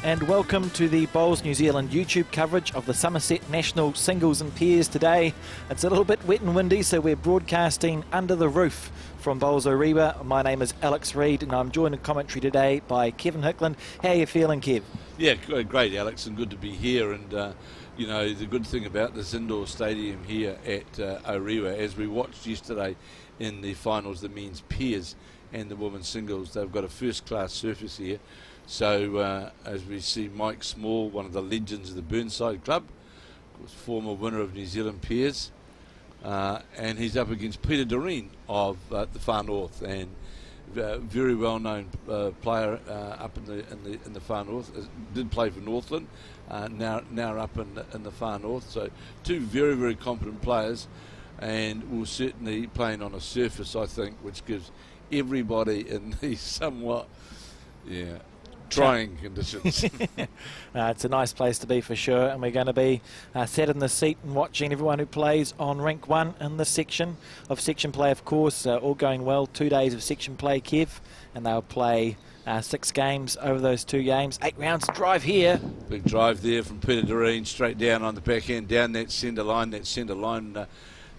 and welcome to the Bowls New Zealand YouTube coverage of the Summerset National Singles and Pairs today. It's a little bit wet and windy, so we're broadcasting under the roof from Bowls Orewa. My name is Alex Reid and I'm joined in commentary today by Kevin Hickland. How are you feeling, Kev? Yeah, great, Alex, and good to be here. And you know, the good thing about this indoor stadium here at Orewa, as we watched yesterday in the finals, the men's pairs and the women's singles, they've got a first-class surface here. So as we see Mike Small, one of the legends of the Burnside Club, of course, former winner of New Zealand pairs, and he's up against Peter Doreen of the Far North, and very well-known player up in the Far North. Did play for Northland, now up in the Far North. So two very, very competent players, and will certainly playing on a surface, I think, which gives everybody in these somewhat trying conditions. It's a nice place to be for sure, and we're going to be sat in the seat and watching everyone who plays on rank 1 in this section of section play, of course. All going well. 2 days of section play, Kev, and they'll play 6 games over those 2 games. 8 rounds drive here. Big drive there from Peter Doreen, straight down on the backhand, down that centre line. That centre line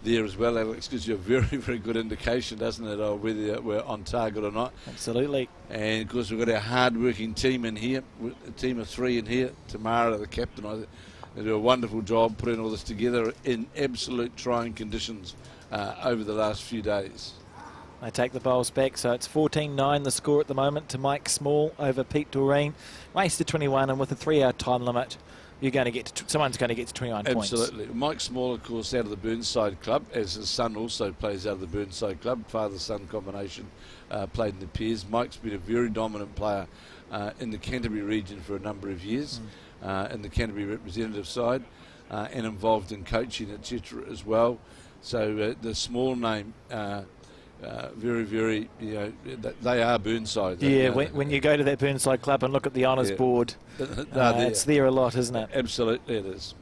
there as well, Alex, gives you a very, very good indication, doesn't it, of whether we're on target or not. Absolutely. And of course we've got our hard-working team in here, a team of 3 in here. Tamara, the captain, they do a wonderful job putting all this together in absolute trying conditions over the last few days. They take the bowls back, so it's 14-9 the score at the moment to Mike Small over Pete Doreen. Race to 21, and with a 3-hour time limit, you're going to get to someone's going to get to 29 points. Absolutely. Mike Small, of course, out of the Burnside Club, as his son also plays out of the Burnside Club. Father-son combination, played in the pairs. Mike's been a very dominant player in the Canterbury region for a number of years, in the Canterbury representative side, and involved in coaching, etc. as well. So the Small name, very, very, they are Burnside. Yeah, when you go to that Burnside Club and look at the honours board, it's there a lot, isn't it? Absolutely it is.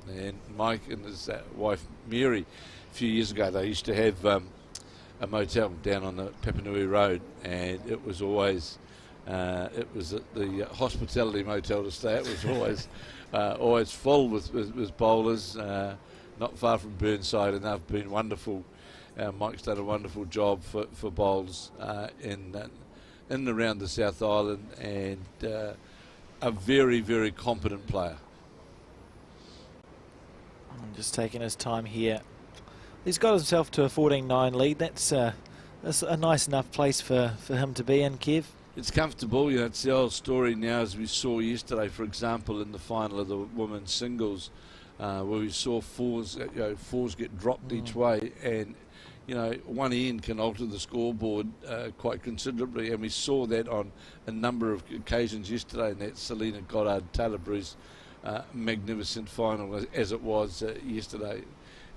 And Mike and his wife Mary, a few years ago, they used to have a motel down on the Papanui Road, and it was always, it was the hospitality motel to stay at. It was always full with bowlers, not far from Burnside, and they've been wonderful. Mike's done a wonderful job for bowls in and around the South Island, and a very, very competent player. I'm just taking his time here. He's got himself to a 14-9 lead. That's a nice enough place for him to be in, Kev. It's comfortable. It's the old story now, as we saw yesterday, for example, in the final of the women's singles, where we saw fours get dropped each way, and one end can alter the scoreboard quite considerably, and we saw that on a number of occasions yesterday in that Selena Goddard-Taylor Bruce magnificent final as it was yesterday.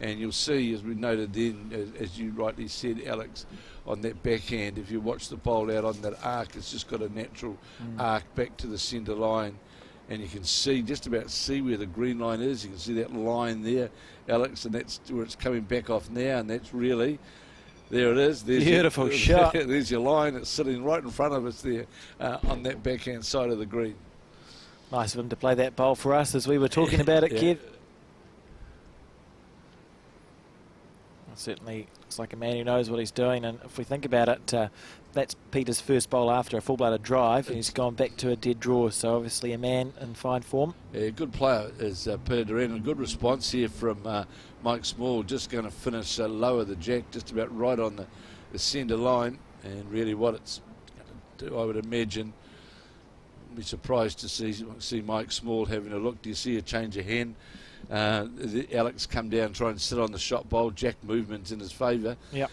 And you'll see, as we noted then, as you rightly said, Alex, on that backhand, if you watch the bowl out on that arc, it's just got a natural arc back to the centre line. And you can just about see where the green line is. You can see that line there, Alex, and that's where it's coming back off now. And that's really, there it is. There's beautiful shot. There's your line. It's sitting right in front of us there on that backhand side of the green. Nice of him to play that bowl for us as we were talking about it, Kev. Certainly looks like a man who knows what he's doing, and if we think about it, that's Peter's first bowl after a full-blooded drive, and he's gone back to a dead draw, so obviously a man in fine form. Yeah, good player is Peter Doreen, and good response here from Mike Small, just going to finish lower the jack, just about right on the centre line, and really what it's going to do, I would imagine, be surprised to see Mike Small having a look. Do you see a change of hand? Alex come down, try and sit on the shot bowl. Jack movement's in his favour. Yep.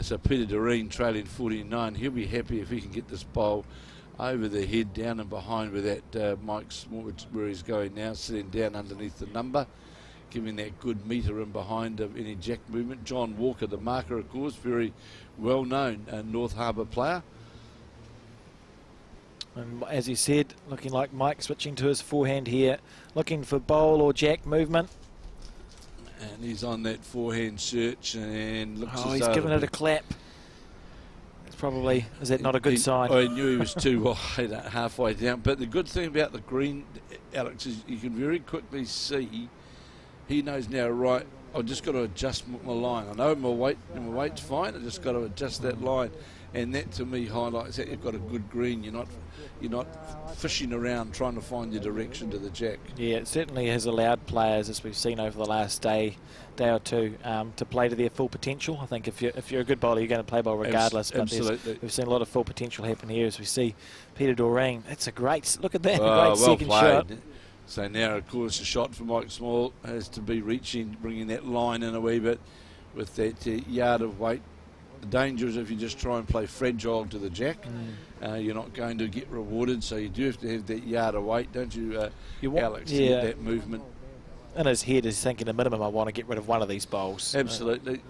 So Peter Doreen trailing 49. He'll be happy if he can get this bowl over the head, down and behind where that Mike Small, where he's going now, sitting down underneath the number, giving that good metre in behind of any jack movement. John Walker, the marker, of course, very well known North Harbour player. And as you said, looking like Mike switching to his forehand here, looking for bowl or jack movement. And he's on that forehand search and looks as though he's given it a clap. probably, is that not a good sign? I knew he was too wide halfway down. But the good thing about the green, Alex, is you can very quickly see he knows now, right, I've just got to adjust my line. I know my weight's fine, I've just got to adjust that line. And that to me highlights that you've got a good green. You're not fishing around trying to find your direction to the jack. Yeah, it certainly has allowed players, as we've seen over the last day or two, to play to their full potential. I think if you're a good bowler, you're going to play ball regardless. Absolutely. But we've seen a lot of full potential happen here as we see Peter Doreen. That's a great look at that, Oh, great well second played. shot. So now, of course, the shot for Mike Small has to be reaching, bringing that line in a wee bit with that yard of weight. The danger is if you just try and play fragile to the jack, you're not going to get rewarded. So you do have to have that yard of weight, don't you, Alex, to get that movement. In his head is thinking a minimum, I want to get rid of one of these bowls. Absolutely.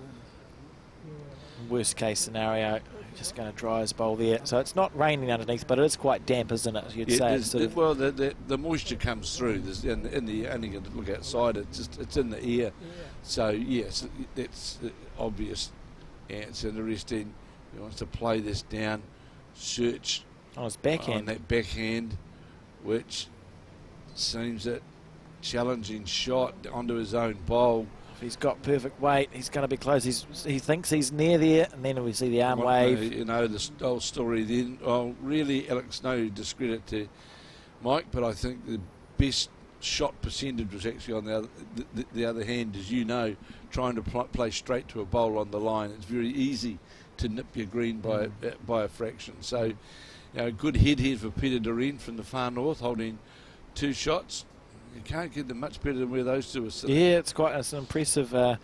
Worst case scenario, just going to dry his bowl there. So it's not raining underneath, but it is quite damp, isn't it? You'd say. Well, the moisture comes through. There's only going to look outside. It's in the air. So yes, that's obvious. Yeah, it's interesting. He wants to play this down, search on his backhand. On that backhand, which seems a challenging shot onto his own bowl. If he's got perfect weight, he's going to be close. He thinks he's near there, and then we see the arm wave. You know, the whole story then. Oh, really, Alex, no discredit to Mike, but I think the best shot percentage was actually on the other hand, as you know, trying to play straight to a bowl on the line. It's very easy to nip your green by a fraction. So, you know, good head here for Peter Doreen from the far north, holding 2 shots. You can't get them much better than where those two are sitting. Yeah, it's an impressive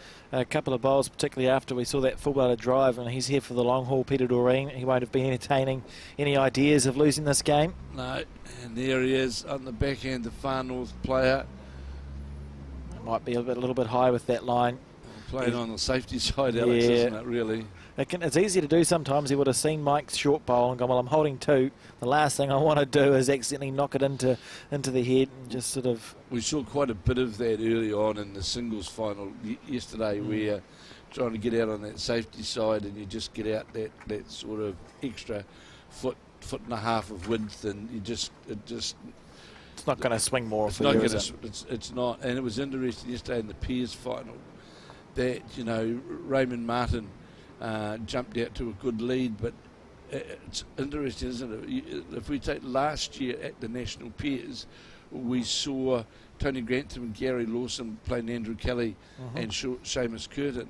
couple of bowls, particularly after we saw that full-blooded drive, and he's here for the long haul, Peter Doreen. He won't have been entertaining any ideas of losing this game. No, and there he is on the backhand, the far north player. It might be a little bit high with that line. Playing on the safety side, Alex, isn't it, really? It's easy to do sometimes. He would have seen Mike's short bowl and gone, well, I'm holding 2. The last thing I want to do is accidentally knock it into the head and just sort of... We saw quite a bit of that early on in the singles final yesterday where trying to get out on that safety side and you just get out that sort of extra foot and a half of width and it's not going to swing more for you, is it? It's not. And it was interesting yesterday in the Peers final that, you know, Raymond Martin jumped out to a good lead, but it's interesting, isn't it? If we take last year at the National Peers, we saw Tony Grantham and Gary Lawson playing Andrew Kelly and Seamus Curtin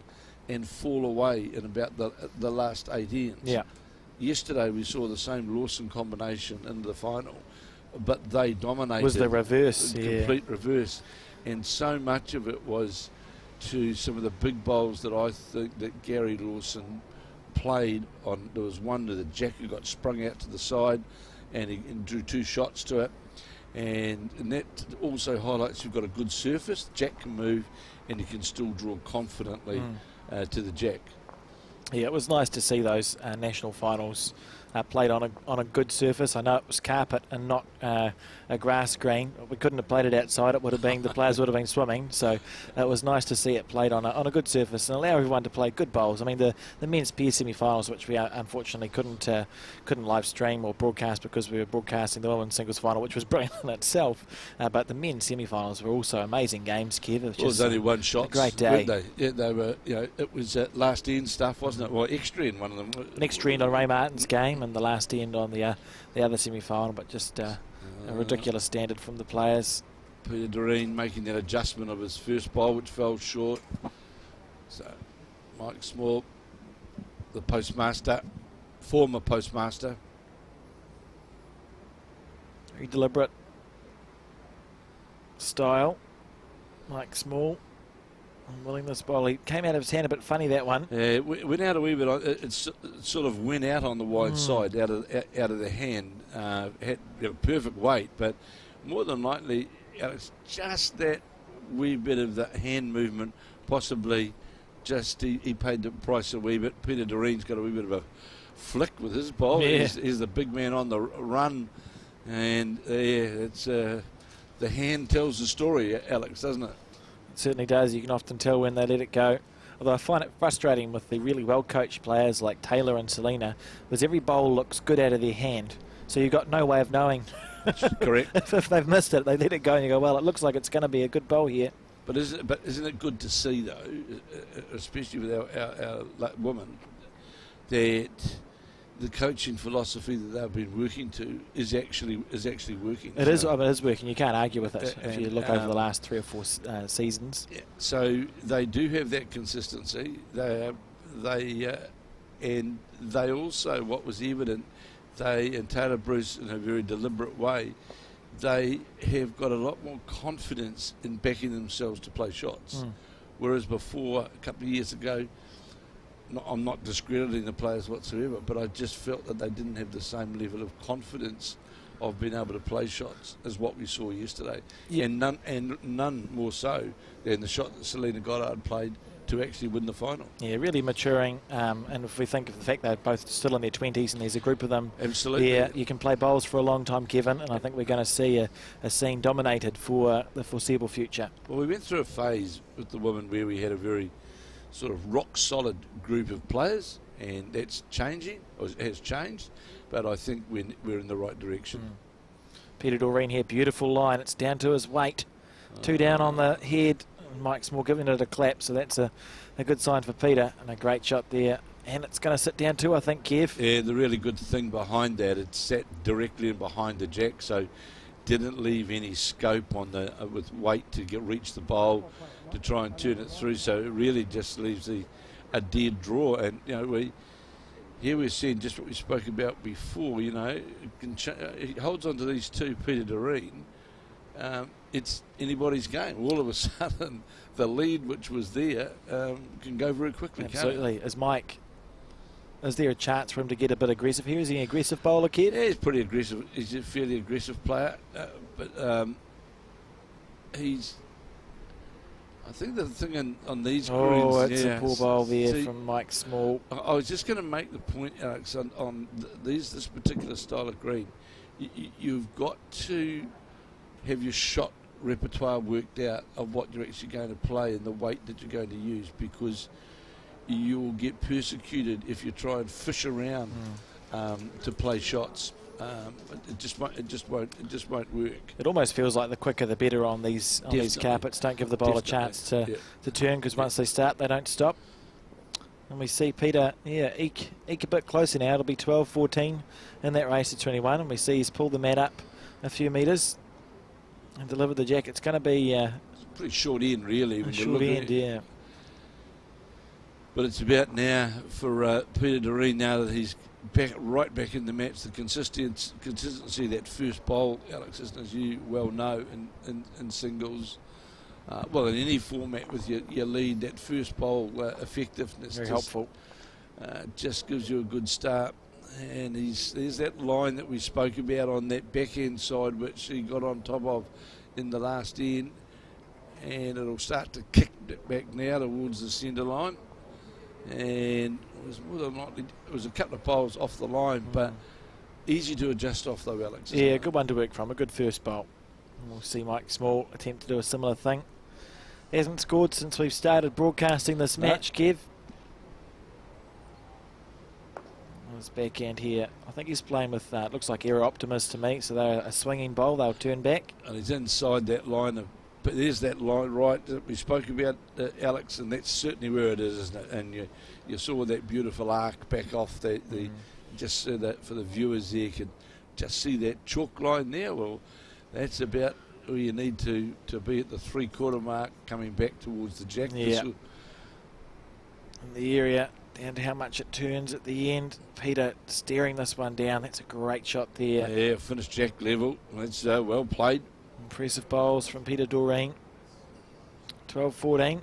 and fall away in about the last 8 ends. Yeah. Yesterday we saw the same Lawson combination in the final, but they dominated. Was the reverse, complete reverse, and so much of it was to some of the big bowls that I think that Gary Lawson played on. There was one that the jack who got sprung out to the side and he drew 2 shots to it, and that also highlights you've got a good surface. Jack can move and he can still draw confidently to the jack. Yeah, it was nice to see those national finals played on a good surface. I know it was carpet and not a grass green. We couldn't have played it outside. It would have been, the players would have been swimming. So it was nice to see it played on a good surface and allow everyone to play good bowls. I mean, the men's peer semi-finals, which we unfortunately couldn't live stream or broadcast because we were broadcasting the women's singles final, which was brilliant in itself. But the men's semi-finals were also amazing games, Kev. It was only 1 shot. A great day. Weren't they? Yeah, they were. You know, it was last end stuff, wasn't it? Well, extra in one of them. An extra end on Ray Martin's game and the last end on the other semi-final, but just a ridiculous standard from the players. Peter Doreen making that adjustment of his first bowl, which fell short. So Mike Small, the postmaster, former postmaster. Very deliberate style. Mike Small. Unwillingness bowl. He came out of his hand a bit funny, that one. Yeah, it went out a wee bit. It sort of went out on the wide side, out of the hand. Had perfect weight, but more than likely, it's just that wee bit of the hand movement. Possibly, just he paid the price a wee bit. Peter Doreen's got a wee bit of a flick with his bowl. Yeah. He's the big man on the run, and it's the hand tells the story, Alex, doesn't it? Certainly does. You can often tell when they let it go. Although I find it frustrating with the really well-coached players like Taylor and Selena, because every bowl looks good out of their hand. So you've got no way of knowing. Correct. if they've missed it, they let it go and you go, well, it looks like it's going to be a good bowl here. But isn't it good to see, though, especially with our women, that the coaching philosophy that they've been working to is actually working. It is working. You can't argue with it if you look over the last 3 or 4 seasons. Yeah. So they do have that consistency. And they also, what was evident, and Taylor Bruce in a very deliberate way, they have got a lot more confidence in backing themselves to play shots. Whereas before, a couple of years ago, I'm not discrediting the players whatsoever, but I just felt that they didn't have the same level of confidence of being able to play shots as what we saw yesterday. Yeah. And none more so than the shot that Selena Goddard played to actually win the final. Yeah, really maturing. And if we think of the fact they're both still in their 20s and there's a group of them. Absolutely. Yeah, you can play bowls for a long time, Kevin, and I think we're going to see a scene dominated for the foreseeable future. Well, we went through a phase with the women where we had a very sort of rock-solid group of players, and that's changing, or has changed, but I think we're in the right direction. Peter Doreen here, beautiful line. It's down to his weight. 2 down on the head. Mike Small giving it a clap, so that's a good sign for Peter, and a great shot there. And it's going to sit down too, I think, Kev. Yeah, the really good thing behind that, it sat directly in behind the jack, so didn't leave any scope on the with weight to reach the bowl to try and turn it through. So it really just leaves a dead draw. And we're seeing just what we spoke about before. He holds on to these two, Peter Doreen. It's anybody's game. All of a sudden, the lead which was there can go very quickly. Absolutely. Is there a chance for him to get a bit aggressive here? Is he an aggressive bowler, kid? Yeah, he's pretty aggressive. He's a fairly aggressive player, but he's. I think the thing on these greens. Oh, it's a poor bowl there from Mike Small. I was just going to make the point, Alex, on this particular style of green. You've got to have your shot repertoire worked out of what you're actually going to play and the weight that you're going to use, because you will get persecuted if you try and fish around to play shots. It just won't work. It almost feels like the quicker the better on these carpets. Don't give the bowler a chance to turn, because once they start, they don't stop. And we see Peter, eke a bit closer now. It'll be 12-14 in that race to 21, and we see he's pulled the mat up a few metres and delivered the jack. It's going to be pretty short end, really. A short end, yeah. But it's about now for Peter Doreen, now that he's right back in the match, the consistency of that first bowl, Alex, as you well know, in singles, in any format with your lead, that first bowl effectiveness. Very helpful. Just gives you a good start. And there's that line that we spoke about on that backhand side, which he got on top of in the last end. And it'll start to kick it back now towards the centre line. And it was a couple of bowls off the line, but easy to adjust off though, Alex. Yeah, good one to work from, a good first bowl. And we'll see Mike Small attempt to do a similar thing. He hasn't scored since we've started broadcasting this match, Kev. His backhand here, I think he's playing with, looks like Aero Optimus to me, so they're a swinging bowl, they'll turn back. And he's inside that line but there's that line right that we spoke about, Alex, and that's certainly where it is, isn't it? And you saw that beautiful arc back off just so that for the viewers there could just see that chalk line there. Well, that's about where you need to be at the 3/4 mark, coming back towards the jack. Yeah. In the area, down to how much it turns at the end. Peter staring this one down. That's a great shot there. Yeah, finished jack level. That's well played. Impressive bowls from Peter Doreen. 12-14.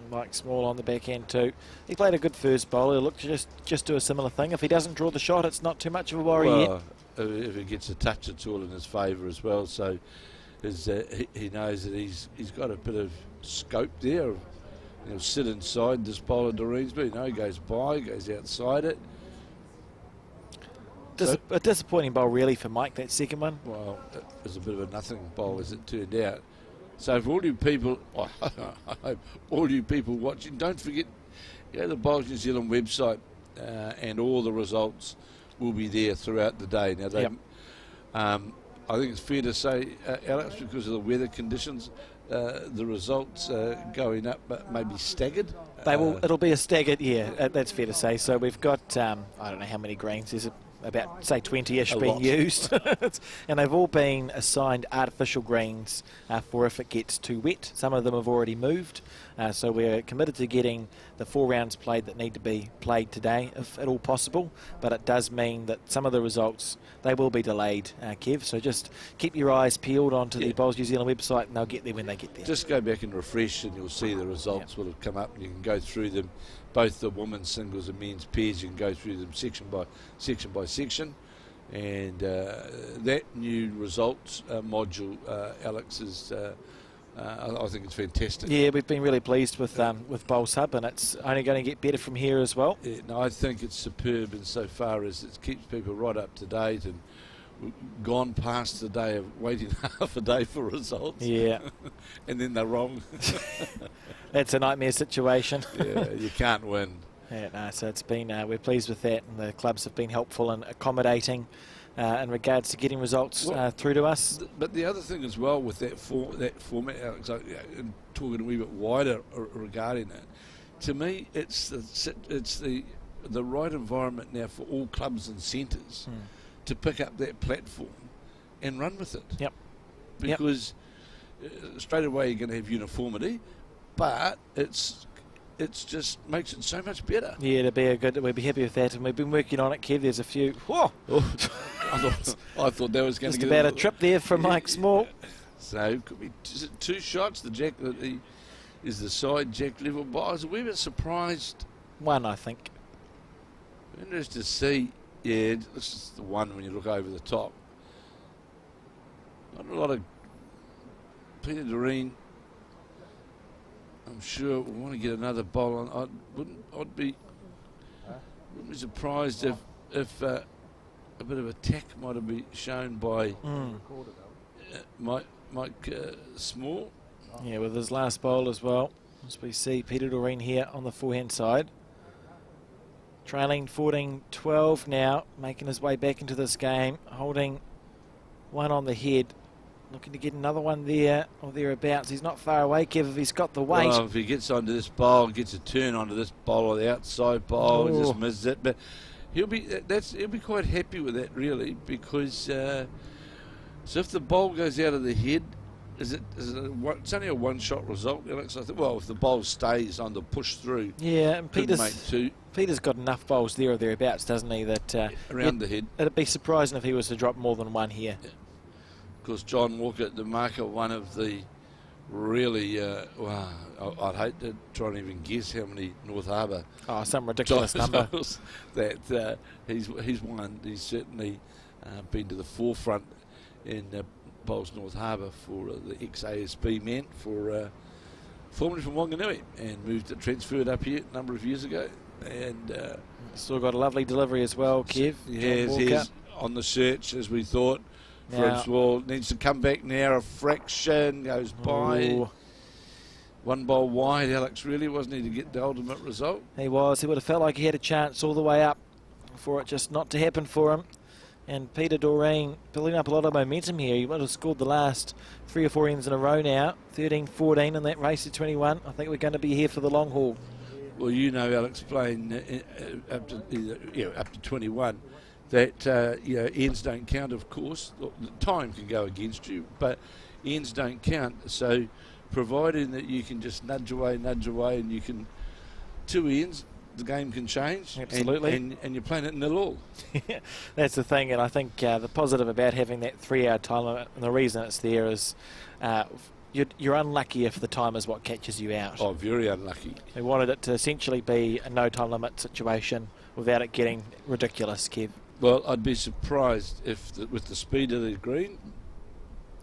Mike Small on the backhand too. He played a good first bowl. He'll look to just do a similar thing. If he doesn't draw the shot, it's not too much of a worry yet. If he gets a touch, it's all in his favour as well. So he knows that he's got a bit of scope there. He'll sit inside this bowler Doreen's, but he goes outside it. A disappointing bowl really for Mike, that second one. Well, it was a bit of a nothing bowl as it turned out. So for all you people, I hope all you people watching, don't forget, go to the Bowls New Zealand website, and all the results will be there throughout the day. Now, they, I think it's fair to say, Alex, because of the weather conditions, the results going up maybe staggered. They will. It'll be a staggered, that's fair to say. So we've got, I don't know how many greens. There's about, say, 20-ish being used. And they've all been assigned artificial greens for if it gets too wet. Some of them have already moved. So we're committed to getting the 4 rounds played that need to be played today, if at all possible. But it does mean that some of the results, they will be delayed, Kev. So just keep your eyes peeled onto the Bowls New Zealand website, and they'll get there when they get there. Just go back and refresh, and you'll see the results will have come up, and you can go through them, both the women's singles and men's pairs. You can go through them section by section. And that new results module, Alex, is I think it's fantastic. Yeah, we've been really pleased with Bowls Hub, and it's only going to get better from here as well. Yeah, no, I think it's superb insofar as it keeps people right up to date, and we've gone past the day of waiting half a day for results. Yeah. And then they're wrong. That's a nightmare situation. Yeah, you can't win. Yeah, no, so it's been, we're pleased with that, and the clubs have been helpful in accommodating in regards to getting results through to us. But the other thing as well with that format, Alex, and talking a wee bit wider regarding it, to me it's the right environment now for all clubs and centres to pick up that platform and run with it. Yep. Because straight away you're going to have uniformity, but it's just makes it so much better. Yeah, we'd be happy with that, and we've been working on it, Kev. There's a few. Whoa! I thought that was going to just about a trip there for Mike Small. So it could be 2 shots. The jack is the side jack level, but I was a wee bit surprised. 1, I think. Interested to see. Yeah, this is the one when you look over the top. Not a lot of Peter Doreen. I'm sure we want to get another bowl on. I'd be surprised if a bit of attack might have been shown by Mike Small. Yeah, with his last bowl as well. As we see Peter Doreen here on the forehand side. Trailing 14-12 now, making his way back into this game, holding 1 on the head. Looking to get another one there or thereabouts. He's not far away, Kev, if he's got the weight. Well, if he gets onto this bowl, gets a turn onto this bowl or the outside bowl, just misses it. But he'll be quite happy with that, really, because so if the bowl goes out of the head, it's only a 1-shot result, Alex. I think. Well, if the bowl stays on the push through, yeah, and Peter's got enough bowls there or thereabouts, doesn't he? That around the head. It'd be surprising if he was to drop more than 1 here. Yeah. Of course, John Walker, the marker, one of the really, I'd hate to try and even guess how many North Harbour. Oh, some ridiculous number. That he's won. He's certainly been to the forefront in Bowls North Harbour for the ex-ASB men, formerly from Wanganui, and transferred up here a number of years ago. And still got a lovely delivery as well, Kev. He's on the search, as we thought. French Wall needs to come back now. A fraction goes by. Ooh. 1 bowl wide, Alex, really, wasn't he, to get the ultimate result? He was. He would have felt like he had a chance all the way up for it just not to happen for him. And Peter Doreen building up a lot of momentum here. He would have scored the last 3 or 4 ends in a row now. 13-14 in that race to 21. I think we're going to be here for the long haul. Well, you know, Alex, playing up to 21. That ends don't count, of course. The time can go against you, but ends don't count. So providing that you can just nudge away, and you can 2 ends, the game can change. Absolutely. And you're playing it 0-0. That's the thing, and I think the positive about having that 3-hour time limit, and the reason it's there is you're unlucky if the time is what catches you out. Oh, very unlucky. They wanted it to essentially be a no time limit situation without it getting ridiculous, Kev. Well, I'd be surprised if, with the speed of the green,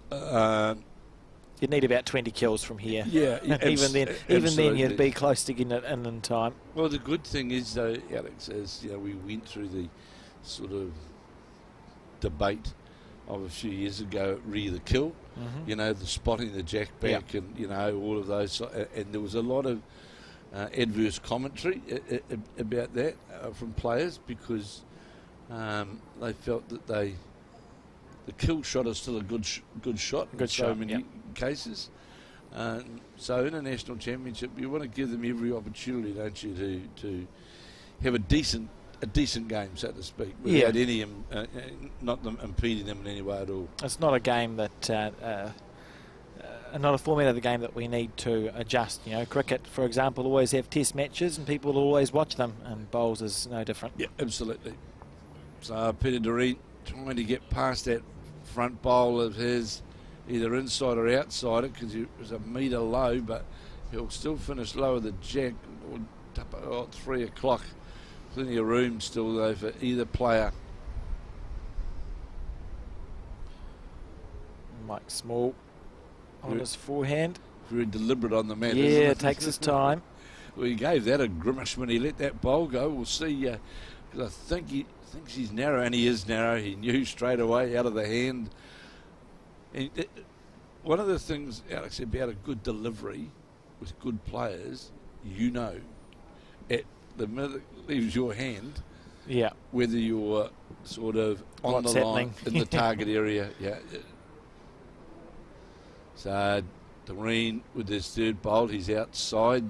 you'd need about 20 kills from here. Yeah, even then, you'd be close to getting it in time. Well, the good thing is, though, Alex, as we went through the sort of debate of a few years ago at Re the Kill. You know, the spotting the jack back and, you know, all of those. And there was a lot of adverse commentary about that from players because they felt that the kill shot is still a good shot in so many cases. So in a national championship, you want to give them every opportunity, don't you, to have a decent game, so to speak, without any not them impeding them in any way at all. It's not a game that. Not a format of the game that we need to adjust. You know, cricket, for example, always have test matches and people will always watch them, and bowls is no different. Yeah, absolutely. So Peter Doreen trying to get past that front bowl of his, either inside or outside it, because he was a metre low, but he'll still finish lower the jack, or 3 o'clock. Plenty of room still, though, for either player. Mike Small on his forehand. Very deliberate on the man. Yeah, takes his time. Well, he gave that a grimace when he let that bowl go. We'll see. Because I think he thinks he's narrow, and he is narrow. He knew straight away out of the hand. And one of the things, Alex, about a good delivery with good players, you know, at the minute it leaves your hand, whether you're sort of on the line in the target area. Yeah. So Doreen with his third bowl, he's outside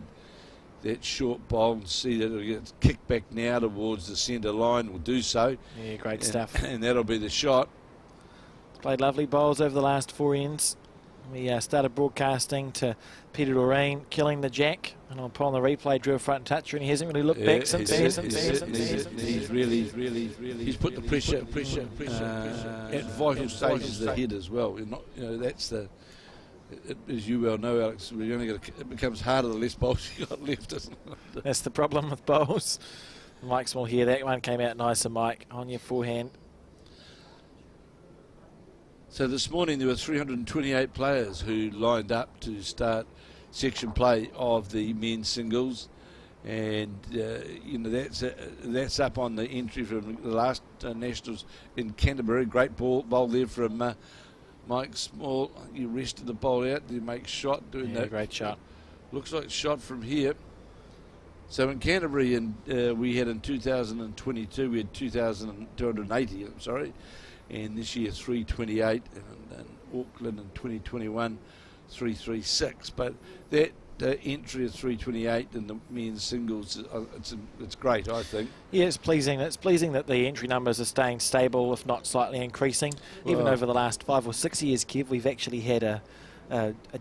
that short bowl, and see that it'll get kicked back now towards the centre line. Will do so. Yeah, great stuff. And that'll be the shot. Played lovely bowls over the last 4 ends. We started broadcasting to Peter Doreen killing the jack, and upon the replay drew a front toucher, and he hasn't really looked back since. He's put the pressure at vital stages of the head as well. That's the. As you well know, Alex, it becomes harder the less bowls you got left, isn't it? That's the problem with bowls. Mike Small here. That one came out nicer, Mike, on your forehand. So this morning there were 328 players who lined up to start section play of the men's singles, and that's up on the entry from the last nationals in Canterbury. Great bowl there from Mike Small. You rested the bowl out. You make shot doing that. Great shot. Looks like shot from here. So in Canterbury, we had in 2022 we had 2,280. I'm sorry. And this year 328, and Auckland in 2021 336. But that entry of 328 in the men's singles, it's great, I think. Yeah, it's pleasing. It's pleasing that the entry numbers are staying stable, if not slightly increasing. Even over the last 5 or 6 years, Kev, we've actually had a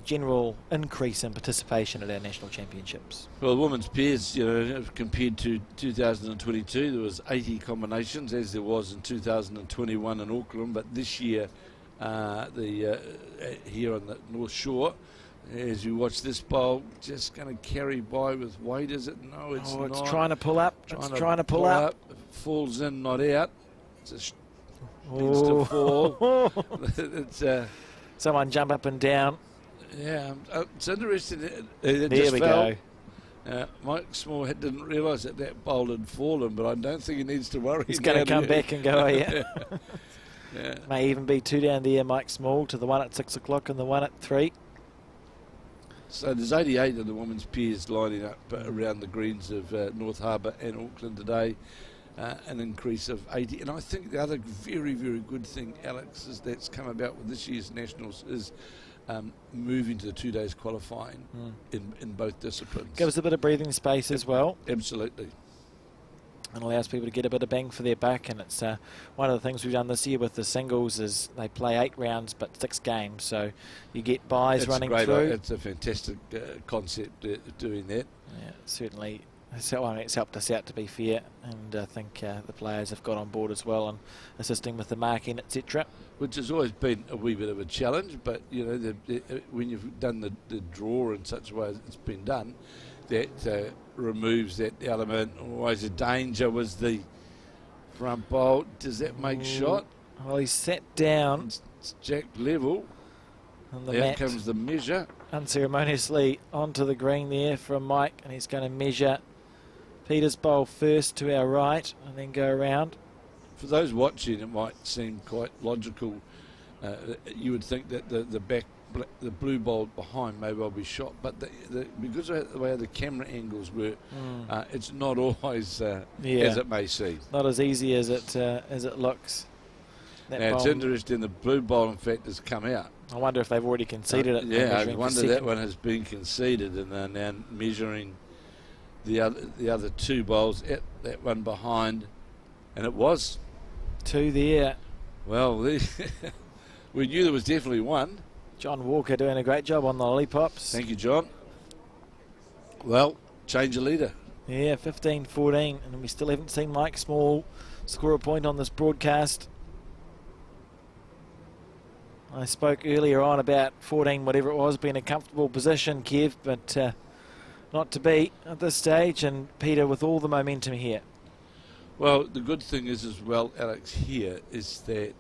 general increase in participation at our national championships. Well, the women's pairs, compared to 2022, there was 80 combinations, as there was in 2021 in Auckland. But this year, here on the North Shore, as you watch this bowl, just going to carry by with weight, is it? No, it's not. It's trying to pull up. It's trying to pull up. Falls in, not out. It's needs to fall. It's someone jump up and down. Yeah, it's interesting. There we go. Mike Small didn't realise that bowl had fallen, but I don't think he needs to worry. He's going to come back and go, yeah. May even be 2 down there, Mike Small, to the one at 6 o'clock and the one at 3. So there's 88 of the women's pairs lining up around the greens of North Harbour and Auckland today, an increase of 80. And I think the other very, very good thing, Alex, is that's come about with this year's Nationals is moving to the 2 days qualifying in both disciplines. Gives a bit of breathing space as well. Absolutely. And allows people to get a bit of bang for their buck. And it's one of the things we've done this year with the singles is they play 8 rounds but 6 games. So you get buys running through. It's a fantastic concept doing that. Yeah, certainly. It's helped us out, to be fair, and I think the players have got on board as well and assisting with the marking, etc. Which has always been a wee bit of a challenge, but when you've done the draw in such a way as it's been done, that removes that element. Always a danger was the front bowl. Does that make shot? Well, he's sat down. It's jack level. And there comes the measure. Unceremoniously onto the green there from Mike, and he's going to measure Peter's bowl first to our right and then go around. For those watching, it might seem quite logical You would think that the blue ball behind may well be shot, but because of the way the camera angles work, it's not always as it may seem. Not as easy as it looks. Now it's interesting. The blue ball, in fact, has come out. I wonder if they've already conceded it. Yeah, I wonder that one has been conceded, and they're now measuring the other two bowls at that one behind, and it was 2 there. Well, we knew there was definitely one. John Walker doing a great job on the lollipops. Thank you, John. Well, change of leader. Yeah, 15-14, and we still haven't seen Mike Small score a point on this broadcast. I spoke earlier on about 14, whatever it was, being a comfortable position, Kev, but not to be at this stage. And Peter with all the momentum here. Well, the good thing is as well, Alex, here is that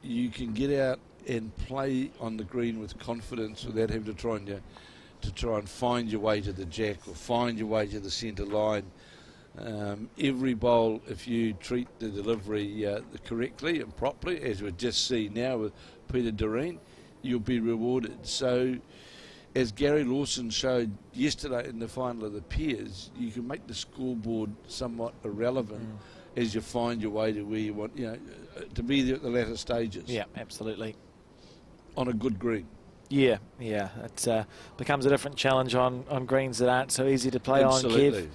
you can get out and play on the green with confidence without having to try and find your way to the jack or find your way to the centre line. Every bowl, if you treat the delivery correctly and properly, as we just see now with Peter Doreen, you'll be rewarded. So, as Gary Lawson showed yesterday in the final of the Peers, you can make the scoreboard somewhat irrelevant as you find your way to where you want, to be there at the latter stages. Yeah, absolutely. On a good green. Yeah, it becomes a different challenge on greens that aren't so easy to play on, Kev.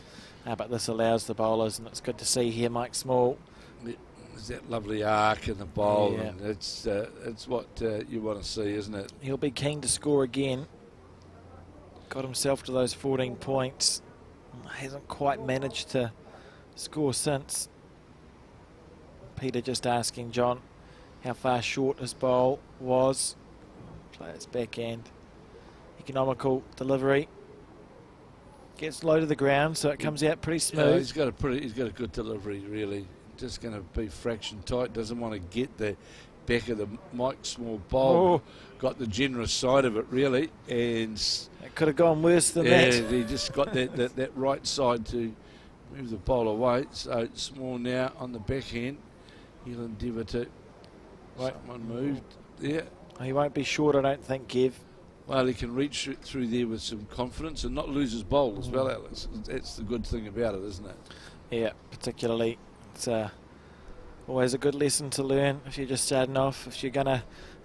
But this allows the bowlers, and it's good to see here Mike Small. There's that lovely arc in the bowl, and it's what you want to see, isn't it? He'll be keen to score again. Got himself to those 14 points. Hasn't quite managed to score since. Peter just asking John how far short his bowl was. Player's backhand. Economical delivery. Gets low to the ground, so it comes out pretty smooth. He's got a good delivery, really. Just going to be fraction tight. Doesn't want to get the back of the Mike Small bowl. Got the generous side of it, really, and it could have gone worse than that. Yeah, he just got that right side to move the bowl away. So Small now on the backhand. He'll endeavour to. Someone moved. Yeah. He won't be short, I don't think, Kev. Well, he can reach through there with some confidence and not lose his bowl as well, Alex. That's the good thing about it, isn't it? Yeah, particularly. It's always a good lesson to learn if you're just starting off. If you're going to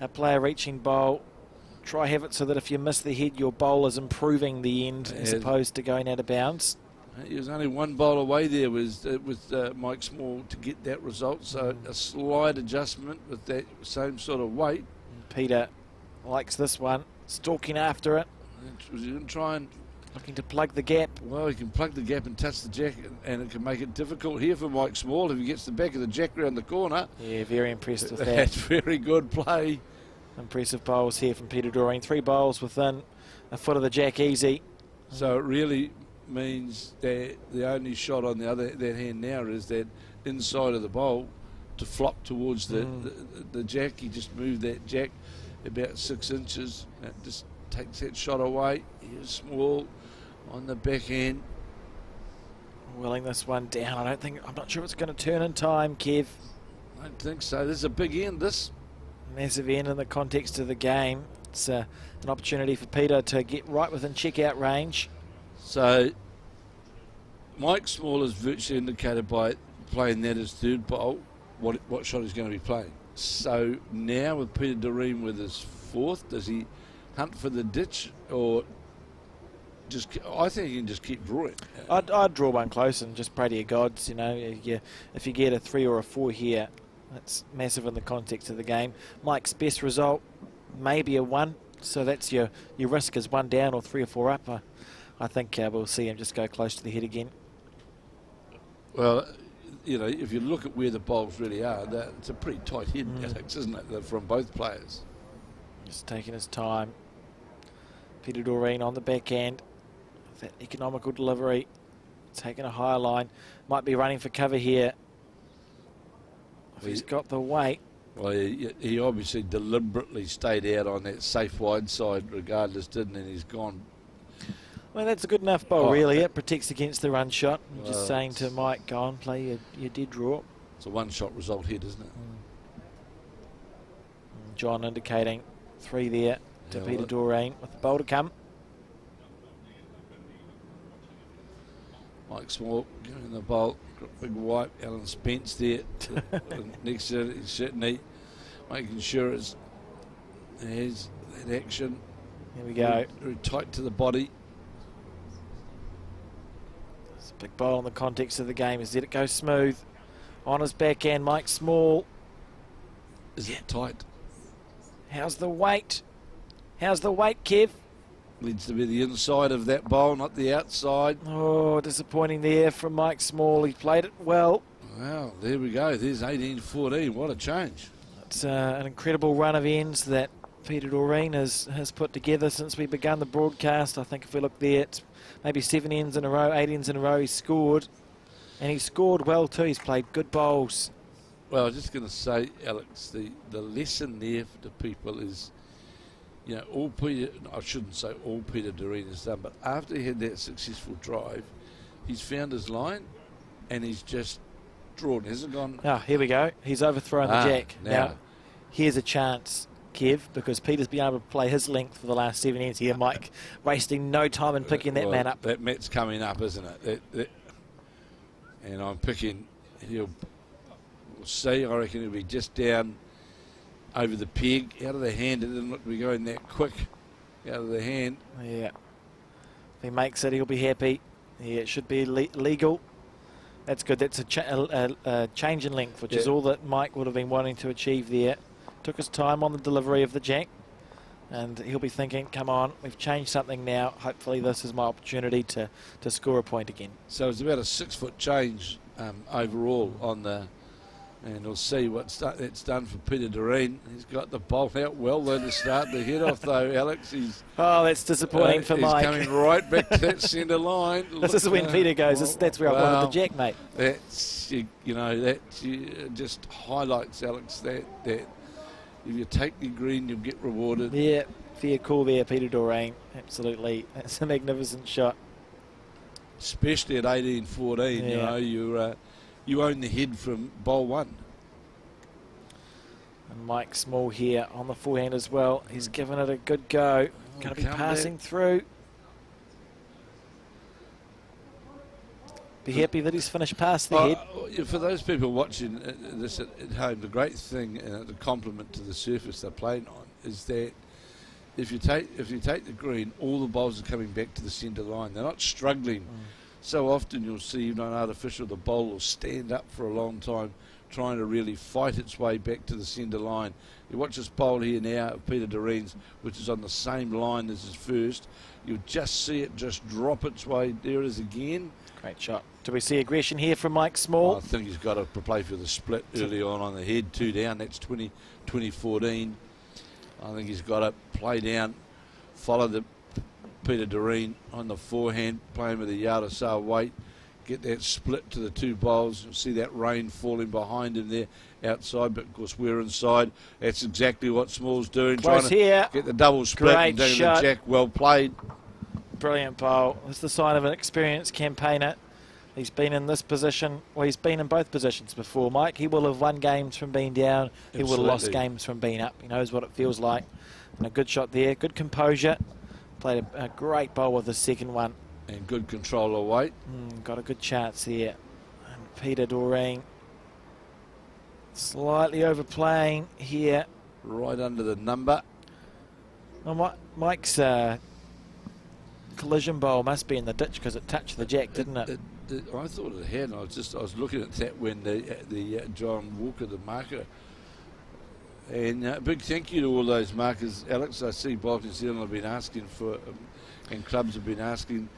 play a reaching bowl, try have it so that if you miss the head, your bowl is improving the end as opposed to going out of bounds. He was only one bowl away there with Mike Small to get that result. So a slight adjustment with that same sort of weight. Peter likes this one. Stalking after it. He's going to try and... Looking to plug the gap. Well, he can plug the gap and touch the jack, and it can make it difficult here for Mike Small if he gets the back of the jack round the corner. Yeah, very impressed with that. That's very good play. Impressive bowls here from Peter Doreen. 3 bowls within a foot of the jack easy. So it really means that the only shot on that hand now is that inside of the bowl to flop towards the jack. He just moved that jack about 6 inches. That just takes that shot away. Here's Small on the backhand. Willing this one down. I'm not sure it's going to turn in time, Kev. I don't think so. This is a big end, this. Massive end in the context of the game. It's an opportunity for Peter to get right within check-out range. So Mike Small is virtually indicated by playing that as third bowl what shot he's going to be playing. So now with Peter Doreen with his fourth, does he hunt for the ditch or just? I think he can just keep drawing. I'd draw one close and just pray to your gods. If you get a 3 or a 4 here, that's massive in the context of the game. Mike's best result maybe a 1, so that's your risk is 1 down or 3 or 4 up. I think we'll see him just go close to the head again. Well, if you look at where the bowls really are, it's a pretty tight head, Alex, isn't it, from both players? Just taking his time. Peter Doreen on the backhand. That economical delivery. Taking a higher line. Might be running for cover here. If he's got the weight. Well, he obviously deliberately stayed out on that safe wide side regardless, didn't he? And he's gone. Well, that's a good enough bowl, really. It protects against the run shot. I'm just saying to Mike, go on, play your dead draw. It's a one-shot result here, isn't it? John indicating 3 there to Peter Doreen with the bowl to come. Mike Small giving the bowl. Got big wipe. Alan Spence there. Next to it, he's certainly making sure it's there's that action. Here we go. Very tight to the body. It's a big bowl in the context of the game. Is let it go smooth. On his backhand, Mike Small. Is it tight? How's the weight? How's the weight, Kev? Needs to be the inside of that bowl, not the outside. Oh, disappointing there from Mike Small. He played it well. Wow, there we go. There's 18-14. What a change. It's an incredible run of ends that Peter Doreen has put together since we began the broadcast. I think if we look there, it's maybe 7 ends in a row, 8 ends in a row he's scored. And he scored well too. He's played good bowls. Well, I was just going to say, Alex, the lesson there for the people is, you know, all Peter, I shouldn't say all Peter Doreen has done, but after he had that successful drive, he's found his line and he's just drawn. He hasn't gone. Oh, here we go. He's overthrown the jack. Now, here's a chance, Kev, because Peter's been able to play his length for the last 7 ends here. Mike wasting no time in picking that man up. That mat's coming up, isn't it? And I'm picking, we'll see, I reckon he'll be just down over the peg, out of the hand. It didn't look to be going that quick out of the hand. Yeah. If he makes it, he'll be happy. Yeah, it should be legal. That's good. That's a change in length, which is all that Mike would have been wanting to achieve there. Took his time on the delivery of the jack. And he'll be thinking, come on, we've changed something now. Hopefully this is my opportunity to score a point again. So it's about a 6-foot change overall on the, and we'll see what it's done for Peter Doreen. He's got the bowl out well though to start the head off though, Alex. That's disappointing for Mike. He's coming right back to that centre line. This is when Peter goes, that's where I wanted the jack, mate. That's, that just highlights, Alex, that if you take the green, you'll get rewarded. Yeah, fair call there, Peter Doreen. Absolutely. That's a magnificent shot. Especially at 18-14, you own the head from bowl 1. And Mike Small here on the forehand as well. He's given it a good go. Going to be passing through. Be happy that he's finished past the head. For those people watching this at home, the great thing, the compliment to the surface they're playing on, is that if you take the green, all the bowls are coming back to the centre line. They're not struggling. So often you'll see, even on artificial, the bowl will stand up for a long time, trying to really fight its way back to the centre line. You watch this bowl here now of Peter Doreen's, which is on the same line as his first. You'll just see it just drop its way. There it is again. Great shot. Do we see aggression here from Mike Small? I think he's got to play for the split early on the head, 2 down. That's 20-14. I think he's got to play down, follow the Peter Doreen on the forehand, playing with a yard or so weight, get that split to the 2 bowls. You'll see that rain falling behind him there outside, but of course we're inside. That's exactly what Small's doing, Close trying here. to get the double split and doing the jack. Well played. Brilliant bowl. It's the sign of an experienced campaigner. He's been in this position, well, he's been in both positions before, Mike. He will have won games from being down. He will have lost games from being up. He knows what it feels like. And a good shot there, good composure. Played a great bowl with the second one. And good control of weight. Got a good chance there. And Peter Doreen slightly overplaying here. Right under the number. Well, Mike's collision bowl must be in the ditch because it touched the jack, didn't it? I thought it had. I was looking at that when the John Walker, the marker. And a big thank you to all those markers, Alex. I see Bolton New Zealand have been asking for, and clubs have been asking.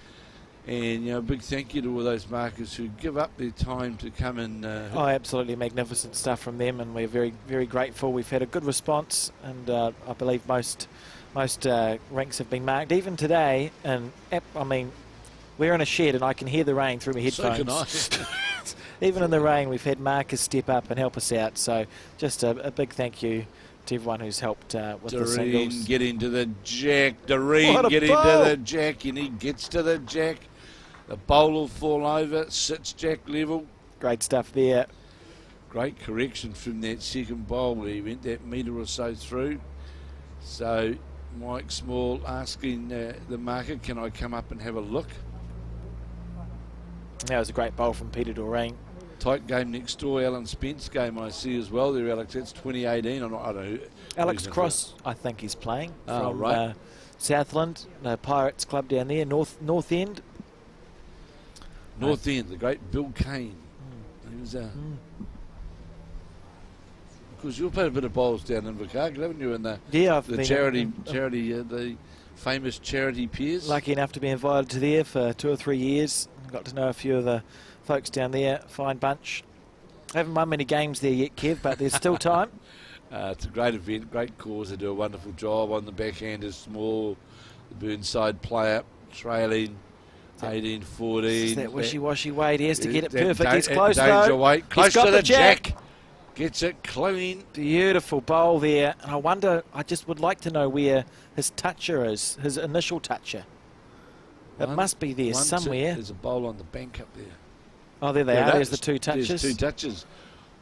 And a big thank you to all those markers who give up their time to come and. Absolutely magnificent stuff from them, and we're very, very grateful. We've had a good response, and I believe most rinks have been marked. Even today, and I mean, we're in a shed, and I can hear the rain through my headphones. So can I. Even in the rain, we've had markers step up and help us out. So just a big thank you to everyone who's helped with the singles. Doreen getting to the jack. Doreen getting to the jack, and he gets to the jack. The bowl will fall over, sits jack level. Great stuff there. Great correction from that second bowl where he went that metre or so through. So Mike Small asking the marker, can I come up and have a look? That was a great bowl from Peter Doreen. Tight game next door. Alan Spence game I see as well there, Alex. That's 2018. I don't know. Alex Cross, I think he's playing from right. Southland, the Pirates club down there, North End. North End, the great Bill Kane. He was because you've played a bit of bowls down in Invercargill, haven't you? In the charity, the famous charity piers. Lucky enough to be invited to there for 2 or 3 years. Got to know a few of the folks down there. Fine bunch. Haven't won many games there yet, Kev, but there's still time. It's a great event, great cause. They do a wonderful job on the backhand is Small. The Burnside play up, trailing 18-14. It's that wishy-washy weight. He has to get it perfect. He's close though. Weight. Close to the jack. Gets it clean. Beautiful bowl there. And I wonder, I just would like to know where his toucher is, his initial toucher. It must be there somewhere. There's a bowl on the bank up there. Oh, there they are. There's the 2 touches. There's 2 touches.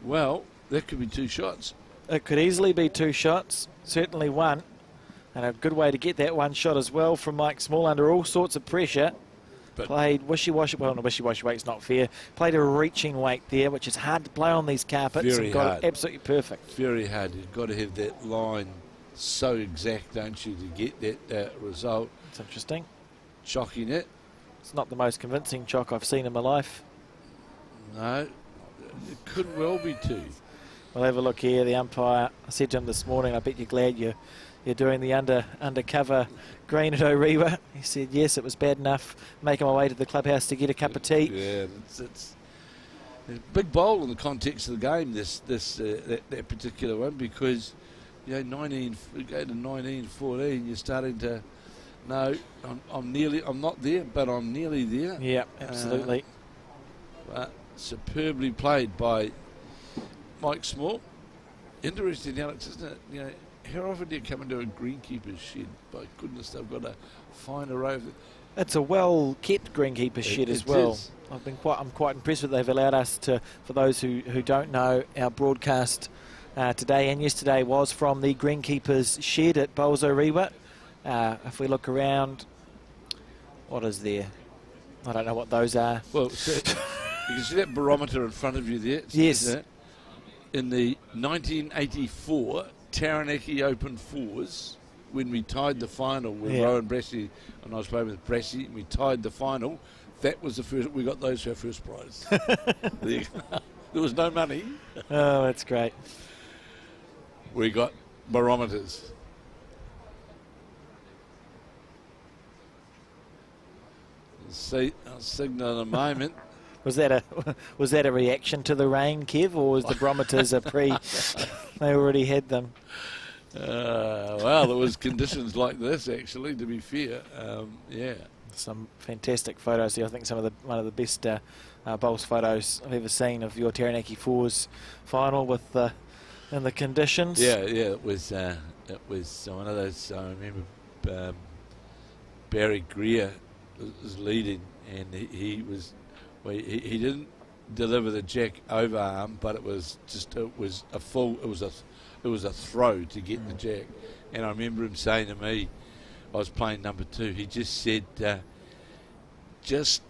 Well, that could be 2 shots. It could easily be 2 shots. Certainly one. And a good way to get that 1 shot as well from Mike Small under all sorts of pressure. But played wishy-washy. Well, no, wishy-washy weight's not fair. Played a reaching weight there, which is hard to play on these carpets. Very and got hard. It absolutely perfect. Very hard. You've got to have that line so exact, don't you, to get that result. It's interesting. Chocking it. It's not the most convincing chock I've seen in my life. No, it could well be 2. We'll have a look here. The umpire, I said to him this morning, I bet you're glad you're doing the undercover green at Orewa. He said, yes, it was bad enough making my way to the clubhouse to get a cup of tea. Yeah, it's a big bowl in the context of the game, that particular one, because you go to 19-14, you're starting to, no, I'm not there, but I'm nearly there. Yeah, absolutely. But superbly played by Mike Small. Interesting, Alex, isn't it? You know, how often do you come into a greenkeeper's shed? By goodness, they've got a fine array of. It's a well-kept greenkeeper's shed as well. Is. I'm quite impressed that they've allowed us to. For those who don't know, our broadcast today and yesterday was from the greenkeeper's shed at Bowls Orewa. If we look around, what is there? I don't know what those are. Well, you can see that barometer in front of you there. Yes. In the 1984 Taranaki Open Fours, when we tied the final with Rowan Brassey, and I was playing with Brassey, and we tied the final, that was the first, we got those for our first prize. There was no money. Oh, that's great. We got barometers. I'll signal in a moment. Was that a reaction to the rain, Kev, or was the barometers a pre? They already had them. Well, there was conditions like this, actually, to be fair. Yeah. Some fantastic photos here. I think one of the best bowls photos I've ever seen of your Taranaki Fours final with in the conditions. Yeah. It was one of those. I remember Barry Greer was leading, and he didn't deliver the jack overarm, but it was a throw to get the jack. And I remember him saying to me, I was playing number 2, he just said, just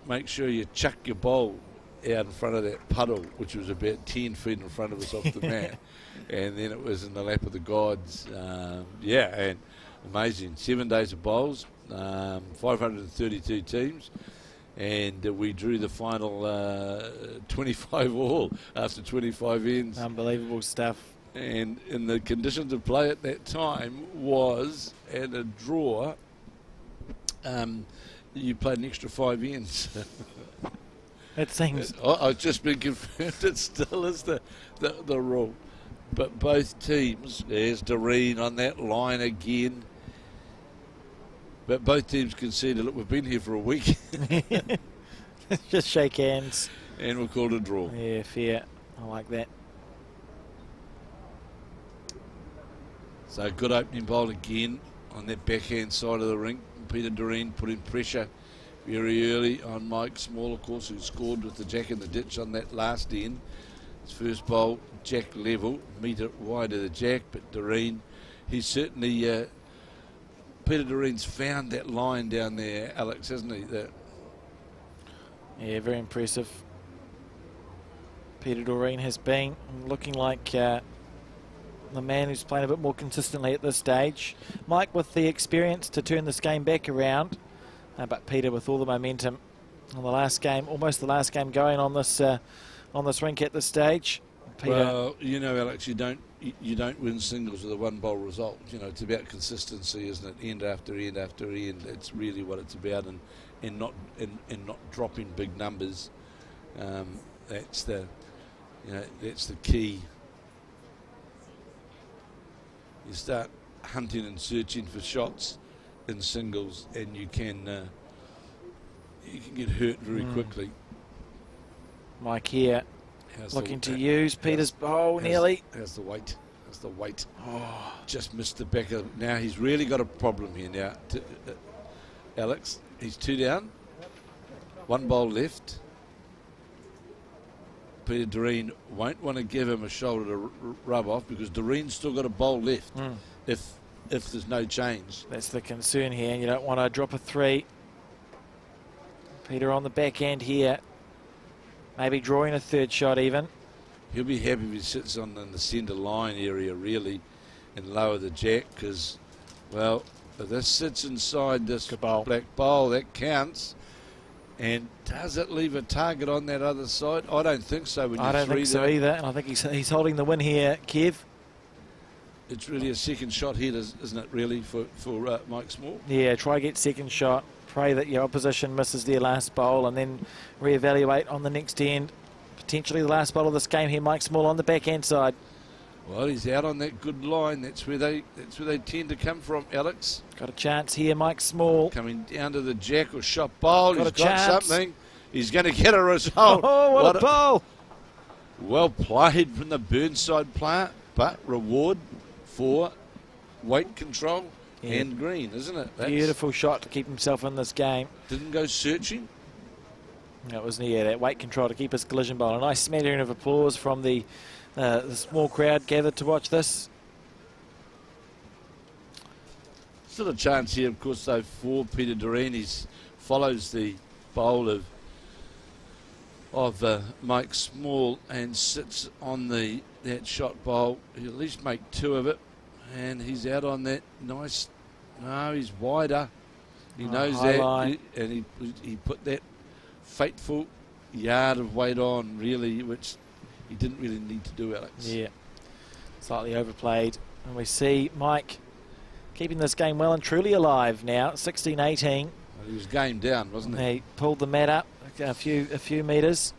make sure you chuck your bowl out in front of that puddle, which was about 10 feet in front of us off the mat. And then it was in the lap of the gods. And amazing. 7 days of bowls, 532 teams. And we drew the final 25 all after 25 ends. Unbelievable stuff. And in the conditions of play at that time was, at a draw, you played an extra 5 ends. It seems. I've just been confirmed it still is the rule. But both teams, there's Doreen on that line again. But both teams conceded, look, we've been here for a week. Just shake hands. And we'll call it a draw. Yeah, fair. I like that. So good opening bowl again on that backhand side of the ring. Peter Doreen putting pressure very early on Mike Small, of course, who scored with the jack in the ditch on that last end. His first bowl, jack level, metre wide of the jack, but Doreen, he's certainly, Peter Doreen's found that line down there, Alex, hasn't he? Yeah, very impressive. Peter Doreen has been looking like the man who's playing a bit more consistently at this stage. Mike with the experience to turn this game back around, but Peter with all the momentum on the last game, almost the last game going on this rink at this stage. Peter. Well, you know, Alex, you don't win singles with a one bowl result. You know, it's about consistency, isn't it? End after end after end. That's really what it's about, and not dropping big numbers. That's the key. You start hunting and searching for shots in singles, and you can get hurt very quickly. Mike here looking to use Peter's bowl nearly. How's the weight? How's the weight? Oh, just missed the back of. Now he's really got a problem here now. Alex, he's 2 down, 1 bowl left. Peter Doreen won't want to give him a shoulder to rub off because Doreen's still got a bowl left if there's no change. That's the concern here. You don't want to drop a 3. Peter on the back end here. Maybe drawing a 3rd shot even. He'll be happy if he sits on in the centre line area really and lower the jack because, well, if this sits inside this black bowl, that counts. And does it leave a target on that other side? I don't think so. I don't think so either. And I think he's holding the win here, Kev. It's really a second shot here, isn't it, really, for Mike Small? Yeah, try get second shot. Pray that your opposition misses their last bowl and then reevaluate on the next end. Potentially the last bowl of this game here, Mike Small on the backhand side. Well, he's out on that good line. That's where they tend to come from, Alex. Got a chance here, Mike Small. Coming down to the jack or shot bowl. He's got chance. Something. He's going to get a result. Oh, what a bowl. Well played from the Burnside player, but reward for weight control and green, isn't it? That's beautiful shot to keep himself in this game. Didn't go searching. That was that weight control to keep his collision bowl. A nice smattering of applause from the small crowd gathered to watch this. Still a chance here, of course, though, for Peter Doreen. He follows the bowl of Mike Small and sits on that shot bowl. He'll at least make 2 of it, and he's out on that nice. No, he's wider. He knows that, and he put that fateful yard of weight on, really, which he didn't really need to do, Alex. Yeah, slightly overplayed. And we see Mike keeping this game well and truly alive now, 16-18. Well, he was game down, wasn't he? He pulled the mat up a few metres.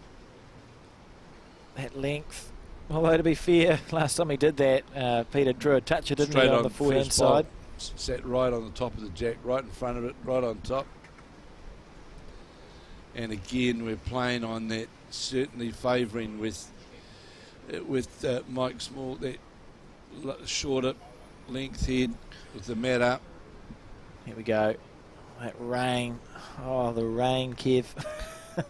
That length. Although, to be fair, last time he did that, Peter drew a toucher, didn't he, on the forehand side? Sat right on the top of the jack, right in front of it, right on top. And again, we're playing on that, certainly favouring with Mike Small, that shorter length head with the mat up. Here we go. That rain. Oh, the rain, Kev,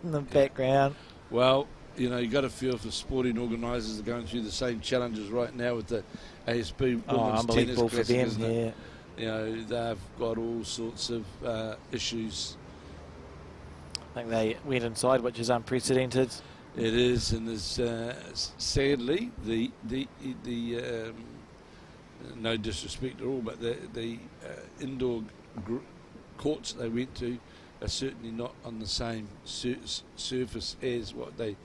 in the background. Well, you know, you got to feel for sporting organisers are going through the same challenges right now with the ASB Women's Tennis Classic, isn't it? You know, they've got all sorts of issues. I think they went inside, which is unprecedented. It is, and there's sadly the no disrespect at all, but the indoor courts they went to are certainly not on the same surface as what they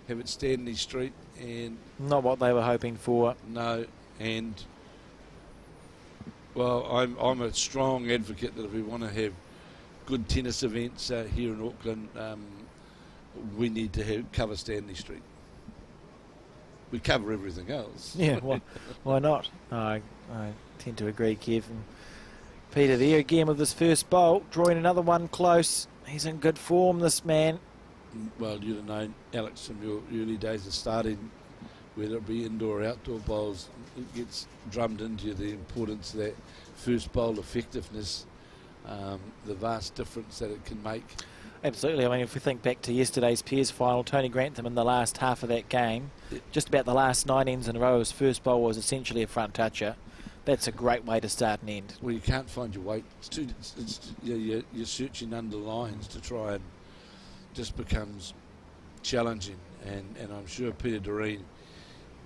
have at Stanley Street, and not what they were hoping for. No, and well, I'm a strong advocate that if we want to have good tennis events here in Auckland, we need to cover Stanley Street. We cover everything else. Yeah, why not? I tend to agree, Kev. And Peter there again with his first bowl, drawing another one close. He's in good form, this man. Well, you'd have known, Alex, from your early days of starting, whether it be indoor or outdoor bowls, it gets drummed into you, the importance of that first bowl effectiveness, the vast difference that it can make. Absolutely. I mean, if we think back to yesterday's Peers final, Tony Grantham in the last half of that game, just about the last 9 ends in a row, his first bowl was essentially a front toucher. That's a great way to start an end. Well, you can't find your weight. You're searching under lines to try and just becomes challenging. And I'm sure Peter Doreen,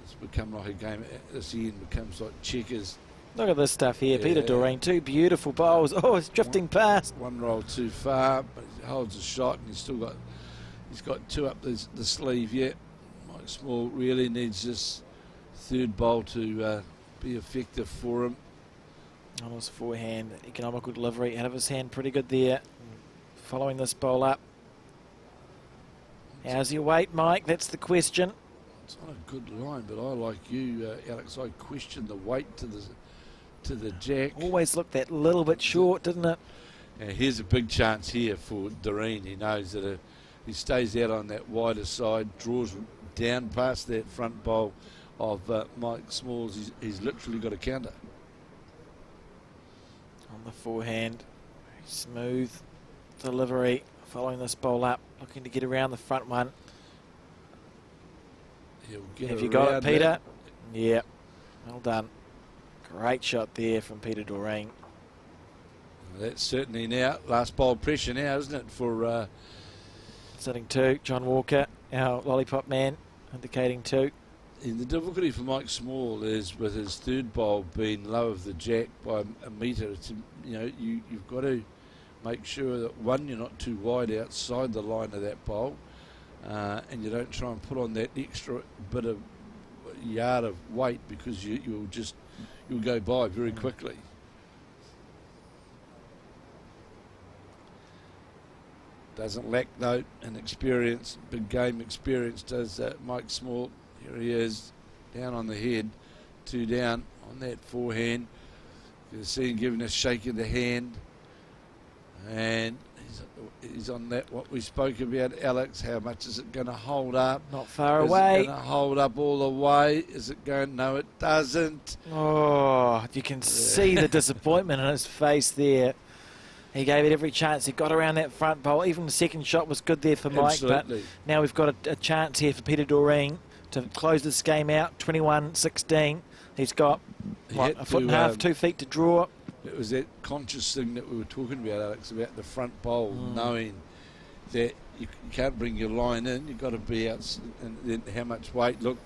it's become like a game at this end, becomes like checkers. Look at this stuff here. Peter Doreen, 2 beautiful bowls. Oh, it's drifting past. One roll too far, but he holds a shot, and he's got 2 up the sleeve yet. Mike Small really needs this third bowl to be effective for him. On his forehand, economical delivery out of his hand, pretty good there. Following this bowl up. How's your weight, Mike? That's the question. It's not a good line, but I, like you, Alex, I question the weight to the jack. Always looked that little bit short, didn't it? And here's a big chance here for Doreen. He knows that if he stays out on that wider side, draws down past that front bowl of Mike Smalls, he's literally got a counter. On the forehand, smooth delivery, following this bowl up, looking to get around the front one. Have you got it, Peter? That. Yeah, well done. Great shot there from Peter Doreen. That's certainly now last bowl pressure now, isn't it, for sitting 2, John Walker, our lollipop man, indicating 2. And the difficulty for Mike Small is with his third bowl being low of the jack by a metre. It's, you've got to make sure that, one, you're not too wide outside the line of that bowl, and you don't try and put on that extra bit of yard of weight, because you'll go by very quickly. Doesn't lack, though, an experience, big game experience, does Mike Small. Here he is, down on the head, 2 down on that forehand. You can see him giving a shake of the hand. And he's on that, what we spoke about, Alex. How much is it going to hold up? Not far away. Is it going to hold up all the way? Is it going? No, it doesn't. Oh, you can see the disappointment in his face there. He gave it every chance. He got around that front bowl. Even the second shot was good there for Mike. Absolutely. But now we've got a chance here for Peter Doreen to close this game out, 21-16. He's got, a foot and a half, 2 feet to draw. It was that conscious thing that we were talking about, Alex, about the front bowl, knowing that you can't bring your line in. You've got to be out, and then how much weight. Look,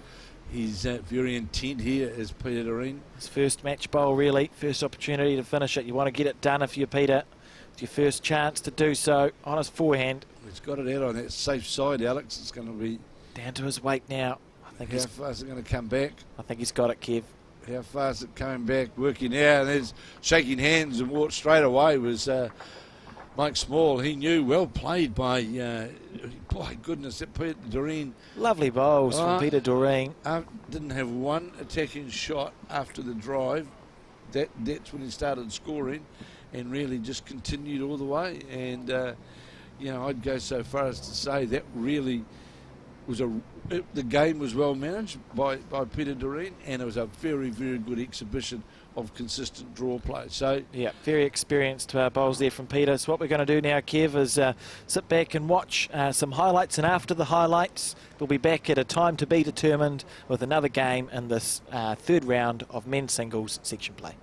he's very intent here as Peter Doreen. His first match bowl, really. First opportunity to finish it. You want to get it done if you're Peter. It's your first chance to do so on his forehand. He's got it out on that safe side, Alex. It's going to be down to his weight now. How far is it going to come back? I think he's got it, Kev. How far is it coming back? Working out, and there's shaking hands and walked straight away was Mike Small. He knew, well played by, my goodness, that Peter Doreen. Lovely bowls from Peter Doreen. Didn't have one attacking shot after the drive. That's when he started scoring, and really just continued all the way. And, I'd go so far as to say that really was the game was well managed by Peter Doreen, and it was a very, very good exhibition of consistent draw play. So yeah, very experienced bowls there from Peter. So what we're going to do now, Kev, is sit back and watch some highlights, and after the highlights we'll be back at a time to be determined with another game in this third round of men's singles section play.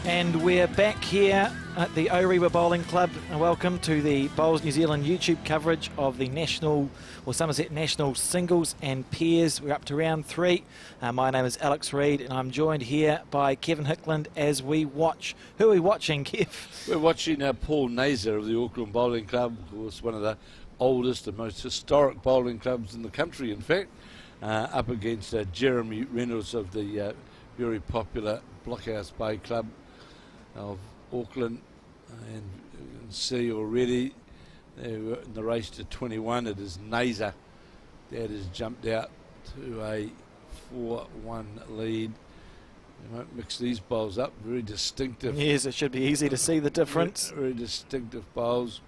And we're back here at the Orewa Bowling Club. Welcome to the Bowls New Zealand YouTube coverage of the Summerset National Singles and Pairs. We're up to round 3. My name is Alex Reid and I'm joined here by Kevin Hickland as we watch. Who are we watching, Kev? We're watching Paul Neazor of the Auckland Bowling Club, who was one of the oldest and most historic bowling clubs in the country, in fact, up against Jeremy Reynolds of the very popular Blockhouse Bay Club of Auckland. And you can see already they were in the race to 21. It is Neazor that has jumped out to a 4-1 lead. You won't mix these bowls up. Very distinctive. Yes, it should be easy to see the difference. Very distinctive bowls.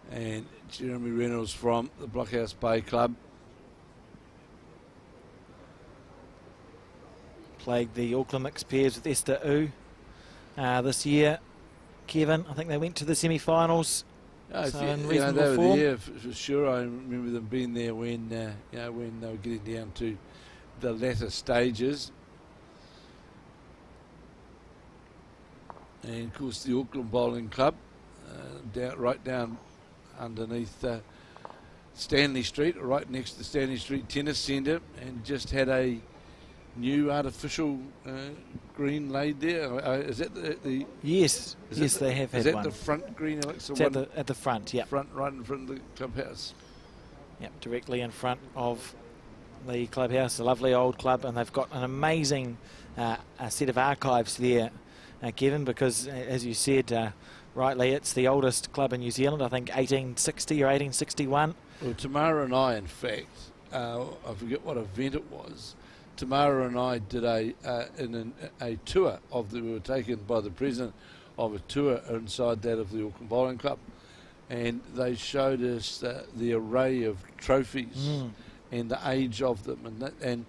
And Jeremy Reynolds from the Blockhouse Bay Club. Played the Auckland Mixed Pairs with Esther U this year. Kevin, I think they went to the semi-finals. So in reasonable they were form. there for sure. I remember them being there when when they were getting down to the latter stages. And of course the Auckland Bowling Club, right down underneath Stanley Street, right next to the Stanley Street Tennis Centre, and just had a new artificial green laid there. Is that the Yes, they have had Is that one. the front green, Alex? It's at the front, yeah. Right in front of the clubhouse. Yep, directly in front of the clubhouse. A lovely old club, and they've got an amazing set of archives there, Kevin, because as you said rightly, it's the oldest club in New Zealand. I think 1860 or 1861. Well, Tamara and I, in fact, I forget what event it was. Tamara and I did a tour we were taken by the president of a tour inside that of the Auckland Bowling Club, and they showed us the array of trophies and the age of them, and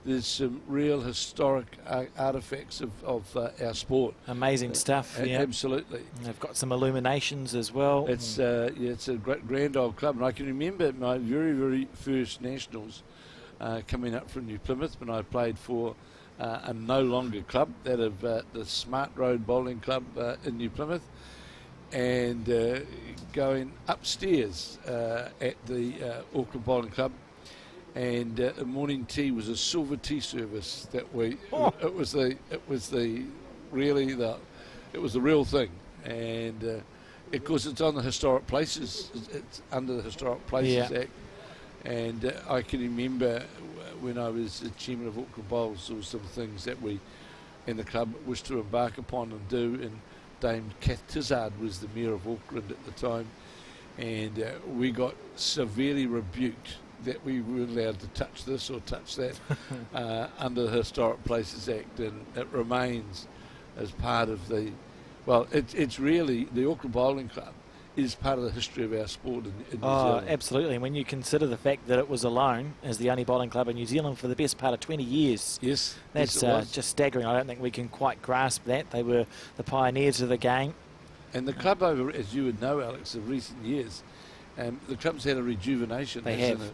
there's some real historic artefacts of our sport. Amazing stuff. Yeah, absolutely. And they've got some illuminations as well. It's it's a grand old club, and I can remember my very, very first nationals coming up from New Plymouth when I played for a no longer club, that of the Smart Road Bowling Club in New Plymouth, and going upstairs at the Auckland Bowling Club, and morning tea was a silver tea service that we. Oh. It was the real thing, and of course it's on the historic places. It's under the Historic Places Act. And I can remember when I was the chairman of Auckland Bowls, there were some things that we in the club wished to embark upon and do, and Dame Kath Tizard was the mayor of Auckland at the time, and we got severely rebuked that we weren't allowed to touch this or touch that under the Historic Places Act, and it remains as part of it's really the Auckland Bowling Club is part of the history of our sport in New Zealand. Absolutely. And when you consider the fact that it was alone as the only bowling club in New Zealand for the best part of 20 years. Yes. That's just staggering. I don't think we can quite grasp that. They were the pioneers of the game. And the club over, as you would know, Alex, of recent years, the club's had a rejuvenation, hasn't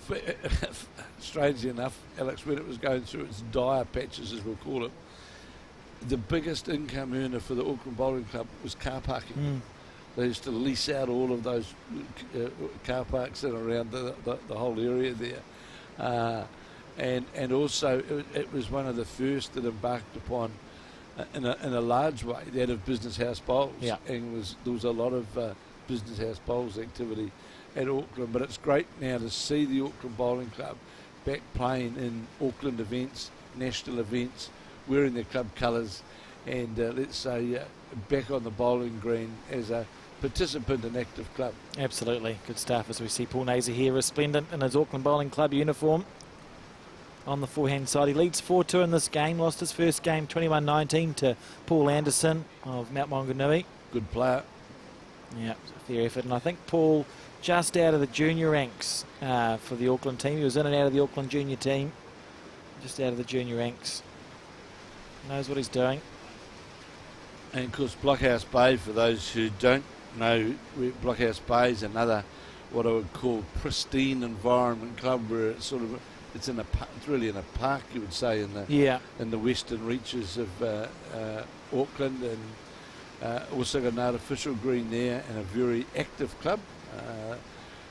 it? Strangely enough, Alex, when it was going through its dire patches, as we'll call it, the biggest income earner for the Auckland Bowling Club was car parking. They used to lease out all of those car parks in around the whole area there. And also it was one of the first that embarked upon, in a large way, that of business house bowls. Yeah. And there was a lot of business house bowls activity at Auckland. But it's great now to see the Auckland Bowling Club back playing in Auckland events, national events, wearing their club colours, and let's say back on the bowling green as a participant and active club. Absolutely. Good stuff as we see Paul Neazor here resplendent in his Auckland Bowling Club uniform. On the forehand side, he leads 4-2 in this game. Lost his first game 21-19 to Paul Anderson of Mount Maunganui. Good player. Yeah, fair effort. And I think Paul just out of the junior ranks for the Auckland team. He was in and out of the Auckland junior team. Just out of the junior ranks. Knows what he's doing. And of course Blockhouse Bay, for those who don't know, Blockhouse Bay is another what I would call pristine environment club, where it's sort of it's really in a park, you would say, in the western reaches of Auckland, and also got an artificial green there, and a very active club.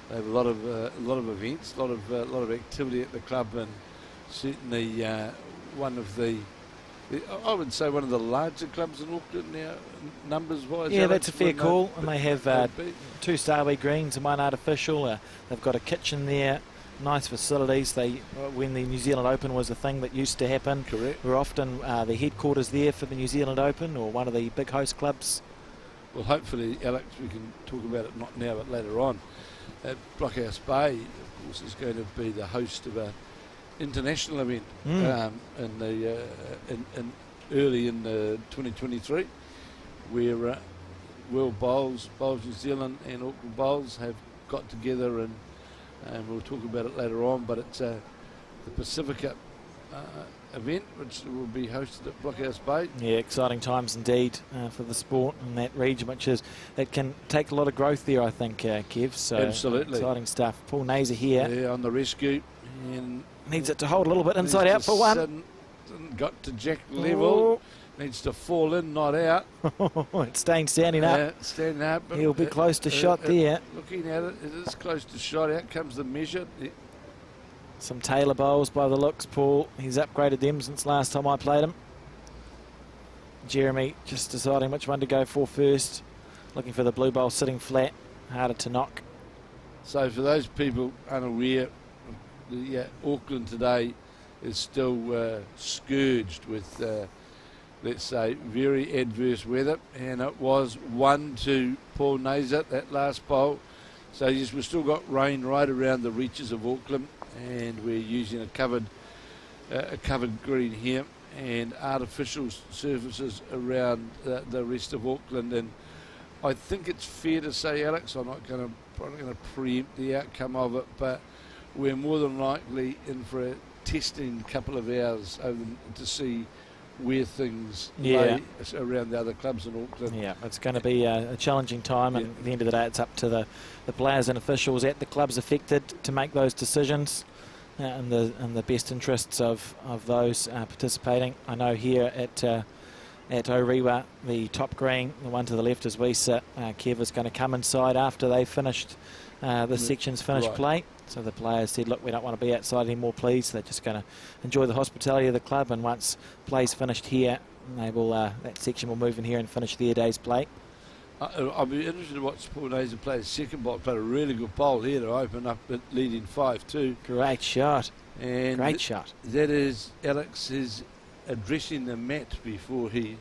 They have a lot of events, a lot of activity at the club, and certainly one of the, I would say, one of the larger clubs in Auckland now, numbers-wise. Yeah, that's a fair call. And they have 2 Starway greens and 1 artificial. They've got a kitchen there, nice facilities. When the New Zealand Open was a thing that used to happen, correct, we're often the headquarters there for the New Zealand Open, or one of the big host clubs. Well, hopefully, Alex, we can talk about it not now but later on. Blockhouse Bay, of course, is going to be the host of a international event early in 2023, where World Bowls New Zealand and Auckland Bowls have got together, and we'll talk about it later on, but it's the Pacifica event, which will be hosted at Blockhouse Bay. Yeah, exciting times indeed for the sport in that region, it can take a lot of growth there, I think, Kev. So absolutely exciting stuff. Paul Neazor here. Yeah, on the rescue. And needs it to hold a little bit inside out for one. Got to jack level. Needs to fall in, not out. It's staying standing up. Standing up. He'll be close to shot there. Looking at it, it is close to shot. Out comes the measure. Some Taylor bowls by the looks, Paul. He's upgraded them since last time I played him. Jeremy just deciding which one to go for first. Looking for the blue bowl sitting flat. Harder to knock. So for those people unaware, Auckland today is still scourged with, let's say, very adverse weather. And it was 1 to Paul Neazor, that last bowl. So yes, we've still got rain right around the reaches of Auckland. And we're using a covered green here, and artificial surfaces around the rest of Auckland. And I think it's fair to say, Alex, I'm not going to preempt the outcome of it, but we're more than likely in for a testing couple of hours to see where things lay around the other clubs in Auckland. Yeah, it's going to be a challenging time, and at the end of the day, it's up to the players and officials at the clubs affected to make those decisions in the best interests of those participating. I know here at Orewa, the top green, the one to the left as we sit, Kev is going to come inside after they've finished the section's finished play. So the players said, look, we don't want to be outside anymore, please. They're just going to enjoy the hospitality of the club, and once play's finished here, they will that section will move in here and finish their day's play. I'll be interested to watch Paul Neazor play his second bowl. Played a really good bowl here to open up at leading 5-2. Great shot. And great shot. That is, Alex is addressing the mat before he.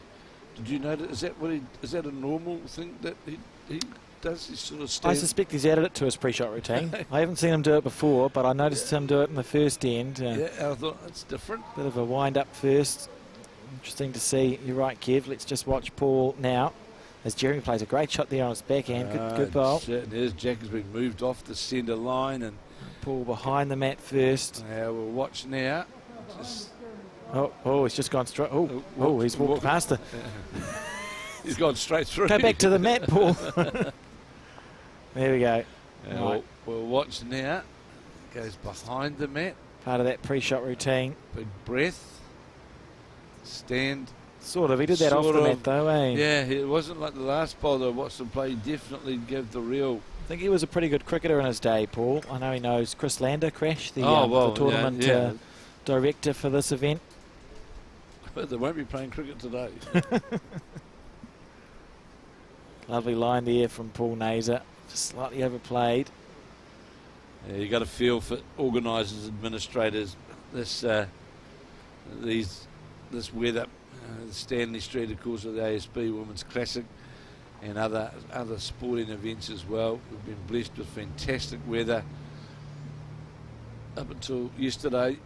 Did you notice? Is that a normal thing that he does? He sort of stands? I suspect he's added it to his pre-shot routine. I haven't seen him do it before, but I noticed him do it in the first end. Yeah, I thought that's different. Bit of a wind-up first. Interesting to see. You're right, Kev. Let's just watch Paul now, as Jeremy plays a great shot there on his backhand. Good bowl. There's Jack has been moved off the centre line, and Paul behind the mat first. We'll watch now. He's just gone straight. He's walked past her. He's gone straight through. Go back to the mat, Paul. There we go. Right. We'll watch now. Goes behind the mat. Part of that pre-shot routine. Big breath. Stand. Sort of. He did that off the mat, though, eh? Yeah, it wasn't like the last bowler I watched him play. He definitely gave the real. I think he was a pretty good cricketer in his day, Paul. I know he knows Chris Lander, Crash, the tournament director for this event. But they won't be playing cricket today. Lovely line there from Paul Neazor. Just slightly overplayed. Yeah, you got a feel for organisers, administrators. This weather, Stanley Street, of course, with the ASB Women's Classic, and other sporting events as well. We've been blessed with fantastic weather up until yesterday.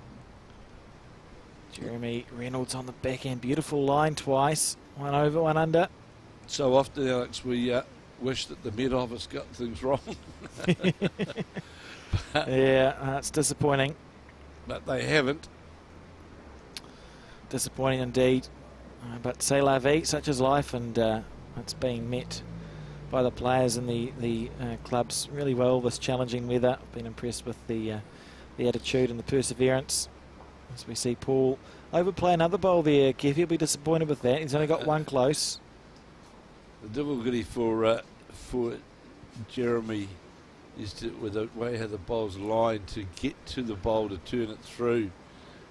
Jeremy Reynolds on the backhand, beautiful line twice, 1 over, 1 under. So often, Alex, we wish that the Met Office got things wrong. Yeah, it's disappointing. But they haven't. Disappointing indeed. But c'est la vie, such is life, and it's being met by the players and the clubs really well, this challenging weather. I've been impressed with the the attitude and the perseverance. As we see Paul overplay another bowl there. Kev, he'll be disappointed with that. He's only got one close. The difficulty for Jeremy is to, with the way how the bowl's lined, to get to the bowl to turn it through,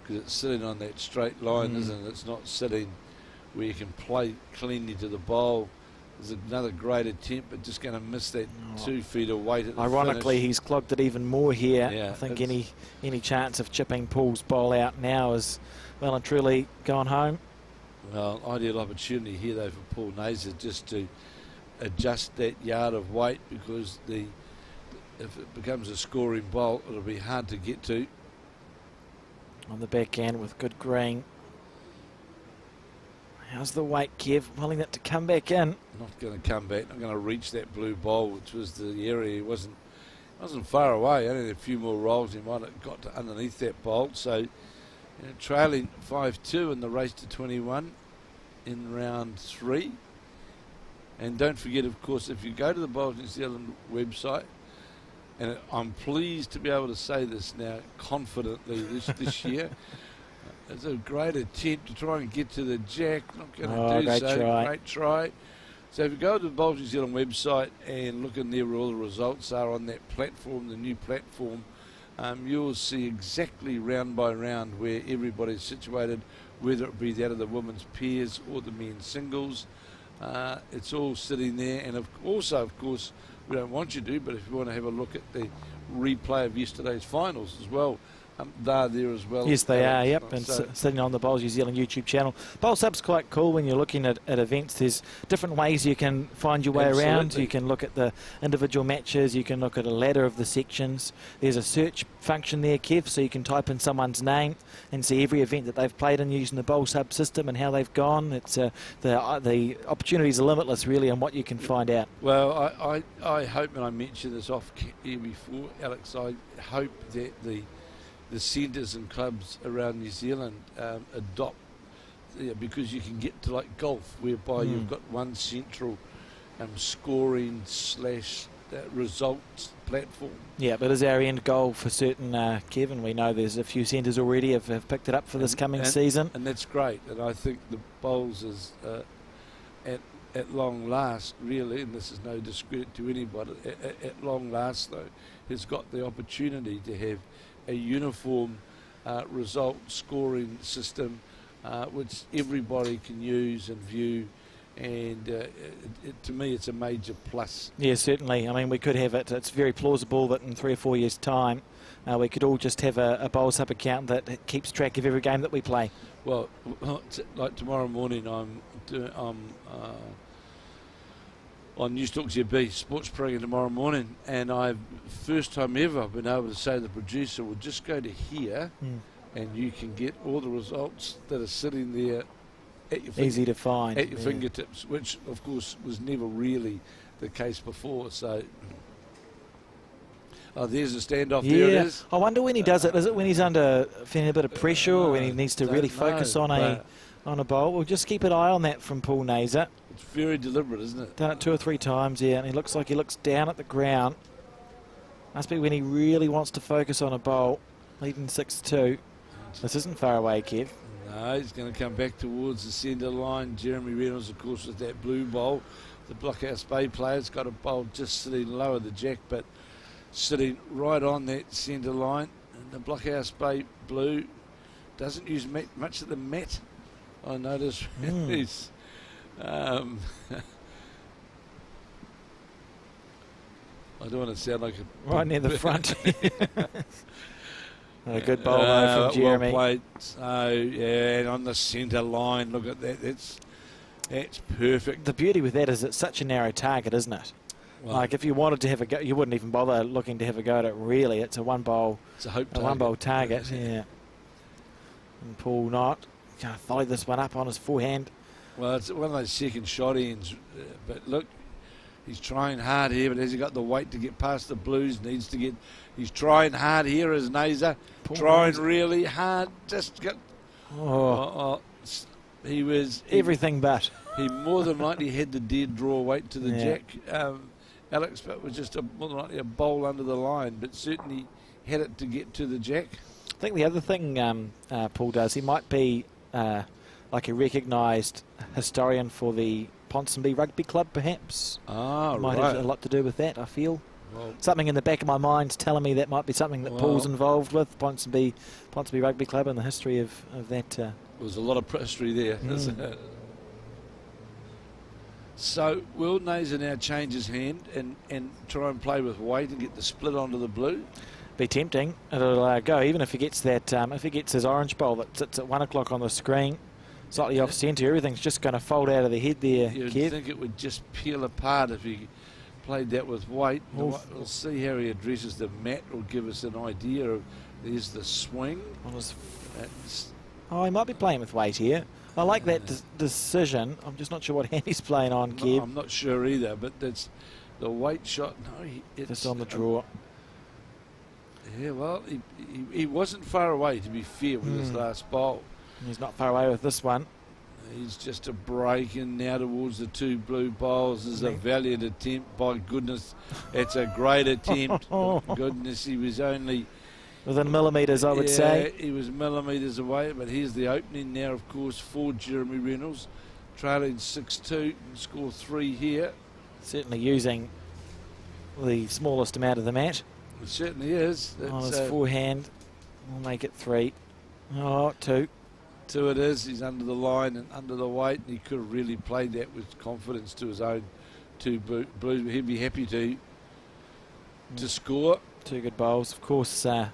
because it's sitting on that straight line, isn't it? It's not sitting where you can play cleanly to the bowl. There's another great attempt, but just going to miss that 2 feet of weight at the Ironically, finish. he's clogged it even more here. Yeah, I think any chance of chipping Paul's bowl out now is well and truly gone home. Well, ideal opportunity here though for Paul Neazor just to adjust that yard of weight, because if it becomes a scoring bowl, it'll be hard to get to. On the back end with good green. How's the weight, Kev? Willing it to come back in. Not going to come back. Not going to reach that blue bowl, which was the area. He wasn't far away. Only a few more rolls, he might have got to underneath that bowl. So, trailing 5-2 in the race to 21 in round 3. And don't forget, of course, if you go to the Bowls New Zealand website, and I'm pleased to be able to say this now confidently this year. It's a great attempt to try and get to the jack. Not going to do so. Great try. So if you go to the Bowls New Zealand website and look in there where all the results are on that platform, the new platform, you'll see exactly round by round where everybody's situated, whether it be that of the women's pairs or the men's singles. It's all sitting there. And also, of course, we don't want you to, but if you want to have a look at the replay of yesterday's finals as well, they're there as well. Yes, they are, yep, and sitting on the Bowls New Zealand YouTube channel. Bowl Sub's quite cool when you're looking at events. There's different ways you can find your way around. You can look at the individual matches, you can look at a ladder of the sections. There's a search function there, Kev, so you can type in someone's name and see every event that they've played in using the Bowl Sub system and how they've gone. It's the opportunities are limitless, really, on what you can find out. Well, I hope, and I mentioned this off here before, Alex, I hope that the centres and clubs around New Zealand adopt, because you can get to like golf, whereby you've got one central scoring / results platform. Yeah, but is our end goal for certain, Kevin? We know there's a few centres already have picked it up for this coming season. And that's great. And I think the Bowls is, at long last, really, and this is no discredit to anybody, at long last, though, has got the opportunity to have a uniform result scoring system which everybody can use and view, and to me it's a major plus. Yeah, certainly. I mean, we could have it. It's very plausible that in 3 or 4 years' time we could all just have a Bowl Sub account that keeps track of every game that we play. Well, like tomorrow morning I'm on News Talk GB sports program tomorrow morning, and first time ever I've been able to say to the producer, we'll just go to here and you can get all the results that are sitting there at your easy to find at your fingertips, which of course was never really the case before. So there's a standoff. There it is. I wonder when he does it. Is it when he's under feeling a bit of pressure, or when he needs to really focus on a bowl? We'll just keep an eye on that from Paul Neazor. It's very deliberate, isn't it? Done it 2 or 3 times, yeah, and he looks down at the ground. Must be when he really wants to focus on a bowl, leading 6-2. This isn't far away, Kev. No, he's going to come back towards the centre line. Jeremy Reynolds, of course, with that blue bowl. The Blockhouse Bay player's got a bowl just sitting lower the jack, but sitting right on that centre line. And the Blockhouse Bay blue doesn't use much of the mat, I notice. He's I don't want to sound like a... Right near the front. A good bowl though from Jeremy. Well played. So, yeah, and on the centre line, look at that. That's perfect. The beauty with that is it's such a narrow target, isn't it? Well, like if you wanted to have a go, you wouldn't even bother looking to have a go at it. Really, it's a one bowl. It's a hope target. One bowl target. Yeah. And Paul Knott going to follow this one up on his forehand. Well, it's one of those second shot ends, but look, he's trying hard here, but has he got the weight to get past the blues? He's trying hard here as Neazor, trying really hard. Just got. He was everything but. He more than likely had the dead draw weight to the jack, Alex, but was just more than likely a bowl under the line. But certainly had it to get to the jack. I think the other thing Paul does, he might be like a recognised historian for the Ponsonby Rugby Club, perhaps. Might have a lot to do with that, I feel. Well, something in the back of my mind's telling me that might be something that Paul's involved with, Ponsonby Rugby Club, and the history of that. There was a lot of history there. So will Neazor now change his hand and try and play with weight and get the split onto the blue? Be tempting. It'll go, even if he gets that. If he gets his orange bowl that sits at 1 o'clock on the screen, slightly off centre, everything's just going to fold out of the head there. You'd Kev. think it would just peel apart if he played that with weight. We'll see how he addresses the mat. Will give us an idea of. There's the swing. He might be playing with weight here. I like that decision. I'm just not sure what hand he's playing on, Kev. I'm not sure either, but that's the weight shot. No, it's just on the draw. Yeah, well, he wasn't far away, to be fair, with his last bowl. He's not far away with this one. He's just a break in now towards the 2 blue bowls. This is a valiant attempt. By goodness, it's a great attempt. Goodness, he was only within millimetres, I would say. He was millimetres away, but here's the opening now, of course, for Jeremy Reynolds. Trailing 6-2, score 3 here. Certainly using the smallest amount of the mat. It certainly is. On his forehand, we'll make it 3. 2. 2 it is. He's under the line and under the weight, and he could have really played that with confidence to his own 2 blues. He'd be happy to score. 2 good bowls. Of course, I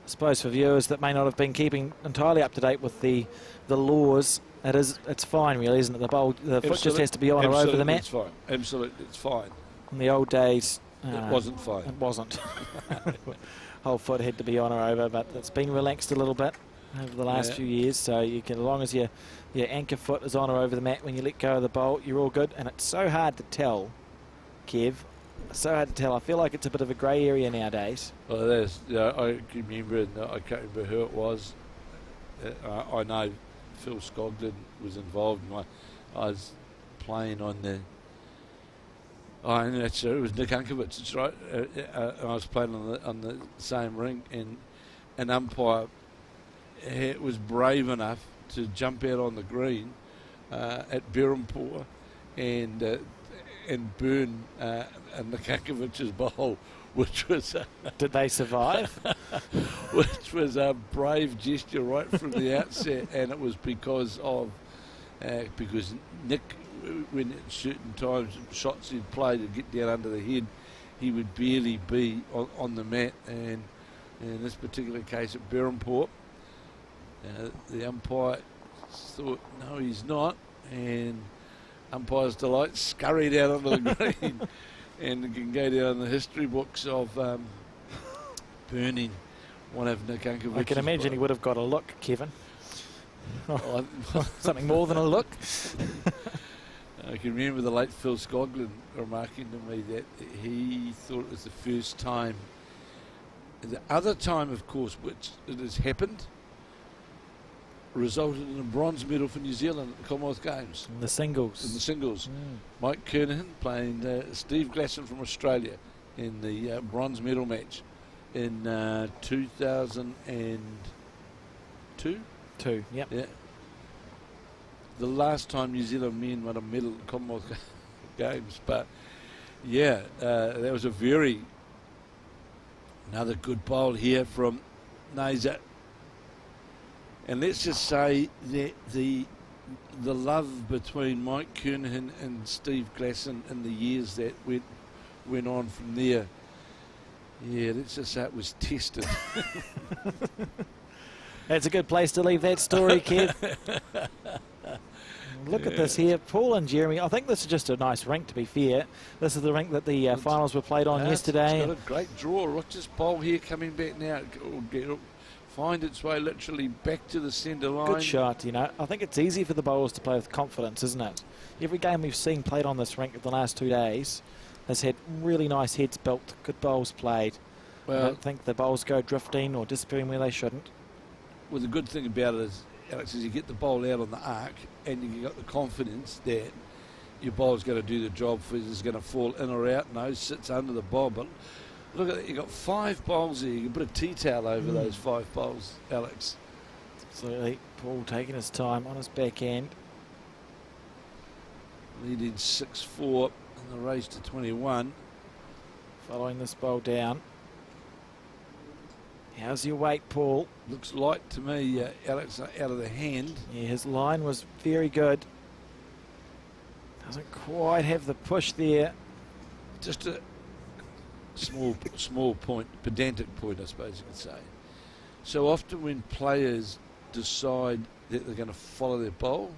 suppose for viewers that may not have been keeping entirely up to date with the laws, it's fine, really, isn't it? The foot just has to be on or over the mat. It's fine. Absolutely, it's fine. In the old days, it wasn't fine. It wasn't. Whole foot had to be on or over, but it's been relaxed a little bit over the last few years. So you can, as long as your anchor foot is on or over the mat when you let go of the bowl, you're all good. And it's so hard to tell, Kev. So hard to tell. I feel like it's a bit of a grey area nowadays. Well, it is. I can remember, and I can't remember who it was. I know Phil Scogden was involved. I was playing on the. That's it was Nick Unkovich, that's right. I was playing on the same rink, and an umpire was brave enough to jump out on the green at Berhampore and burn Nick Unkovich's bowl, which was did they survive? Which was a brave gesture right from the outset, and it was because Nick, when at certain times shots he'd play to get down under the head, he would barely be on the mat, and in this particular case at Berhampore, the umpire thought, no, he's not, and umpire's delight scurried out onto the green, and it can go down the history books of burning one of Nick Unkovich's. I can imagine he would have got a look, Kevin. Something more than a look. I can remember the late Phil Scogden remarking to me that he thought it was the first time. The other time, of course, which it has happened, resulted in a bronze medal for New Zealand at the Commonwealth Games. In the singles. Mike Kernahan playing Steve Glasson from Australia in the bronze medal match in 2002. Yep. Yeah. The last time New Zealand men won a medal at the Commonwealth Games, but that was another good bowl here from Neazor. And let's just say that the love between Mike Kernahan and Steve Glasson in the years that went on from there, let's just say it was tested. That's a good place to leave that story, Kev. Look at this here, Paul and Jeremy. I think this is just a nice rink, to be fair. This is the rink that the finals were played on yesterday. It's got a great draw. Watch this bowl here coming back now. It'll find its way literally back to the centre line. Good shot, I think it's easy for the bowlers to play with confidence, isn't it? Every game we've seen played on this rink in the last 2 days has had really nice heads built, good bowls played. I don't think the bowls go drifting or disappearing where they shouldn't. Well, the good thing about it is, Alex, is you get the bowl out on the arc and you got the confidence that your bowl's going to do the job. Whether it's going to fall in or out, no, sits under the bowl. But Look at that, you got 5 bowls here. You can put a tea towel over those 5 bowls, Alex. Absolutely. Paul taking his time on his back end. Leading 6-4 in the race to 21. Following this bowl down. How's your weight, Paul? Looks light to me, Alex, out of the hand. Yeah, his line was very good. Doesn't quite have the push there. Just a small point, pedantic point, I suppose you could say. So often when players decide that they're going to follow their bowl,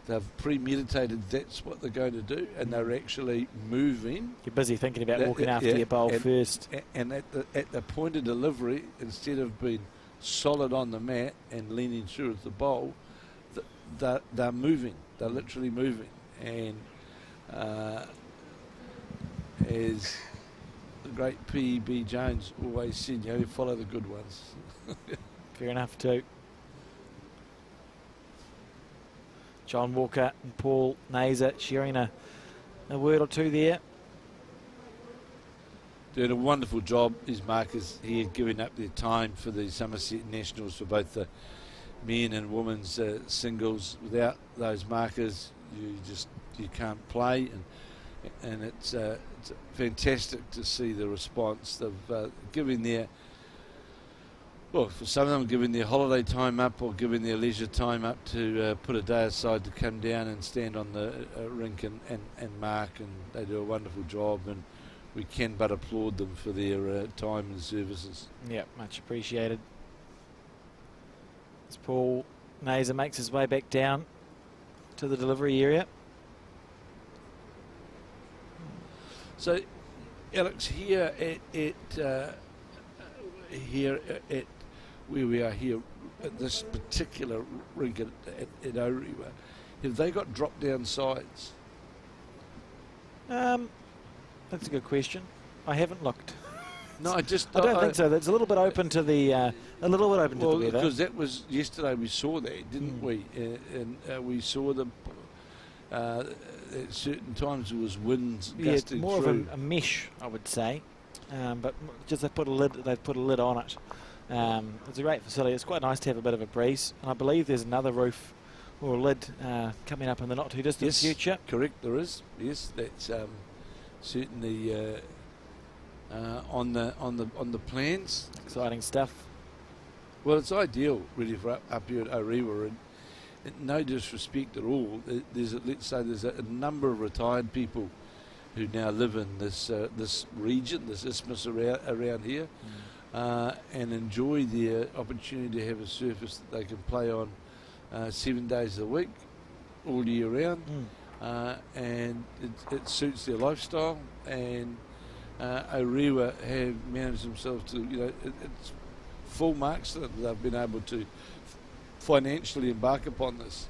they've premeditated that's what they're going to do, and they're actually moving. You're busy thinking about walking after your bowl first. And at the point of delivery, instead of being solid on the mat and leaning through at the bowl, they're moving. They're literally moving. And as the great P.B. Jones always said, you follow the good ones. Fair enough too. John Walker and Paul Neazor sharing a word or two there. Doing a wonderful job, these markers here, giving up their time for the Summerset Nationals for both the men and women's singles. Without those markers, you can't play, and it's fantastic to see the response. They've given their, well, for some of them, giving their holiday time up or giving their leisure time up to put a day aside to come down and stand on the rink and mark, and they do a wonderful job, and we can but applaud them for their time and services. Yeah, much appreciated. As Paul Neazor makes his way back down to the delivery area. So, Alex, here at where we are here at this particular rink at Orewa, have they got drop-down sides? That's a good question. I haven't looked. No, I don't think so. It's a little bit open to the to the weather. Because that was yesterday. We saw that, didn't we? And we saw them at certain times. There was winds gusting more through. of a mesh, I would say. But just they've put a lid on it. It's a great facility. It's quite nice to have a bit of a breeze. And I believe there's another roof or lid coming up in the not too distant future. Correct, there is. Yes, that's certainly on the plans. Exciting stuff. Well, it's ideal really for up here at Orewa, and no disrespect at all. There's a number of retired people who now live in this region, this isthmus around here, and enjoy the opportunity to have a surface that they can play on 7 days a week, all year round, and it suits their lifestyle. And Orewa have managed themselves to, it's full marks that they've been able to financially embark upon this.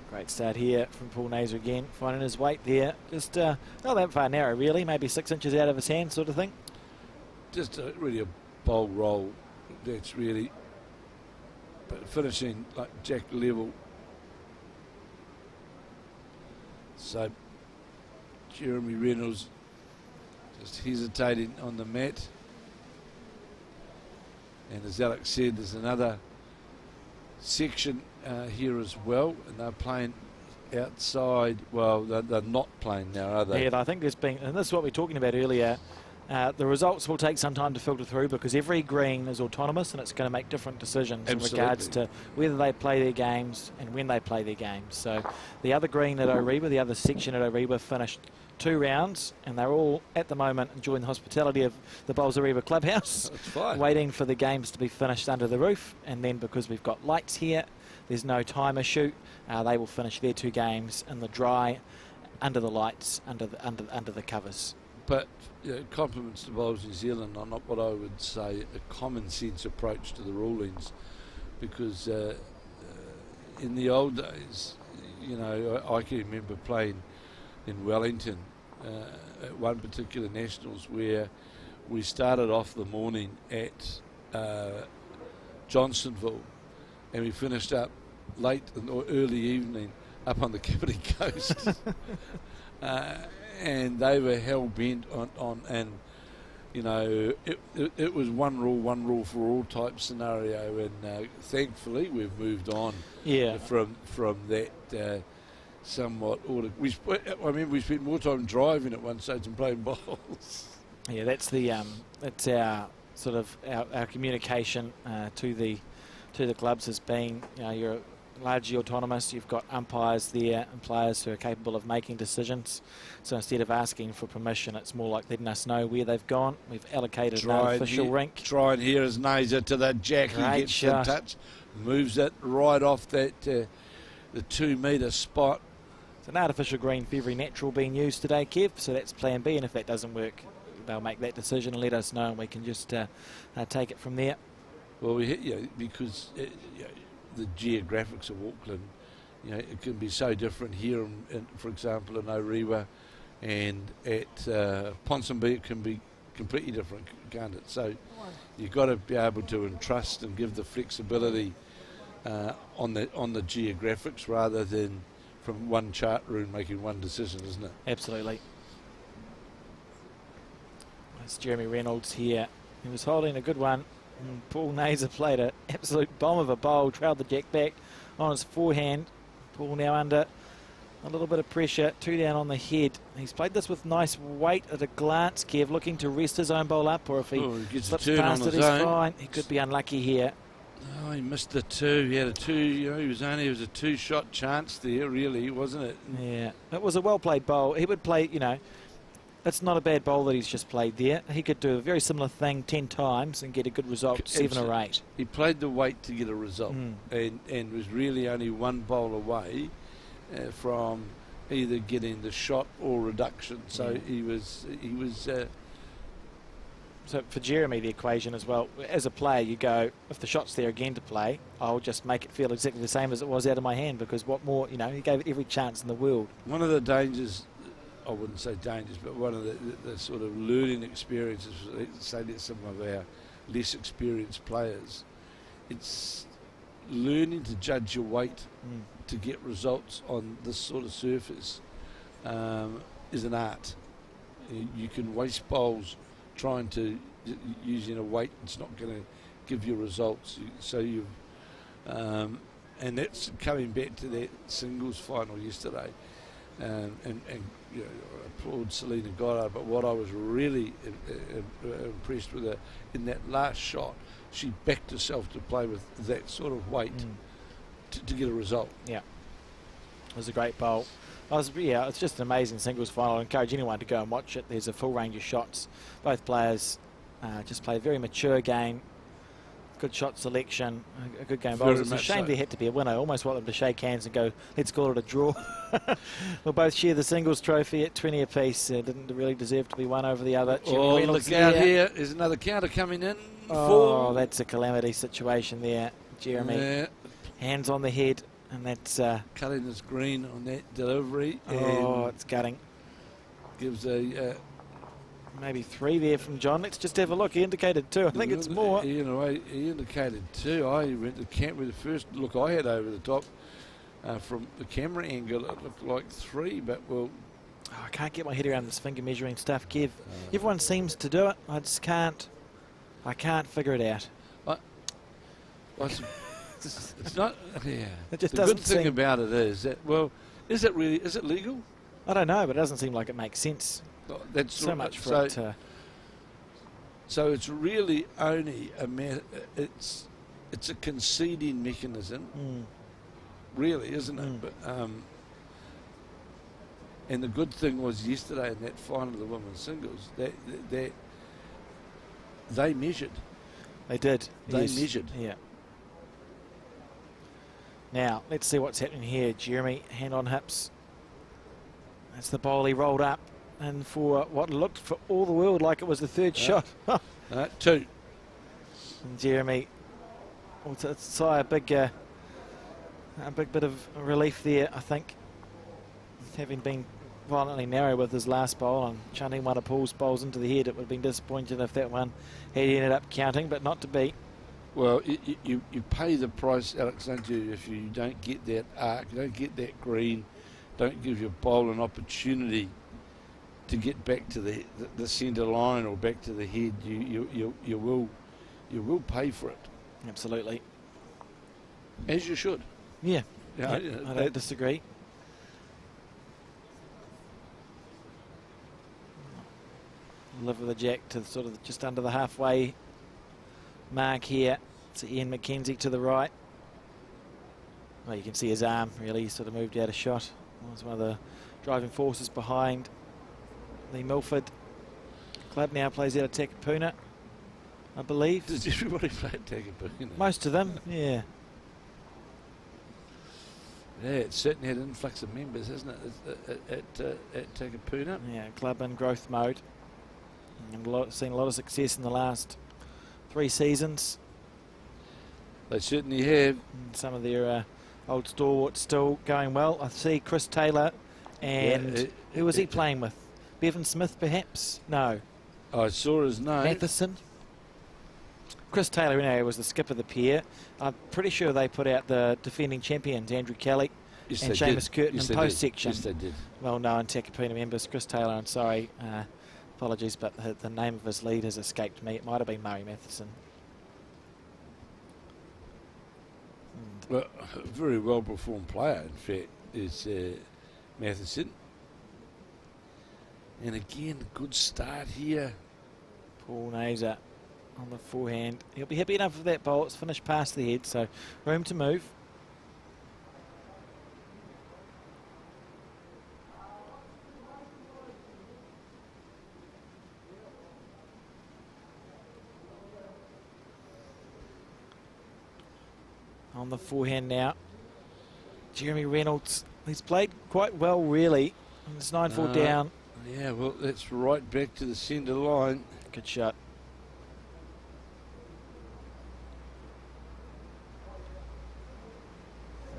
Great start here from Paul Neazor again, finding his weight there. Just not that far narrow, really, maybe 6 inches out of his hand, sort of thing. Just really a bowl roll. That's really, but finishing like jack level. So Jeremy Reynolds just hesitating on the mat. And as Alex said, there's another section here as well, and they're playing outside. Well, they're not playing now, are they? Yeah, I think there's been, and this is what we were talking about earlier, the results will take some time to filter through because every green is autonomous and it's going to make different decisions in regards to whether they play their games and when they play their games. So the other green at Orewa, the other section at Orewa finished 2 rounds, and they're all at the moment enjoying the hospitality of the Bowls Orewa clubhouse, waiting for the games to be finished under the roof. And then because we've got lights here, there's no time issue. They will finish their 2 games in the dry, under the lights, under the covers. But compliments to Bowls New Zealand on what I would say a common sense approach to the rulings, because in the old days, I can remember playing in Wellington at one particular Nationals where we started off the morning at Johnsonville and we finished up late in the early evening up on the Kapiti coast. And they were hell-bent on and, you know, it was one rule for all type scenario, and thankfully we've moved on from that somewhat order. We spent more time driving at one stage than playing bowls. Yeah, that's our sort of our communication to the clubs has been, you know, you're largely autonomous. You've got umpires there and players who are capable of making decisions. So instead of asking for permission, it's more like letting us know where they've gone. We've allocated an artificial rink. Try and here is Neazor to that jack. He gets shot. the touch, moves it right off that the 2 metre spot. It's an artificial green for every natural being used today, Kev. So that's plan B, and if that doesn't work, they'll make that decision and let us know, and we can just take it from there. Well, because the geographics of Auckland, you know, it can be so different here, for example, in Orewa, and at Ponsonby it can be completely different, can't it? So you've got to be able to entrust and give the flexibility on the geographics rather than from one chart room making one decision, isn't it? Absolutely. It's Jeremy Reynolds here. He was holding a good one. And Paul Neazor played an absolute bomb of a bowl, trailed the jack back on his forehand. Paul now under a little bit of pressure, 2 down on the head. He's played this with nice weight at a glance, Kev, looking to rest his own bowl up, or if he slips past it, he's fine. He could be unlucky here. Oh, he missed the 2. He had a 2, you know, it was a 2-shot chance there, really, wasn't it? Yeah, it was a well-played bowl. He would play, you know, it's not a bad bowl that he's just played there. He could do a very similar thing 10 times and get a good result, 7 or 8. He played the weight to get a result, and was really only one bowl away from either getting the shot or reduction. So he was. So for Jeremy, the equation as well, as a player, you go, if the shot's there again to play, I'll just make it feel exactly the same as it was out of my hand, because what more, you know, he gave it every chance in the world. One of the dangers, I wouldn't say dangers, but one of the sort of learning experiences, say that some of our less experienced players, it's learning to judge your weight to get results on this sort of surface is an art. You can waste bowls trying to using a weight it's not going to give you results. So you've and that's coming back to that singles final yesterday, and you know, I applaud Selena Goddard, but what I was really impressed with her in that last shot, she backed herself to play with that sort of weight to get a result. Yeah, it was a great bowl. It's just an amazing singles final. I encourage anyone to go and watch it. There's a full range of shots. Both players just played a very mature game. Good shot selection, a good game. It's a shame there had to be a winner. I almost want them to shake hands and go, let's call it a draw. We'll both share the singles trophy at 20 apiece. Didn't really deserve to be one over the other. Look out here. There's another counter coming in. Oh, that's a calamity situation there, Jeremy. Yeah. Hands on the head. And that's cutting this green on that delivery. Oh, it's gutting. Gives a maybe 3 there from John. Let's just have a look. He indicated 2. I think it's more. He indicated 2. I went to camp with the first look I had over the top from the camera angle. It looked like 3, but well. I can't get my head around this finger measuring stuff, Kev. Everyone seems to do it. I just can't. I can't figure it out. It's not. Yeah. It just the good thing about it is that, well, is it legal? I don't know, but it doesn't seem like it makes sense. That's so much for it. So it's really only it's a conceding mechanism, really, isn't it? But and the good thing was yesterday in that final of the women's singles that they measured. They did. They measured. Yeah. Now, let's see what's happening here. Jeremy, hand on hips. That's the bowl he rolled up. And for what looked for all the world like it was the 3rd shot. 2. And Jeremy will sigh a big bit of relief there, I think. Having been violently narrow with his last bowl and chanting one of Paul's bowls into the head, it would have been disappointing if that one had ended up counting, but not to be. Well, you pay the price, Alex, don't you, if you don't get that arc, you don't get that green, don't give your bowler an opportunity to get back to the centre line or back to the head. You will pay for it. Absolutely. As you should. Yeah, Yeah, I don't disagree. Live with a jack to sort of just under the halfway mark here. It's Ian McKenzie to the right. Well, you can see his arm really sort of moved out of shot. It was one of the driving forces behind the Milford club. Now plays out of Takapuna, I believe. Does everybody play at Takapuna? Most of them, yeah. Yeah, it's certainly had an influx of members, hasn't it, at Takapuna? Yeah, club in growth mode. And seen a lot of success in the last 3 seasons. They certainly have. And some of their old stalwarts still going well. I see Chris Taylor and who was he playing with? Bevan Smith, perhaps? No. I saw his name. Matheson. Chris Taylor, anyway, was the skipper of the pair. I'm pretty sure they put out the defending champions, Andrew Kelly and Seamus Curtin in post section. Yes, they did. Well known Takapuna members. Chris Taylor, I'm sorry. Apologies, but the name of his lead has escaped me. It might have been Murray Matheson. Well, a very well performed player, in fact, is Matheson. And again, a good start here. Paul Neazor on the forehand. He'll be happy enough with that bowl. It's finished past the head, so room to move. On the forehand now, Jeremy Reynolds. He's played quite well, really. And it's 9-4 down. Yeah, well, that's right back to the centre line. Good shot.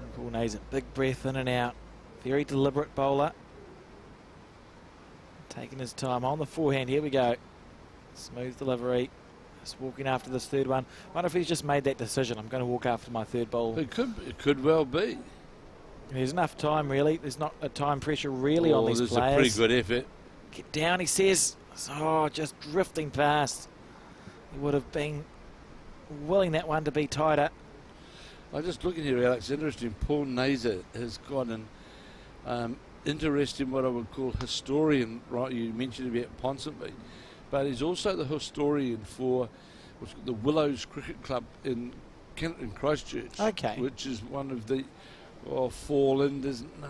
And Paul Neazor, big breath in and out. Very deliberate bowler. Taking his time on the forehand. Here we go. Smooth delivery. Just walking after this third one. Wonder if he's just made that decision. I'm going to walk after my third ball. It could well be. There's enough time, really. There's not a time pressure really on these players. There's a pretty good effort. Get down, he says. Oh, just drifting past. He would have been willing that one to be tighter. I'm just looking here, Alex. Interesting. Paul Neazor has got an interesting, what I would call historian. Right, you mentioned about Ponsonby. But he's also the historian for the Willows Cricket Club in Christchurch, which is one of the fallen, isn't it?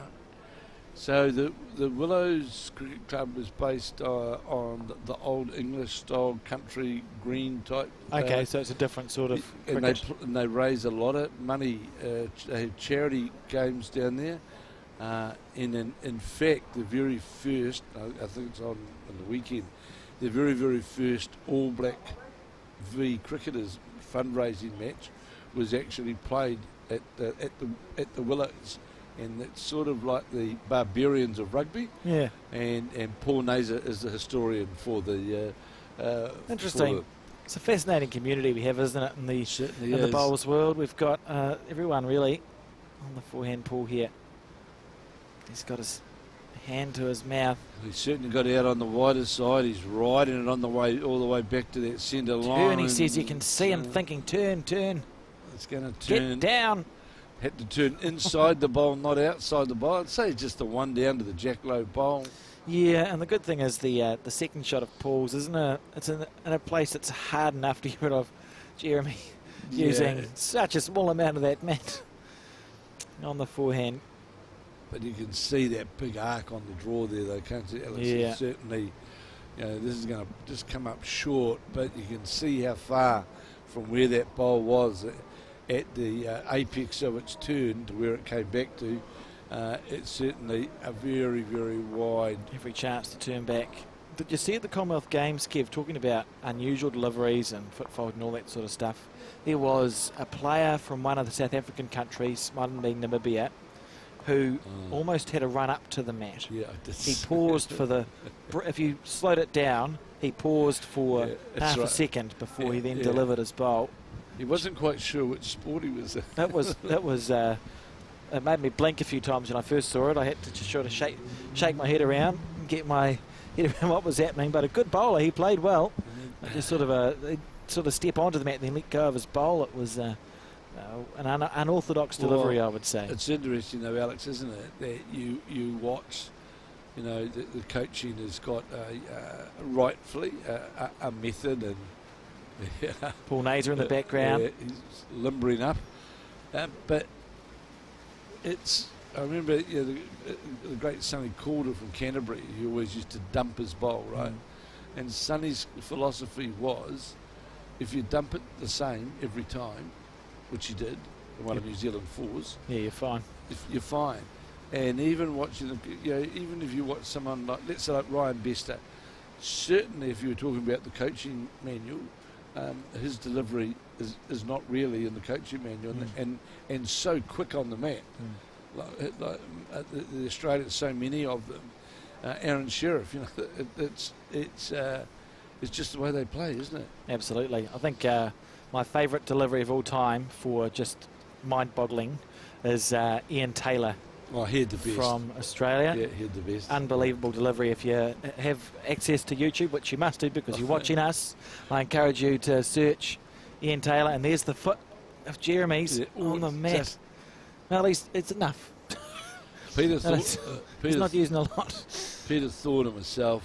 So the Willows Cricket Club is based on the old English style country green type. Okay, so it's a different sort of cricket. And they raise a lot of money. They have charity games down there. And in fact, the very first, I think it's on the weekend, the very, very first All Black v Cricketers fundraising match was actually played at the Willows, and it's sort of like the Barbarians of rugby. Yeah. And Paul Neazor is the historian for the. Interesting. It's a fascinating community we have, isn't it? In the bowls world, we've got everyone really on the forehand. Paul here. He's got his hand to his mouth. He's certainly got out on the wider side. He's riding it on the way, all the way back to that centre line. Turn, he says. You can see him thinking, turn. It's going to turn. Get down. Had to turn inside the bowl, not outside the bowl. I'd say just the one down to the Jack Lowe bowl. Yeah, and the good thing is the second shot of Paul's, isn't it? It's in a place that's hard enough to get rid of Jeremy using such a small amount of that mat on the forehand. But you can see that big arc on the draw there, though, can't you, Alex? Yeah. Certainly, this is going to just come up short, but you can see how far from where that bowl was at the apex of its turn to where it came back to. It's certainly a very, very wide. Every chance to turn back. Did you see at the Commonwealth Games, Kev, talking about unusual deliveries and footfold and all that sort of stuff? There was a player from one of the South African countries, might have been Namibia, who almost had a run up to the mat. Yeah, he paused for the. If you slowed it down, he paused for half a second before he then delivered his bowl. He wasn't quite sure which sport he was in. That was it made me blink a few times when I first saw it. I had to just sort of shake my head around and get my head around what was happening. But a good bowler, he played well. Just sort of step onto the mat and then let go of his bowl. It was an unorthodox delivery, I would say. It's interesting though, Alex, isn't it, that you watch, you know, the coaching has got rightfully a method, and Paul Neazor in the background. He's limbering up, but it's. I remember the great Sonny Calder from Canterbury. He always used to dump his bowl, right? And Sonny's philosophy was, if you dump it the same every time, which he did in one of New Zealand fours, you're fine. You're fine. And even watching, even if you watch someone like, let's say, like Ryan Bester, certainly if you were talking about the coaching manual, his delivery is not really in the coaching manual, and so quick on the mat. Like the Australians, so many of them. Aaron Sheriff, it's just the way they play, isn't it? Absolutely. I think my favourite delivery of all time, for just mind-boggling, is Ian Taylor. Oh, he had the best. From Australia. Yeah, he had the best. Unbelievable delivery. If you have access to YouTube, which you must do because you're watching us, I encourage you to search Ian Taylor, and there's the foot of Jeremy's on the mat. Well, it's enough. He's not using a lot. Peter Thorne and myself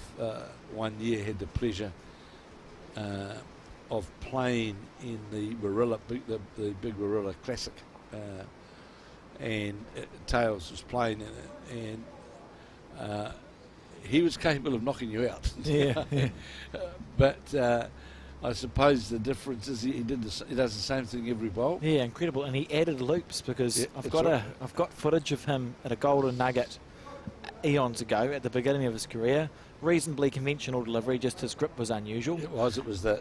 one year had the pleasure of playing in the big Barilla Classic, and Tails was playing in it, and he was capable of knocking you out. Yeah. But I suppose the difference is he does the same thing every bowl. Yeah, incredible. And he added loops, because I've got footage of him at a Golden Nugget eons ago at the beginning of his career. Reasonably conventional delivery, just his grip was unusual. It was the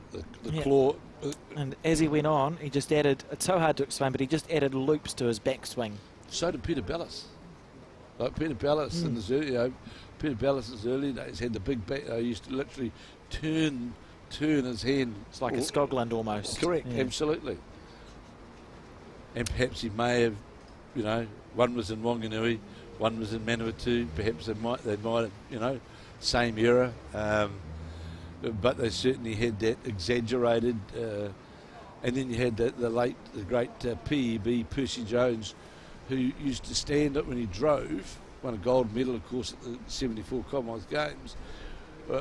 claw. And as he went on, he just added, it's so hard to explain, but he just added loops to his backswing. So did Peter Bellis. Like Peter Bellis in his early, Peter Bellis' early days had the big back. He used to literally turn his hand. It's like a Scogland almost. Correct, absolutely. And perhaps he may have, one was in Wanganui, one was in Manawatu. Perhaps they might have, same era. But they certainly had that exaggerated. And then you had the great PEB, Percy Jones, who used to stand up when he drove, won a gold medal, of course, at the 74 Commonwealth Games.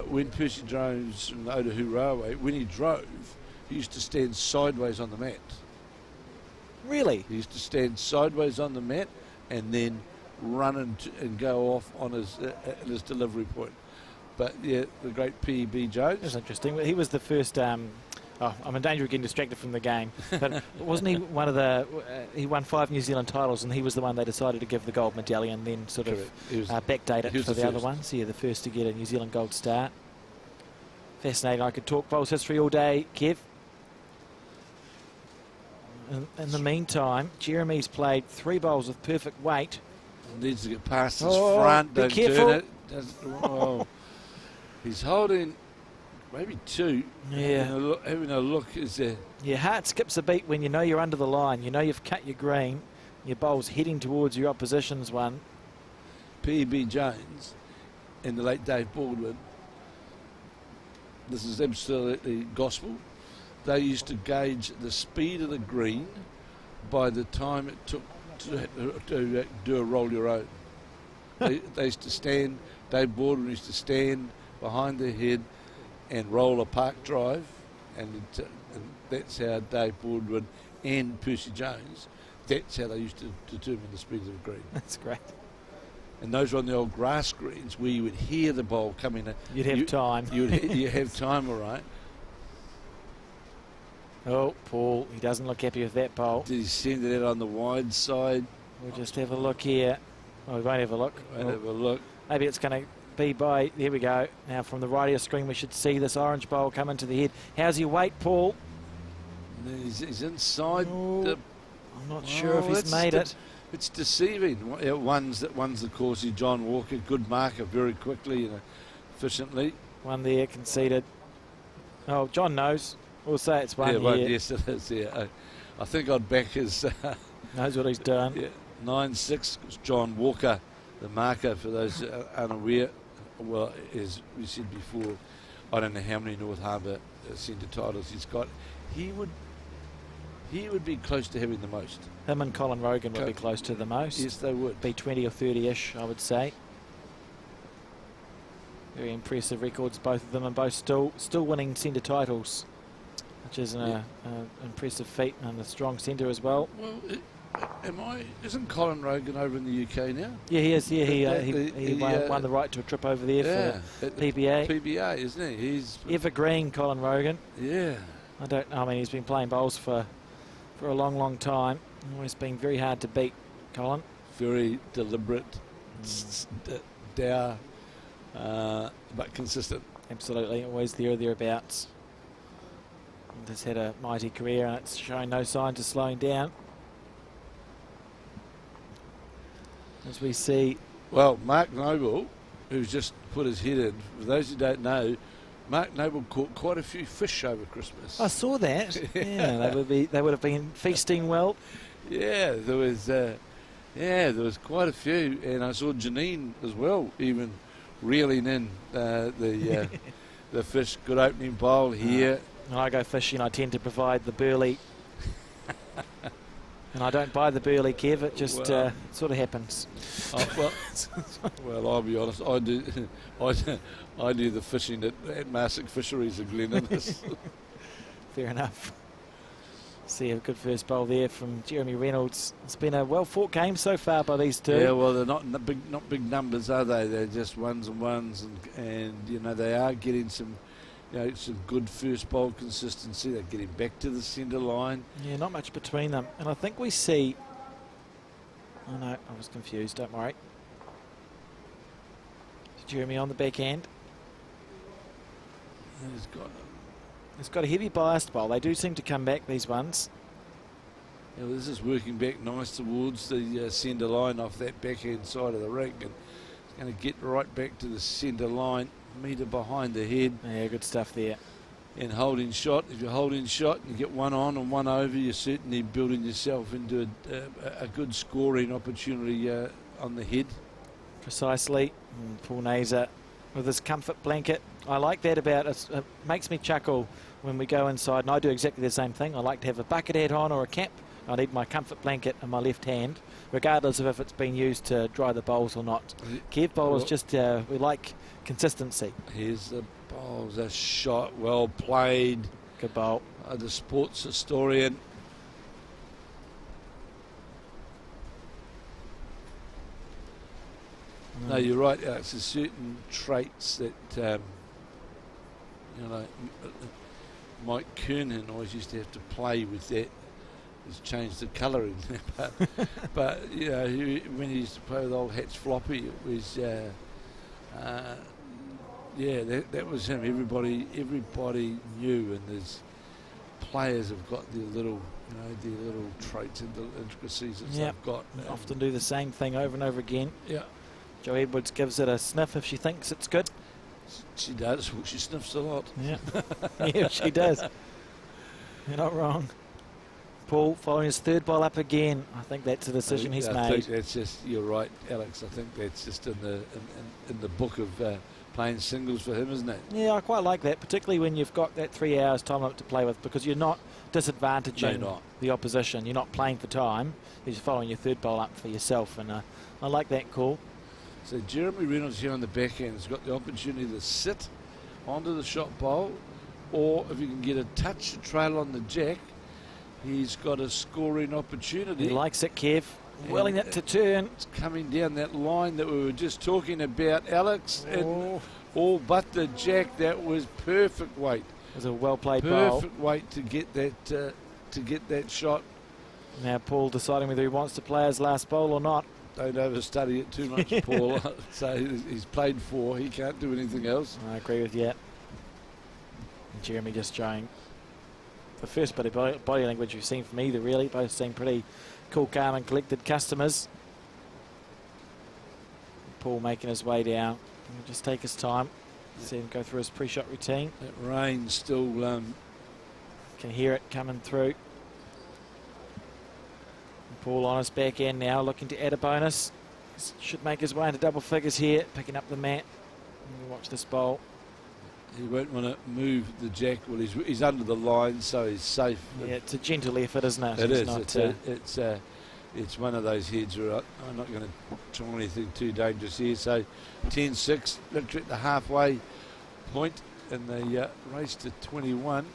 When Percy Jones from the Otahu Railway, when he drove, he used to stand sideways on the mat. Really? He used to stand sideways on the mat and then run and go off on his delivery point. But yeah, the great P.B. Jones. That's interesting. He was the first. I'm in danger of getting distracted from the game. But wasn't he one of the? He won 5 New Zealand titles, and he was the one they decided to give the gold medallion, then sort of backdate it for the other ones. Yeah, the first to get a New Zealand gold star. Fascinating. I could talk bowls history all day, Kev. In the meantime, Jeremy's played 3 bowls with perfect weight. Needs to get past his front. Don't careful. Turn it. He's holding maybe 2. Yeah. Having a look. Is there? Your heart skips a beat when you know you're under the line. You know you've cut your green. Your bowl's heading towards your opposition's one. P.B. Jones and the late Dave Baldwin. This is absolutely gospel. They used to gauge the speed of the green by the time it took to do a roll your own. They used to stand, Dave Baldwin used to stand behind their head and roll a park drive, and that's how Dave Baldwin and Percy Jones, that's how they used to determine the speed of the green. That's great. And those were on the old grass greens where you would hear the ball coming in. You'd have time. You have time, all right. Oh, Paul, he doesn't look happy with that bowl. Did he send it out on the wide side? We'll just have a look here. Oh, we won't have a look. Have a look. Maybe it's going to be by... There we go. Now from the right of your screen, we should see this orange bowl come into the head. How's your weight, Paul? He's inside. I'm not sure if he's made it. It's deceiving. One's the course. John Walker, good marker very quickly and efficiently. One there conceded. Oh, John knows. We'll say it's one here. Yes, it is. Yeah, I think I'd back his. Knows what he's done. Yeah, 9-6. John Walker, the marker for those unaware. Well, as we said before, I don't know how many North Harbour centre titles he's got. He would be close to having the most. Him and Colin Rogan would be close to the most. Yes, they would. Be 20 or 30-ish, I would say. Very impressive records, both of them, and both still winning centre titles, which is an impressive feat, and a strong centre as well. Well, isn't Colin Rogan over in the UK now? Yeah, he is. Yeah, he won the right to a trip over there for PBA. PBA, isn't he? He's evergreen, Colin Rogan. Yeah. I mean, he's been playing bowls for a long, long time. Always been very hard to beat, Colin. Very deliberate, dour, but consistent. Absolutely, always there or thereabouts. And has had a mighty career, and it's showing no signs of slowing down. As we see. Well, Mark Noble, who's just put his head in, for those who don't know, Mark Noble caught quite a few fish over Christmas. I saw that. Yeah, they would have been feasting well. Yeah, there was quite a few, and I saw Janine as well, even reeling in the fish. Good opening bowl here. When I go fishing, I tend to provide the burley. And I don't buy the burley, Kev. It just sort of happens. Well, I'll be honest. I do. I do the fishing at Marsick Fisheries in Glen Innes. Fair enough. See a good first bowl there from Jeremy Reynolds. It's been a well-fought game so far by these two. Yeah, well, they're not big numbers, are they? They're just ones and ones, and you know they are getting some. Some good first bowl consistency. They're getting back to the centre line. Yeah, not much between them. And I think we see... Oh, no, I was confused. Don't worry. Jeremy on the backhand. He's got a heavy biased bowl. They do seem to come back, these ones. Yeah, well, this is working back nice towards the centre line off that backhand side of the ring. And it's going to get right back to the centre line. Metre behind the head. Yeah, good stuff there. And holding shot. If you're holding shot and you get one on and one over, you're certainly building yourself into a good scoring opportunity on the head. Precisely. And Paul Neazor with his comfort blanket. I like that about it. It makes me chuckle when we go inside, and I do exactly the same thing. I like to have a bucket hat on or a cap. I need my comfort blanket in my left hand, regardless of if it's been used to dry the bowls or not. Kev bowlers just, we like consistency. Here's the bowls, a shot, well played. Good bowl. The sports historian. No, you're right, Alex. There's certain traits that, Mike Kernan always used to have to play with that. He's changed the colouring, but when he used to play with old Hatch Floppy, it was that was him. Everybody knew, and there's players have got their little traits and the intricacies that they've got. Often do the same thing over and over again. Yeah. Jo Edwards gives it a sniff if she thinks it's good. She does. She sniffs a lot. Yeah, yeah, she does. You're not wrong. Paul following his third ball up again. I think that's a decision he's made. I think that's just, you're right, Alex. I think that's just in the book of playing singles for him, isn't it? Yeah, I quite like that, particularly when you've got that 3 hours time limit to play with, because you're not disadvantaging the opposition. You're not playing for time. You're just following your third ball up for yourself, and I like that call. So Jeremy Reynolds here on the backhand has got the opportunity to sit onto the shot bowl, or if he can get a touch to trail on the jack, he's got a scoring opportunity. He likes it, Kev. Willing it to turn. It's coming down that line that we were just talking about, Alex. And all but the jack. That was perfect weight. It was a well-played bowl. Perfect weight to get that shot. Now Paul deciding whether he wants to play his last bowl or not. Don't overstudy it too much, Paul. So he's played 4. He can't do anything else. I agree with you. And Jeremy just showing the first bit of body language you've seen from either, really. Both seem pretty cool, calm and collected customers. Paul making his way down. He'll just take his time. See him go through his pre-shot routine. That rain still Can hear it coming through. Paul on his back end now, looking to add a bonus. Should make his way into double figures here, picking up the mat. Watch this bowl. He won't want to move the jack. Well, he's under the line, so he's safe. Yeah, it's a gentle effort, isn't it? It is. It's one of those heads where I'm not going to try anything too dangerous here. So 10-6, literally at the halfway point in the race to 21.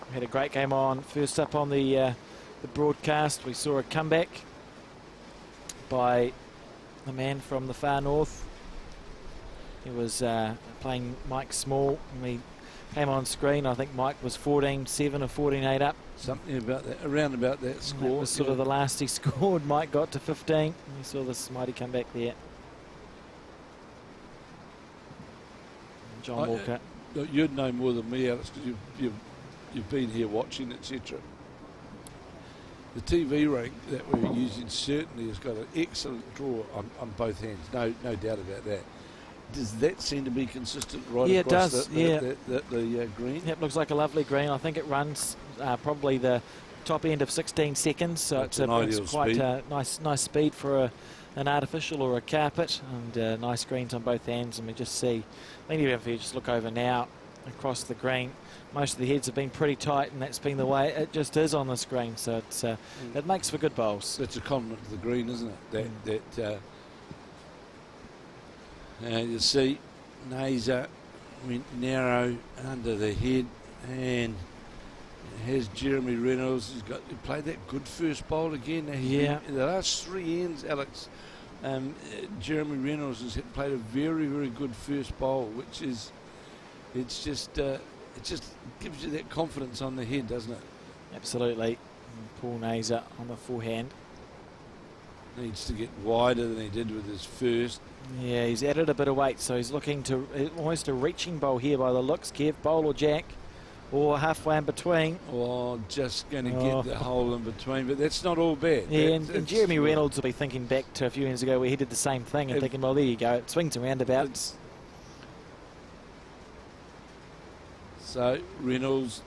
We had a great game on. First up on the broadcast, we saw a comeback by the man from the far north. He was playing Mike Small when we came on screen. I think Mike was 14-7 or 14-8 up. Something about that, around about that score. That was sort of the last he scored. Mike got to 15. And we saw this mighty comeback there. And John Walker. You'd know more than me, Alex, because you've been here watching, etc. The TV rank that we're using certainly has got an excellent draw on both hands. No doubt about that. Does that seem to be consistent right across the green? Yep, looks like a lovely green. I think it runs probably the top end of 16 seconds, so it's quite a nice speed for an artificial or a carpet, and nice greens on both ends. And we just see, I think even if you just look over now across the green, most of the heads have been pretty tight, and that's been the way it just is on this green. So it makes for good bowls. That's a compliment to the green, isn't it? You see Neazor went narrow under the head, and has Jeremy Reynolds. He played that good first bowl again. The last three ends, Alex, Jeremy Reynolds has played a very, very good first bowl, which is it just gives you that confidence on the head, doesn't it? Absolutely. And Paul Neazor on the forehand. Needs to get wider than he did with his first. Yeah, he's added a bit of weight, so he's looking to almost a reaching bowl here by the looks. Kev, bowl or jack, or halfway in between. Or just going to get the hole in between, but that's not all bad. Yeah, and Jeremy Reynolds will be thinking back to a few years ago where he did the same thing and thinking, well, there you go, it swings and roundabouts. So Reynolds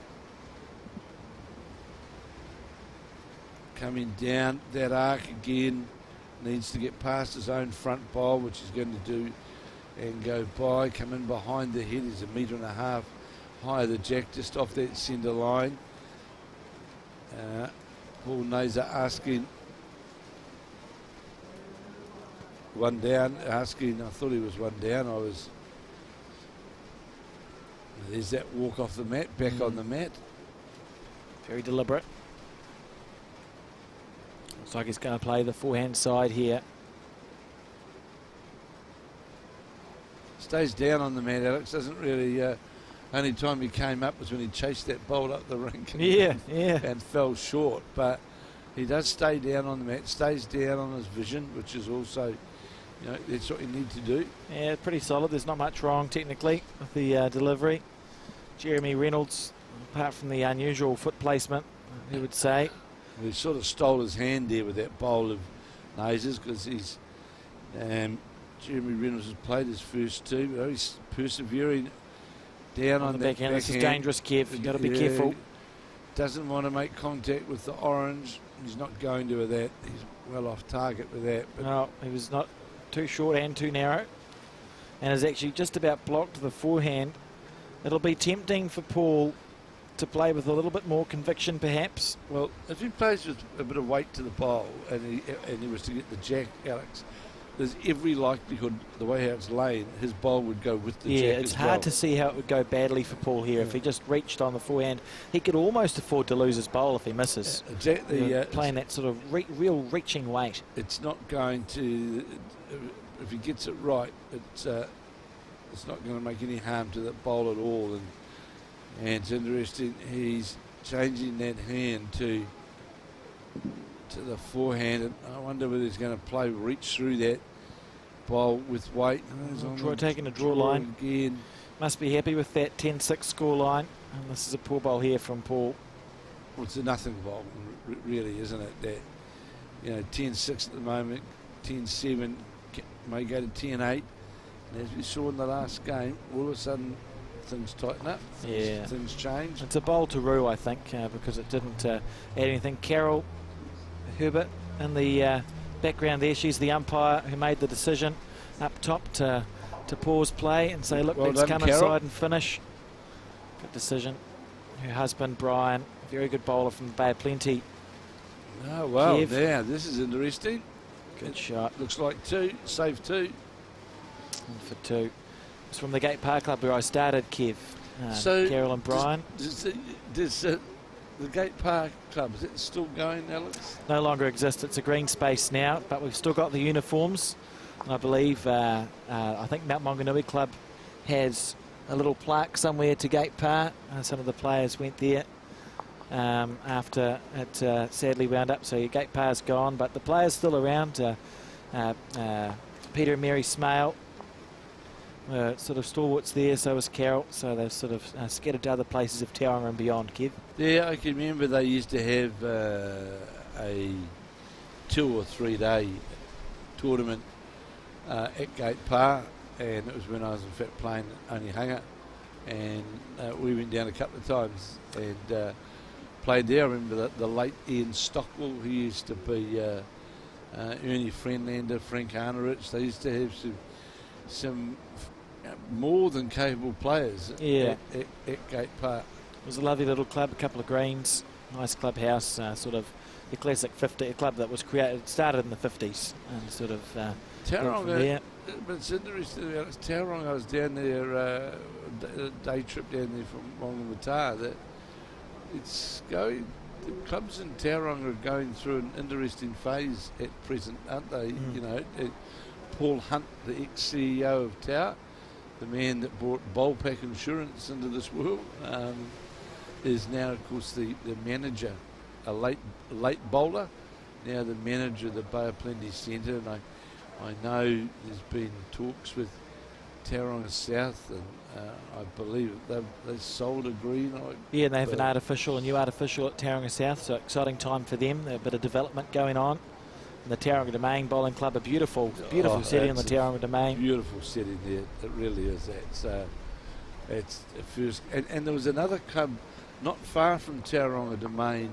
coming down that arc again, needs to get past his own front bowl, which he's going to do, and go by. Come in behind the head, he's 1.5 meters higher the jack, just off that centre line. Paul Neazor asking one down, I thought he was one down, there's that walk off the mat, back on the mat. Very deliberate. Looks like he's going to play the forehand side here. Stays down on the mat, Alex. Doesn't really. Only time he came up was when he chased that bolt up the rink and fell short. But he does stay down on the mat, stays down on his vision, which is also, that's what you need to do. Yeah, pretty solid. There's not much wrong technically with the delivery. Jeremy Reynolds, apart from the unusual foot placement, he would say. He sort of stole his hand there with that bowl of Neazor's, because he's Jeremy Reynolds has played his first two, but he's persevering down on that backhand. This is dangerous, Kev. You've got to be careful. Doesn't want to make contact with the orange. He's not going to with that. He's well off target with that. But no, he was not too short and too narrow, and has actually just about blocked the forehand. It'll be tempting for Paul to play with a little bit more conviction, perhaps. Well, if he plays with a bit of weight to the bowl and he was to get the jack, Alex, there's every likelihood, the way how it's laying, his bowl would go with the jack. Yeah, it's hard to see how it would go badly for Paul here. If he just reached on the forehand, he could almost afford to lose his bowl if he misses. Exactly. Playing that sort of real reaching weight. It's not going to, if he gets it right, it's not going to make any harm to that bowl at all. And it's interesting, he's changing that hand to the forehand, and I wonder whether he's going to reach through that bowl with weight. Taking a draw line again. Must be happy with that 10-6 score line, and this is a poor bowl here from Paul. Well, it's a nothing bowl, really, isn't it? That 10-6 at the moment, 10-7 may go to 10-8, and as we saw in the last game, all of a sudden things tighten up. Yeah. Things change. It's a bowl to rue, I think, because it didn't add anything. Carol Herbert in the background there. She's the umpire who made the decision up top to pause play and say, look, Well let's done, come Carol. inside and finish. Good decision. Her husband, Brian, a very good bowler from the Bay of Plenty. Oh, well, Kev. now this is interesting. Good shot. Looks like 2, save 2. And for 2. It's from the Gate Park Club where I started, Kev. So Carol and Brian. Does the Gate Park Club, is it still going, Alex? No longer exists. It's a green space now, but we've still got the uniforms. And I believe, I think Mount Maunganui Club has a little plaque somewhere to Gate Park. Some of the players went there after it sadly wound up. So your Gate Park's gone, but the players still around. Peter and Mary Smale sort of stalwarts there, so was Carol. So they've sort of scattered to other places of Tauranga and beyond, Kev. Yeah, I can remember they used to have a 2 or 3 day tournament at Gate Park, and it was when I was in fact playing Onehunga, and we went down a couple of times and played there. I remember the late Ian Stockwell, who used to be Ernie Friendlander, Frank Arnerich. They used to have some more than capable players at Gate Park. It was a lovely little club, a couple of greens, nice clubhouse, sort of the classic 50 club that was started in the 50s and sort of Tauranga, but it's interesting about it. Tauranga, I was down there, a day trip down there from Whangamata, that it's going, the clubs in Tauranga are going through an interesting phase at present, aren't they? You know, Paul Hunt, the ex-CEO of Tau, the man that brought Bowlpack Insurance into this world, is now, of course, the manager, a late bowler, now the manager of the Bay of Plenty Centre. And I know there's been talks with Tauranga South, and I believe they sold a green. Yeah, and they have a new artificial at Tauranga South, so exciting time for them. There's a bit of development going on. And the Tauranga Domain Bowling Club, a beautiful setting on the Tauranga Domain. Beautiful setting there, it really is. It's the first, and there was another club not far from Tauranga Domain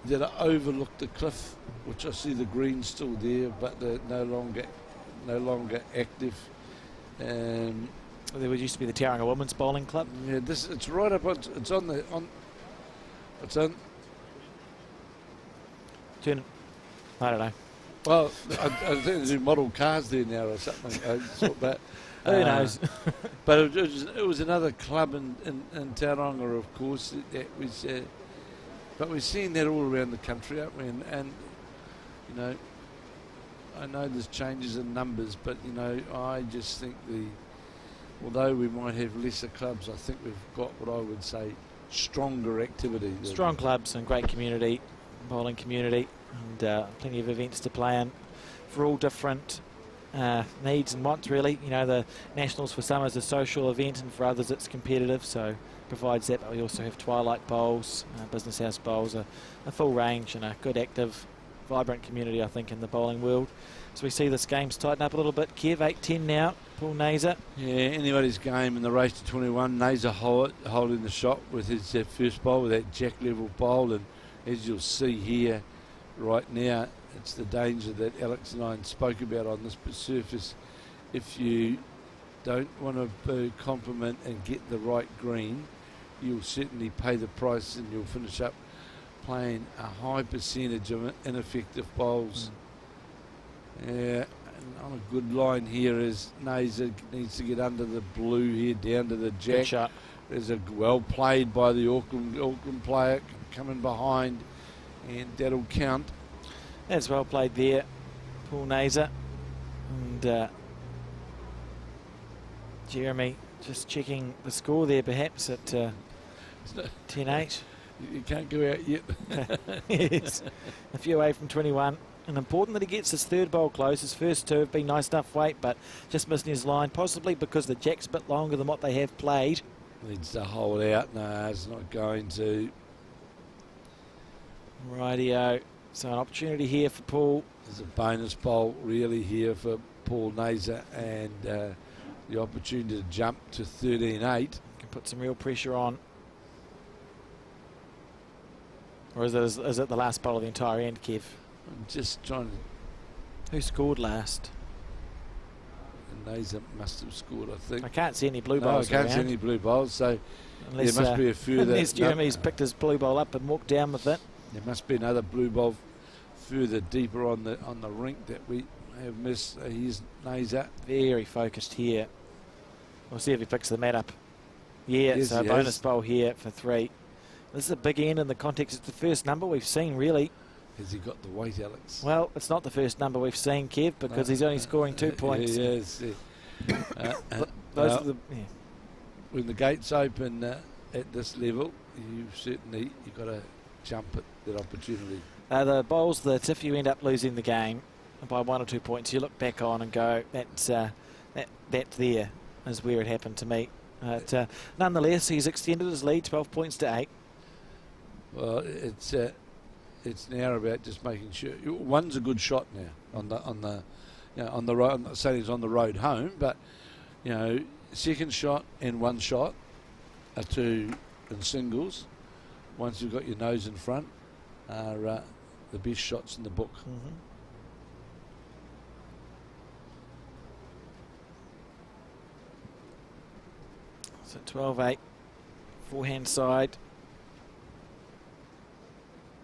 that overlooked the cliff, which I see the green still there, but they're no longer active. There used to be the Tauranga Women's Bowling Club. Yeah, it's right up on. It's on. I don't know. Well, I think there's model cars there now or something. But who knows? But it was another club in Tauranga, of course. That was, but we're seeing that all around the country, aren't we? And you know, I know there's changes in numbers, but you know, I just think although we might have lesser clubs, I think we've got what I would say stronger activity. Strong clubs and great community, bowling community, and plenty of events to play in for all different needs and wants, really. You know, the Nationals for some is a social event, and for others it's competitive, so provides that. But we also have twilight bowls, business house bowls, a full range, and a good, active, vibrant community, I think, in the bowling world. So we see this game's tighten up a little bit. Kev, 8-10 now. Paul Neazor. Yeah, anybody's game in the race to 21. Neazor holding the shot with his first bowl, with that jack level bowl, and as you'll see here right now, it's the danger that Alex and I spoke about on this surface. If you don't want to compliment and get the right green, you'll certainly pay the price, and you'll finish up playing a high percentage of ineffective bowls. Yeah, and on a good line here is Neazor needs to get under the blue here, down to the jack. Good shot. There's a well played by the Auckland player coming behind, and that'll count. That's well played there, Paul Neazor. And Jeremy just checking the score there, perhaps at 10-8. You can't go out yet. Yes, a few away from 21. And important that he gets his third bowl close. His first two have been nice enough weight, but just missing his line, possibly because the jack's a bit longer than what they have played. Needs to hold out. No, it's not going to. Rightio. So an opportunity here for Paul. There's a bonus bowl really here for Paul Neazor, and the opportunity to jump to 13-8. Can put some real pressure on. Or is it the last bowl of the entire end, Kev? I'm just trying to... Who scored last? Neazor must have scored, I think. I can't see any blue No, bowls I can't around. see any blue bowls, so Unless, there must be a few that... Unless Jeremy's picked his blue bowl up and walked down with it. There must be another blue bowl further deeper on the rink that we have missed. Here's Neazor. Very focused here. We'll see if he picks the mat up. Yeah, Yes, so a he bonus has. bowl here for 3. This is a big end in the context. It's the first number we've seen, really. Has he got the weight, Alex? Well, it's not the first number we've seen, Kev, because he's only scoring 2 points. Yes. Those are the, when the gates open at this level, you've got to jump at that opportunity. the bowls that if you end up losing the game by 1 or 2 points, you look back on and go, that there is where it happened to me. But nonetheless, he's extended his lead 12 points to 8. Well, it's now about just making sure one's a good shot now on the road. I'm not saying he's on the road home, but second shot and one shot are 2 in singles. Once you've got your nose in front, are the best shots in the book. Mm-hmm. So 12-8, forehand side.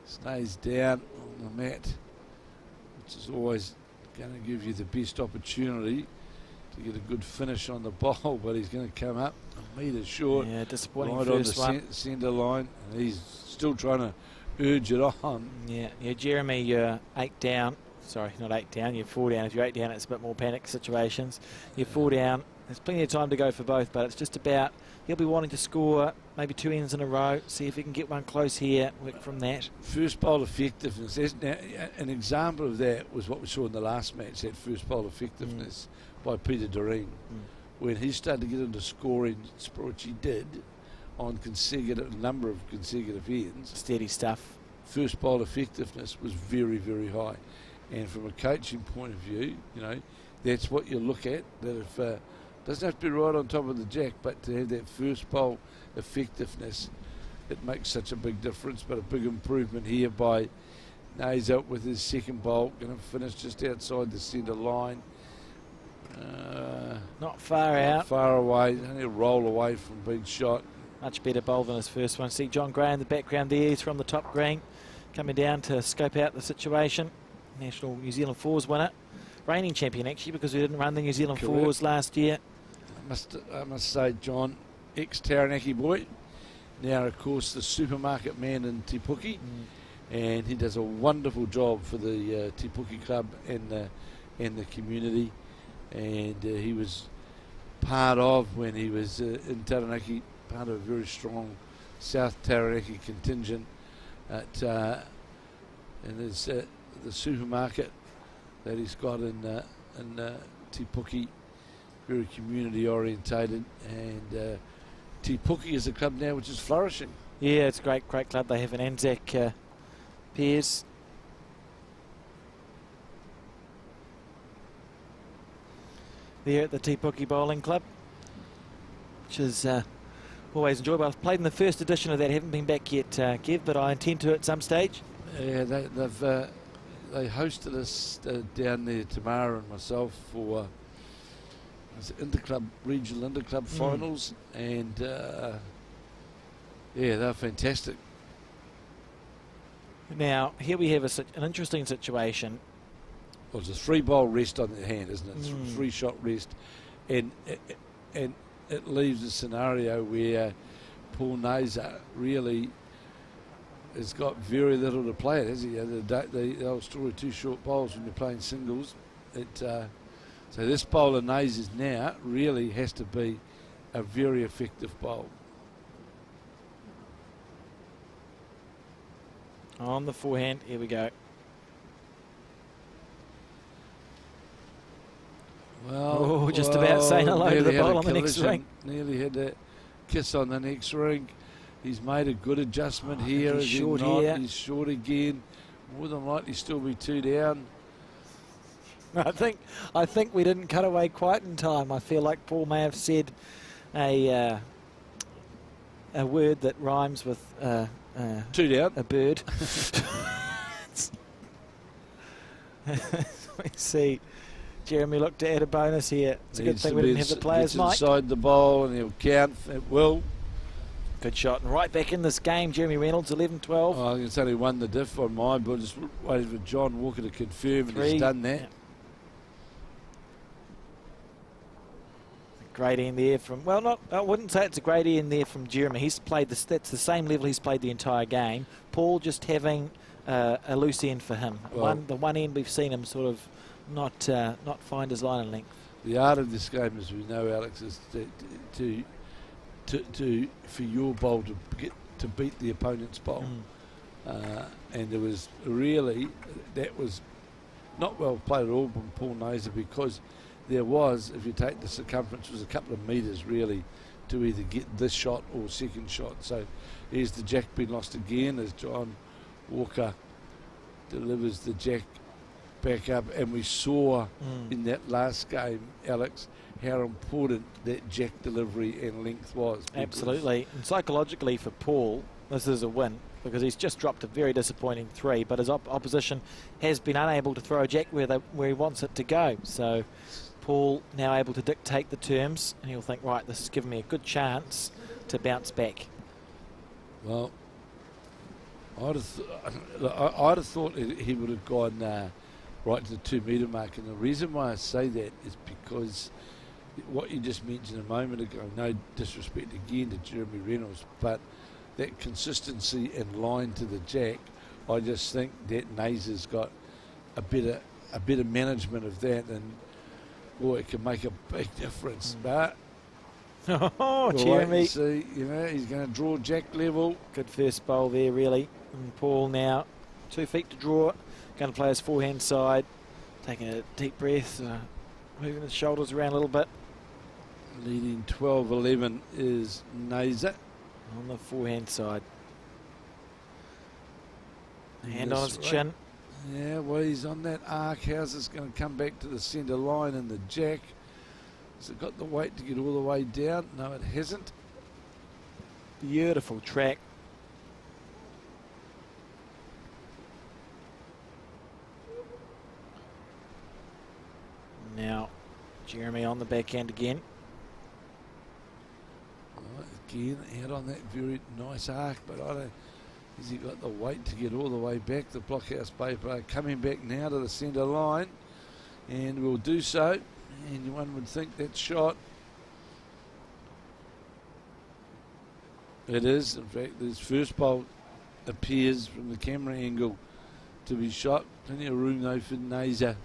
Stays down on the mat, which is always going to give you the best opportunity to get a good finish on the bowl, but he's going to come up a metre short. Yeah, disappointing right first on one. the centre line, and he's still trying to urge it on. Yeah, Jeremy, you're 8 down. Sorry, not 8 down, you're 4 down. If you're 8 down, it's a bit more panic situations. You're 4 down. There's plenty of time to go for both, but it's just about, he'll be wanting to score maybe 2 ends in a row, see if he can get one close here, work from that. First bowl effectiveness. Now, an example of that was what we saw in the last match, that first bowl effectiveness by Peter Doreen. When he started to get into scoring, which he did, on number of consecutive ends. Steady stuff. First bowl effectiveness was very, very high. And from a coaching point of view, that's what you look at, that if doesn't have to be right on top of the jack, but to have that first bowl effectiveness, it makes such a big difference. But a big improvement here by Neazor with his second bowl, going to finish just outside the centre line. Not far out. Not far away, only a roll away from being shot. Much better bowl than his first one. See John Gray in the background there. He's from the top green, coming down to scope out the situation. National New Zealand Fours winner. Reigning champion, actually, because we didn't run the New Zealand Correct. Fours last year. I must say, John, ex-Taranaki boy, now, of course, the supermarket man in Te Puke, and he does a wonderful job for the Te Puke Club and the community. And he was part of, when he was in Taranaki, part of a very strong South Taranaki contingent and there's the supermarket that he's got in Te Puke, very community orientated, and Te Puke is a club now which is flourishing. Yeah, it's a great club. They have an Anzac pairs. There at the Te Puke Bowling Club, which is always enjoyable. I've played in the first edition of that, haven't been back yet, Kev, but I intend to at some stage. Yeah, they hosted us down there, Tamara and myself, for regional interclub finals, and yeah, they're fantastic. Now, here we have an interesting situation. Well, it's a 3-bowl rest on the hand, isn't it? It's 3-shot rest, and it leaves a scenario where Paul Neazor really has got very little to play it, has he? The old story, 2 short bowls when you're playing singles. So this bowl of Neazor's now really has to be a very effective bowl. On the forehand, here we go. Well, just about saying hello to the nearly had bowl a on the next collision, ring. Nearly had that kiss on the next ring. He's made a good adjustment here. He's short here. He's short again. More than likely still be 2 down. I think we didn't cut away quite in time. I feel like Paul may have said a word that rhymes with two down. a bird. We see Jeremy look to add a bonus here. It's a good thing we didn't have the players' mic. Inside the bowl and he'll count. It will. Good shot. And right back in this game, Jeremy Reynolds, 11-12. Oh, I think it's only won the diff on mine, but just waiting for John Walker to confirm, and he's done that. Yeah. Great end there from, well, I wouldn't say it's a great end there from Jeremy. He's played this, that's the same level he's played the entire game. Paul just having a loose end for him. Well, the one end we've seen him sort of not find his line and length. The art of this game, as we know, Alex, is for your bowl to beat the opponent's bowl. And there was really, that was not well played at all from Paul Neazor, because there was, if you take the circumference, was a couple of metres really to either get this shot or second shot. So here's the jack being lost again as John Walker delivers the jack back up, and we saw in that last game, Alex, how important that jack delivery and length was. Absolutely. And psychologically for Paul, this is a win, because he's just dropped a very disappointing 3, but his opposition has been unable to throw a jack where he wants it to go. So Paul now able to dictate the terms, and he'll think, right, this has given me a good chance to bounce back. Well, I'd have thought he would have gone right to the 2 metre mark, and the reason why I say that is because what you just mentioned a moment ago, no disrespect again to Jeremy Reynolds, but that consistency and line to the jack, I just think that Neazor's got a better management of that, and boy, it can make a big difference. But oh, we'll Jeremy, wait and see. You know, he's going to draw jack level. Good first bowl there, really. And Paul now 2 feet to draw, going to play his forehand side, taking a deep breath, moving his shoulders around a little bit. Leading 12-11 is Neazor on the forehand side. Hand on his chin. Yeah, well, he's on that arc. How's this going to come back to the centre line and the jack? Has it got the weight to get all the way down? No, it hasn't. Beautiful track. Now, Jeremy on the backhand again. Again, out on that very nice arc, but I don't. Has he got the weight to get all the way back? The blockhouse paper coming back now to the centre line, and will do so. And one would think that shot. It is, in fact, this first bolt appears from the camera angle to be shot. Plenty of room though for Neazor.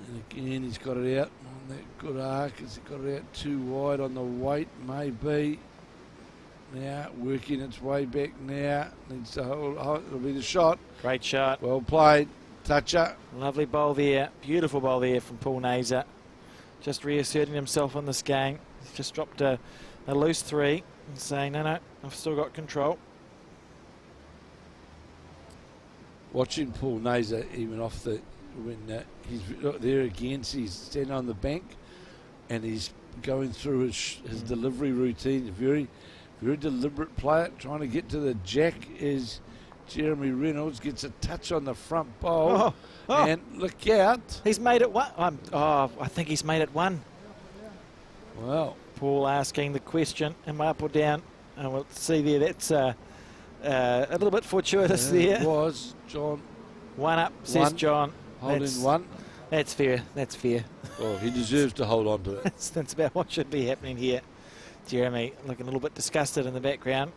And again, he's got it out on that good arc. Has he got it out too wide on the weight? Maybe. Now, working its way back now. Needs to hold. It'll be the shot. Great shot. Well played. Toucher. Lovely bowl there. Beautiful bowl there from Paul Neazor. Just reasserting himself in this game. He's just dropped a loose 3 and saying, no, I've still got control. Watching Paul Neazor even off the, when he's there again, so he's standing on the bank and he's going through his delivery routine. Very, very deliberate player, trying to get to the jack as Jeremy Reynolds gets a touch on the front bowl. And look out. He's made it 1. I think he's made it 1. Well, Paul asking the question, am I up or down? And we'll see there, that's a little bit fortuitous there. It was, John. 1 up, says John. Holding 1. That's fair, that's fair. Well, he deserves to hold on to it. That's about what should be happening here. Jeremy looking a little bit disgusted in the background.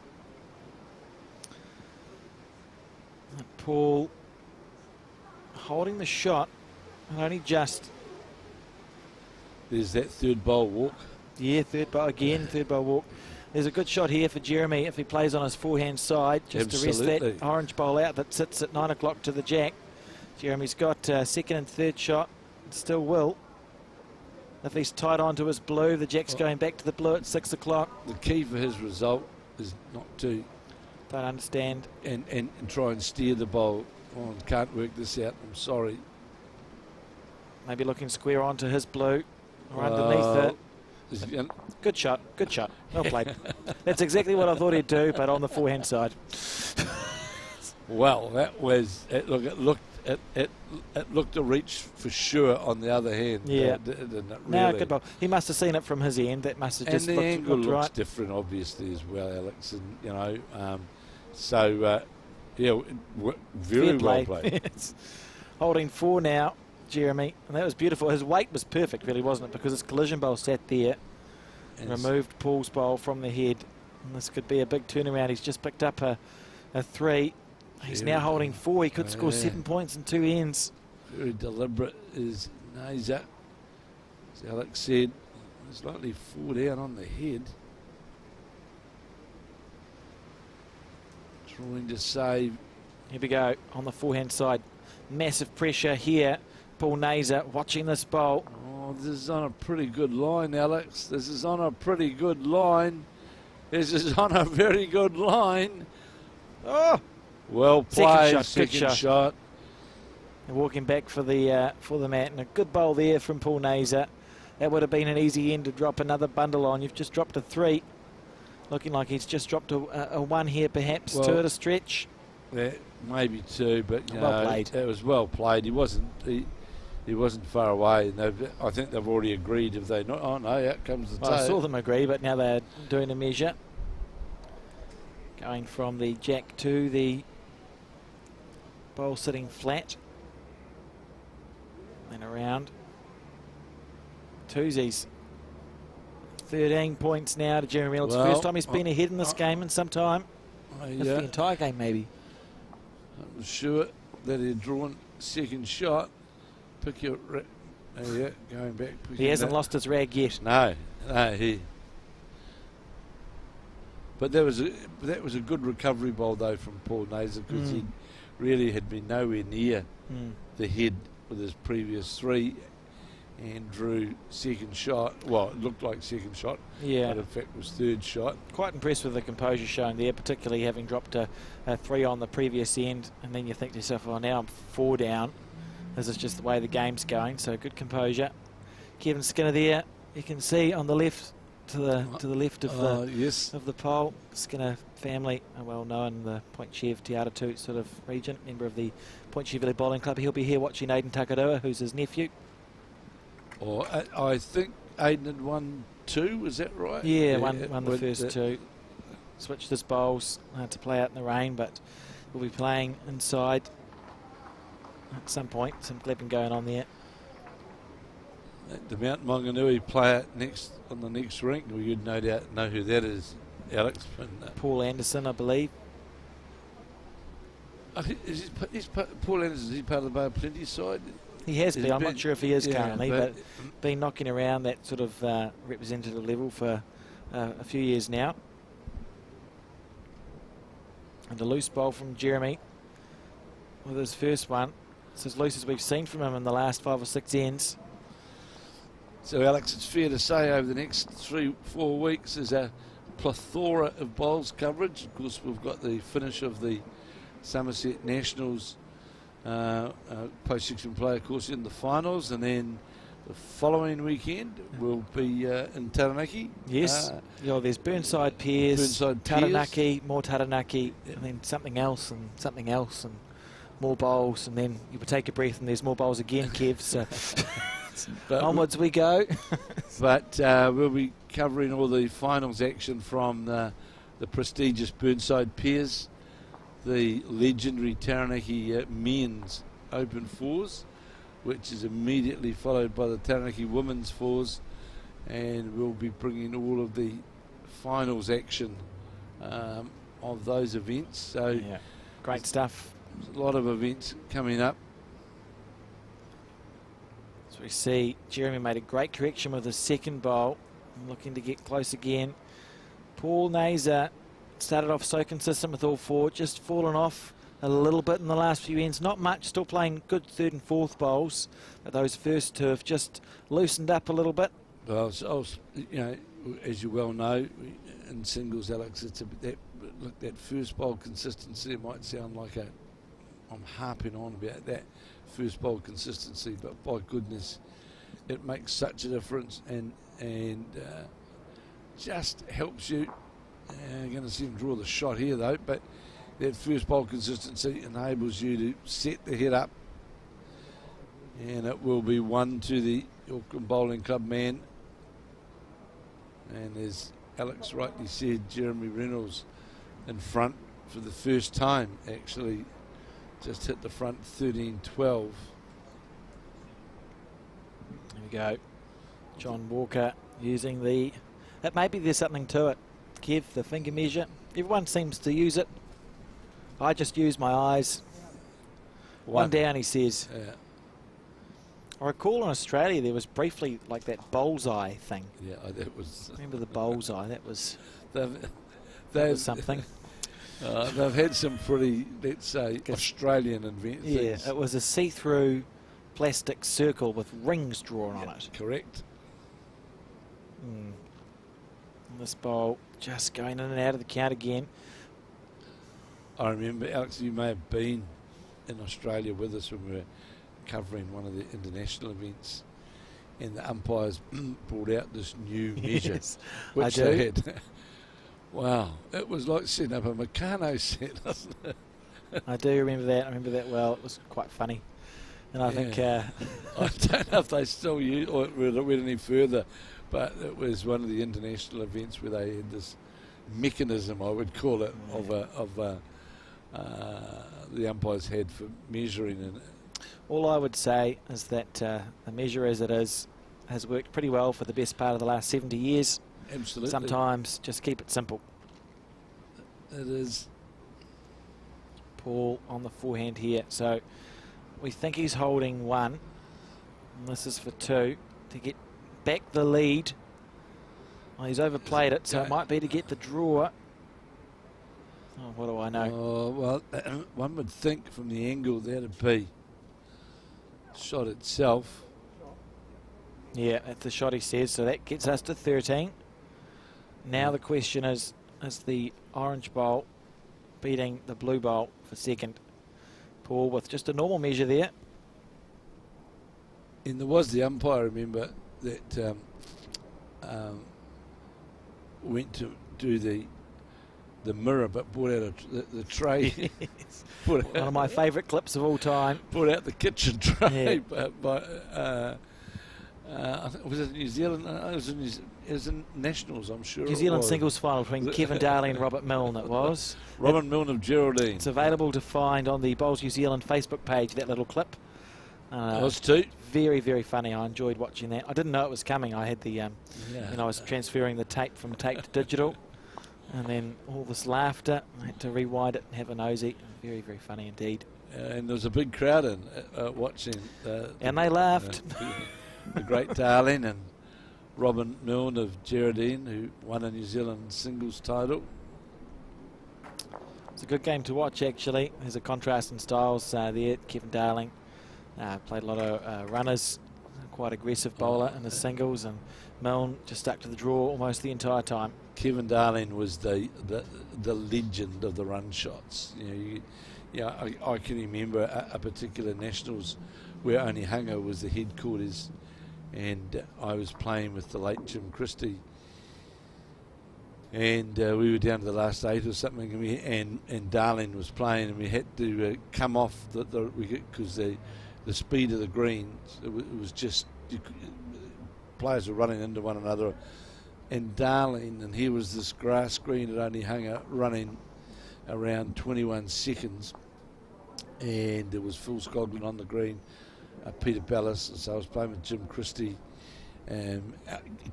Paul holding the shot, and only just. There's that third bowl walk. Yeah, third bowl again, third bowl walk. There's a good shot here for Jeremy if he plays on his forehand side, just to rest that orange bowl out that sits at 9 o'clock to the jack. Jeremy's got second and third shot, still will. If he's tied onto his blue, the jack's going back to the blue at 6 o'clock. The key for his result is not to. Don't understand. And try and steer the bowl Oh, can't work this out. I'm sorry. Maybe looking square onto his blue or underneath it. Good shot. Good shot. Well played. That's exactly what I thought he'd do, but on the forehand side. Well, that was it. Look, it looked a reach for sure. On the other hand, yeah, didn't it really? No, good ball. He must have seen it from his end. That must have just and the angle looked looks right. different, obviously, as well, Alex. And yeah, very well played. Yes. Holding 4 now, Jeremy, and that was beautiful. His weight was perfect, really, wasn't it? Because his collision bowl sat there, and removed Paul's bowl from the head. And this could be a big turnaround. He's just picked up a 3. He's now holding 4. He could score 7 points in 2 ends. Very deliberate is Neazor. As Alex said, there's likely 4 down on the head. Trying to save. Here we go on the forehand side. Massive pressure here. Paul Neazor watching this bowl. Oh, this is on a pretty good line, Alex. This is on a pretty good line. This is on a very good line. Oh, well played. Second shot. And walking back for the mat, and a good bowl there from Paul Neazor. That would have been an easy end to drop another bundle on. You've just dropped a 3. Looking like he's just dropped a 1 here, perhaps. Well, 2 at a stretch. Yeah, maybe 2, but well played. It was well played. He wasn't far away, and I think they've already agreed. If they not, oh no, out comes the tail. I saw them agree, but now they're doing a measure. Going from the jack to the bowl sitting flat, and around. Twosies. 13 points now to Jeremy Reynolds. First time he's been ahead in this game in some time. The entire game, maybe. I'm sure that he'd drawn second shot. Pick your... going back. He hasn't lost his rag yet. No, he... But that was a good recovery bowl, though, from Paul Neazor, because he really had been nowhere near the head with his previous 3. And drew second shot. Well, it looked like second shot. Yeah. But in fact was third shot. Quite impressed with the composure shown there, particularly having dropped a 3 on the previous end. And then you think to yourself, well, now I'm 4 down. This is just the way the game's going. So good composure. Kevin Skinner there. You can see on the left, to the left of the pole. Skinner family are well known in the Point Chev Te Aratū sort of region. Member of the Point Chev Bowling Club. He'll be here watching Aiden Takarua, who's his nephew. Or I think Aiden had won 2, is that right? Yeah, won the first 2. Switched his bowls to play out in the rain, but we'll be playing inside at some point. Some clipping going on there. The Mount Maunganui player on the next rink, well, you'd no doubt know who that is, Alex. Paul Anderson, I believe. Paul Anderson, is he part of the Bay of Plenty side? He has been. I'm not sure if he is currently, but been knocking around that sort of representative level for a few years now. And a loose bowl from Jeremy with his first one. It's as loose as we've seen from him in the last 5 or 6 ends. So, Alex, it's fair to say over the next 3-4 weeks there's a plethora of bowls coverage. Of course, we've got the finish of the Summerset Nationals post-section play, of course, in the finals, and then the following weekend will be in Taranaki. Yes. There's Burnside Piers, Taranaki, more Taranaki, and then something else and more bowls, and then you would take a breath and there's more bowls again, Kev. So onwards we go. But we'll be covering all the finals action from the prestigious Burnside Piers, the legendary Taranaki men's Open 4s, which is immediately followed by the Taranaki women's 4s, and we'll be bringing all of the finals action of those events. So great stuff. There's a lot of events coming up. So we see Jeremy made a great correction with his second bowl, looking to get close again. Paul Neazor started off so consistent with all 4, just fallen off a little bit in the last few ends. Not much, still playing good 3rd and 4th bowls, but those first 2 have just loosened up a little bit. Well, as you well know, in singles, Alex, it's that first bowl consistency might sound like a I'm harping on about that first bowl consistency, but by goodness, it makes such a difference and just helps you. I'm going to see him draw the shot here though, but that first bowl consistency enables you to set the head up, and it will be one to the Auckland Bowling Club man. And as Alex rightly said, Jeremy Reynolds in front for the first time, actually just hit the front 13-12. There we go. John Walker using the... Maybe there's something to it. Kev, the finger measure. Everyone seems to use it. I just use my eyes. One down, he says. Yeah. I recall in Australia there was briefly like that bullseye thing. Yeah, that was... Remember the bullseye? That was something. They've had some pretty, let's say, Australian things. Yeah, it was a see-through plastic circle with rings drawn on it. Correct. And this bowl just going in and out of the count again. I remember, Alex, you may have been in Australia with us when we were covering one of the international events, and the umpires brought out this new measure, Yes, which I do. they had. Wow, it was like setting up a Meccano set, wasn't it? I do remember that. I remember that well. It was quite funny. And I think... I don't know if they still use or it went any further, but it was one of the international events where they had this mechanism, I would call it, the umpires had for measuring. And all I would say is that the measure as it is has worked pretty well for the best part of the last 70 years. absolutely. Sometimes just keep it simple. It is. Paul on the forehand here. So we think he's holding one. And this is for two to get back the lead. Well, he's overplayed it, so it might be to get the draw. Oh, what do I know? Oh, well, one would think from the angle that'd be shot itself. Yeah, that's the shot he says. So that gets us to 13. Now the question is the orange bowl beating the blue bowl for second? Paul with just a normal measure there. And there was the umpire, remember, that went to do the mirror, but brought out the tray. Yes. One of my favourite clips of all time. Brought out the kitchen tray. Yeah. I think, was it New Zealand? It was in Nationals, I'm sure. New Zealand singles final between Kevin Darley and Robert Milne, it was. Robin Milne of Geraldine. It's available to find on the Bowls New Zealand Facebook page, that little clip. Those two. Very, very funny. I enjoyed watching that. I didn't know it was coming. I had the, I was transferring the tape from tape to digital. And then all this laughter. I had to rewind it and have a nosy. Very, very funny indeed. And there was a big crowd in watching. And they laughed. The great Darling and Robin Milne of Geraldine, who won a New Zealand singles title. It's a good game to watch, actually. There's a contrast in styles there. Kevin Darling played a lot of runners, quite aggressive bowler in the singles, and Milne just stuck to the draw almost the entire time. Kevin Darling was the legend of the run shots. I can remember a particular Nationals where Onehunga was the headquarters, and I was playing with the late Jim Christie, and we were down to the last 8 or something, and Darling was playing, and we had to come off because the speed of the greens, it was just players were running into one another, and Darling, and he was this grass green at Onehunga running around 21 seconds, and there was Phil Scoglin on the green, Peter Bellis, so I was playing with Jim Christie.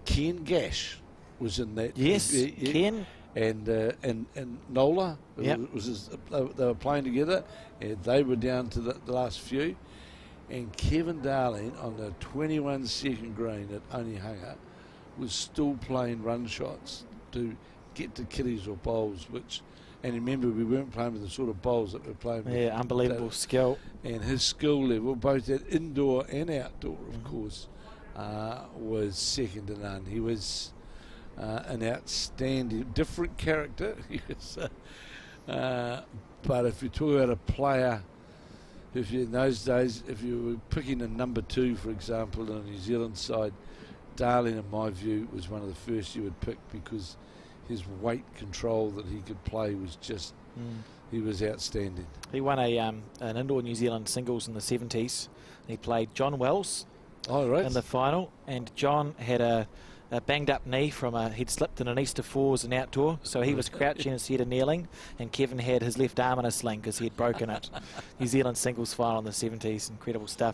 Ken Gash was in that. Yes, Ken. And Nola. Yep. They were playing together, and they were down to the last few. And Kevin Darling on the 21-second green at Onehunga was still playing run shots to get to kiddies or bowls, and remember, we weren't playing with the sort of bowls that we were playing with. Yeah, unbelievable skill. And his skill level, both at indoor and outdoor, of course, was second to none. He was an outstanding, different character. He was, but if you talk about a player If you, in those days, if you were picking a number 2, for example, on the New Zealand side, Darling, in my view, was one of the first you would pick because his weight control that he could play was just, he was outstanding. He won an indoor New Zealand singles in the 70s. He played John Wells in the final, and John had a banged up knee from he'd slipped in an Easter fours and outdoor, so he was crouching instead of kneeling, and Kevin had his left arm in a sling because he'd broken it. New Zealand singles final in the 70s, incredible stuff.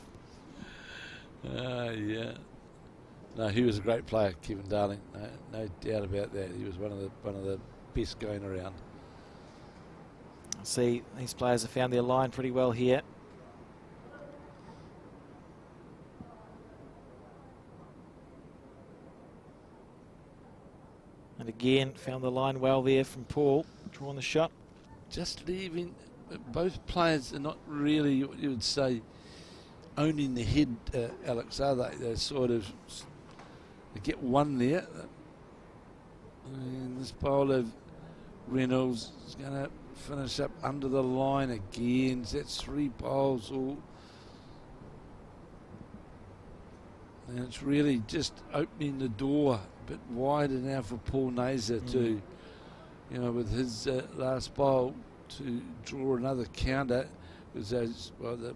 Yeah. No, he was a great player, Kevin Darling. No doubt about that. He was one of the best going around. See, these players have found their line pretty well here. And again, found the line well there from Paul, drawing the shot. Just leaving, both players are not really, what you would say, owning the head, Alex, are they? They're sort of, they get one there. And this bowler, Reynolds, is going to finish up under the line again. That's 3 bowls all. And it's really just opening the door a bit wider now for Paul Neazor to, with his last bowl to draw another counter. Because the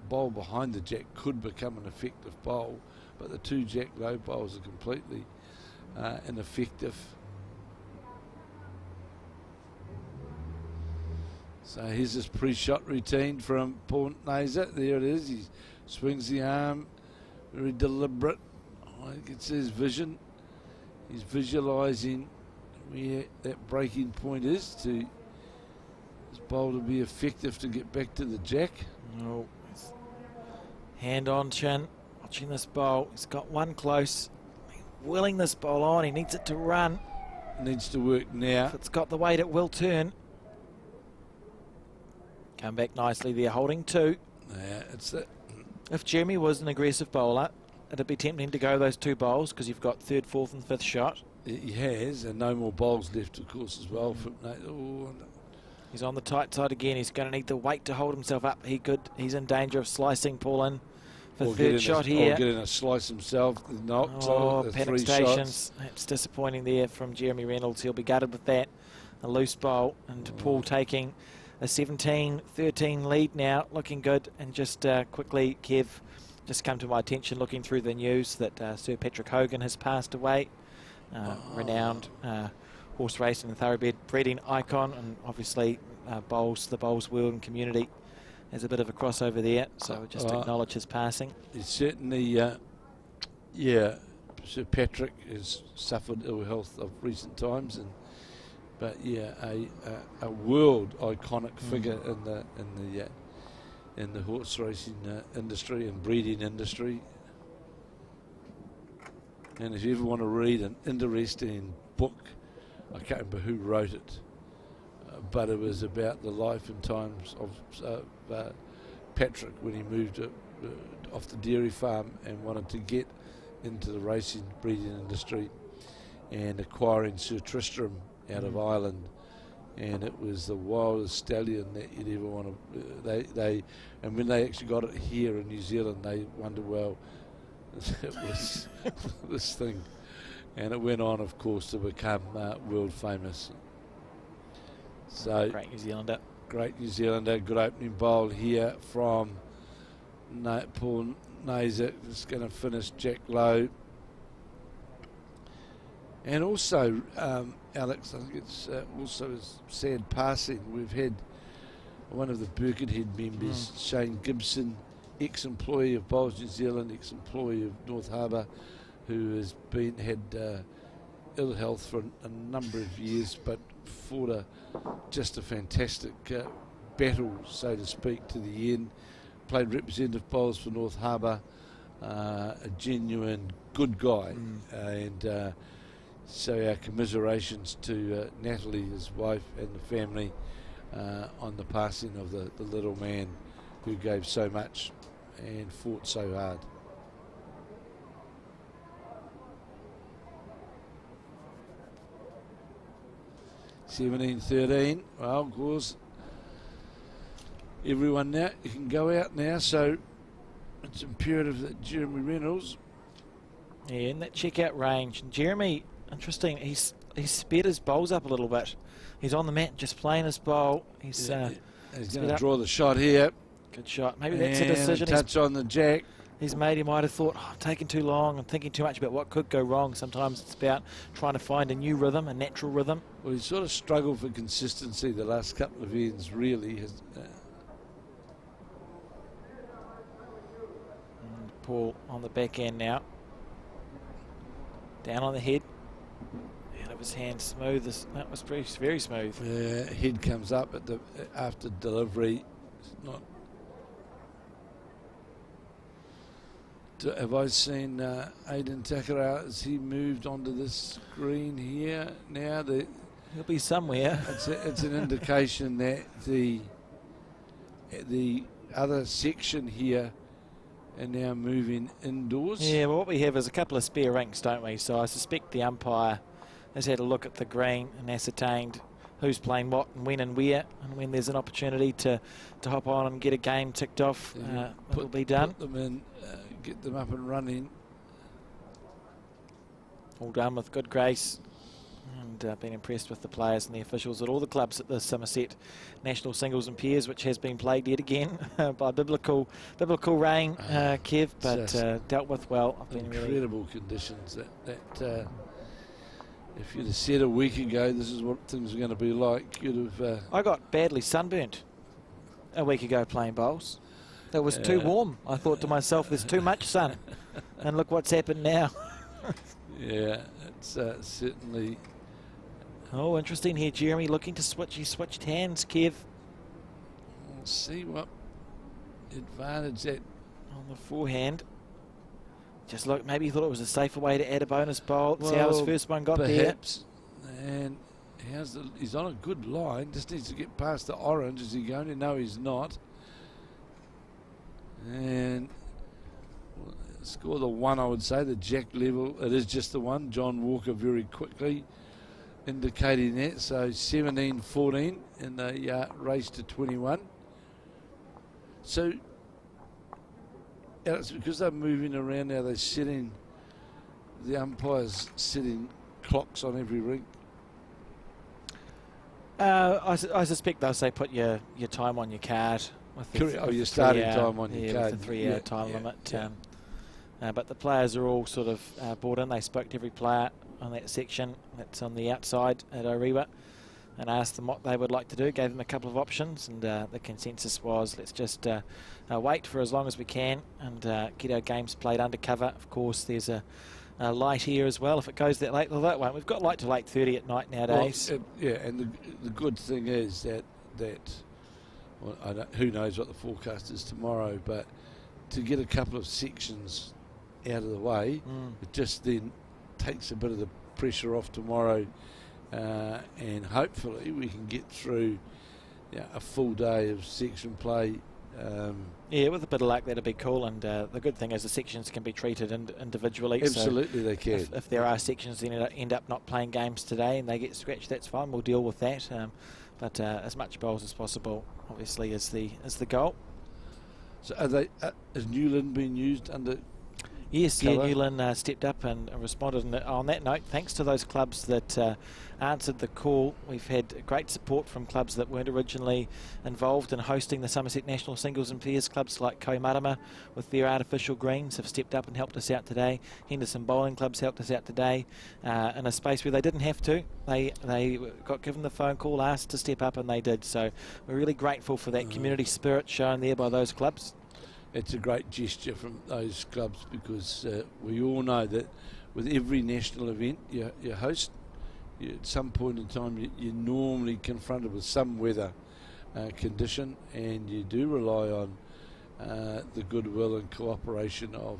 bowl behind the jack could become an effective bowl, but the 2 jack low bowls are completely ineffective. So here's his pre-shot routine from Paul Neazor. There it is. He swings the arm, very deliberate. I can see his vision. He's visualising where that breaking point is to his bowl to be effective to get back to the jack. Oh, hand on chin, watching this bowl. He's got one close. Willing this bowl on. He needs it to run. Needs to work now. If it's got the weight, it will turn. Come back nicely there, holding 2. Yeah, it's that. If Jeremy was an aggressive bowler, it'd be tempting to go those 2 bowls because you've got 3rd, 4th and 5th shot. He has, and no more bowls left, of course, as well. He's on the tight side again. He's going to need the weight to hold himself up. He's in danger of slicing Paul in for 3rd shot here. Or getting a slice himself. Panic stations. It's disappointing there from Jeremy Reynolds. He'll be gutted with that. A loose bowl, and Paul taking a 17-13 lead now, looking good. And just quickly, Kev, just come to my attention looking through the news that Sir Patrick Hogan has passed away. Renowned horse racing and thoroughbred breeding icon, and obviously the bowls world and community has a bit of a crossover there, so just acknowledge his passing. It's certainly, Sir Patrick has suffered ill health of recent times, but a world iconic figure in the horse racing industry and breeding industry. And if you ever want to read an interesting book, I can't remember who wrote it, but it was about the life and times of Patrick when he moved off the dairy farm and wanted to get into the racing breeding industry, and acquiring Sir Tristram out of Ireland. And it was the wildest stallion that you'd ever want to. And when they actually got it here in New Zealand, they wondered, well, it was this thing, and it went on, of course, to become world famous. So great New Zealander. Good opening bowl here from Paul Neazor. Just going to finish jack low. And also, Alex, I think it's also a sad passing. We've had one of the Birkenhead members, Shane Gibson, ex-employee of Bowls New Zealand, ex-employee of North Harbour, who has had ill health for a number of years, but fought just a fantastic battle, so to speak, to the end. Played representative bowls for North Harbour, a genuine good guy, and so our commiserations to Natalie, his wife, and the family on the passing of the little man who gave so much and fought so hard. (17-13). Well, of course, everyone now. You can go out now, so it's imperative that Jeremy Reynolds. Yeah, in that check-out range. And Jeremy, interesting, he's sped his bowls up a little bit. He's on the mat just playing his bowl. He's going to draw the shot here. Good shot. Maybe that's a decision. Touch on the jack. He's made. He might have thought, I'm taking too long. I'm thinking too much about what could go wrong. Sometimes it's about trying to find a new rhythm, a natural rhythm. Well, he's sort of struggled for consistency the last couple of ends, really. And Paul on the back end now. Down on the head. Out of his hand, smooth. That was very smooth. Head comes up at after delivery. It's not. Have I seen Aidan Takara? Has he moved onto this screen here now? He'll be somewhere. It's an indication that the other section here are now moving indoors. Yeah, well, what we have is a couple of spare rinks, don't we? So I suspect the umpire has had a look at the green and ascertained who's playing what and when and when there's an opportunity to hop on and get a game ticked off, it'll be done. Put them in, get them up and running. All done with good grace, and been impressed with the players and the officials at all the clubs at the Summerset National Singles and Pairs, which has been plagued yet again by biblical rain, Kev, but dealt with well. I've been incredible conditions that if you'd have said a week ago this is what things are going to be like, you'd have... I got badly sunburnt a week ago playing bowls. It was too warm. I thought to myself, there's too much sun. And look what's happened now. Yeah, it's certainly... Oh, interesting here, Jeremy, looking to switch. He switched hands, Kev. We'll see what advantage that... On the forehand. Just look, maybe he thought it was a safer way to add a bonus bowl. See how his first one got perhaps, there. And he's on a good line. Just needs to get past the orange. Is he going to? No, he's not. And score the one, I would say, the jack level. It is just the one. John Walker very quickly indicating that. So 17-14 in the race to 21. So it's because they're moving around now, they're setting, the umpires setting clocks on every ring. I suspect they'll say put your time on your card. Your starting time on your card. With the 3 hour time limit. But the players are all sort of bought in. They spoke to every player on that section that's on the outside at Orewa and asked them what they would like to do, gave them a couple of options, and the consensus was let's just wait for as long as we can and get our games played undercover. Of course, there's a light here as well if it goes that late, although it won't. We've got light to 8:30 at night nowadays. Well, and the good thing is that well, who knows what the forecast is tomorrow, but to get a couple of sections out of the way, it just then takes a bit of the pressure off tomorrow. And hopefully we can get through a full day of section play. With a bit of luck that'll be cool, and the good thing is the sections can be treated individually. Absolutely, so they can. If there are sections that end up not playing games today and they get scratched, that's fine, we'll deal with that. But as much bowls as possible obviously is the goal. So is Newland being used under... Yes, Newland stepped up and responded. And on that note, thanks to those clubs that answered the call. We've had great support from clubs that weren't originally involved in hosting the Summerset National Singles and Pairs. Clubs like Koimarama with their artificial greens have stepped up and helped us out today. Henderson Bowling Clubs helped us out today in a space where they didn't have to. They got given the phone call, asked to step up, and they did. So we're really grateful for that community spirit shown there by those clubs. It's a great gesture from those clubs because we all know that with every national event you host, at some point in time you're normally confronted with some weather condition, and you do rely on the goodwill and cooperation of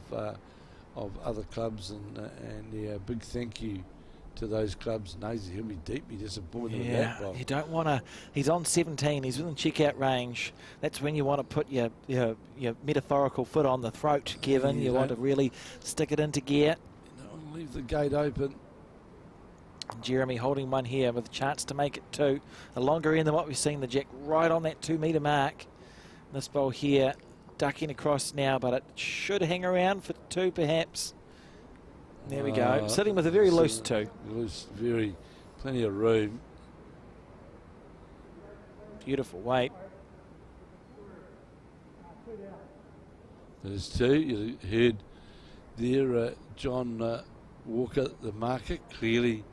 other clubs, and big thank you to those clubs. Neazor, he'll be deeply disappointed with that. Bob. You don't want to. He's on 17. He's within check-out range. That's when you want to put your metaphorical foot on the throat, Kevin. You want to really stick it into gear. You don't want to leave the gate open. Jeremy holding one here with a chance to make it 2. A longer end than what we've seen. The jack right on that 2 metre mark. This ball here, ducking across now, but it should hang around for 2 perhaps. There we go. Sitting with a very loose 2. Loose, plenty of room. Beautiful weight. There's 2. You heard there, John Walker, the marker, clearly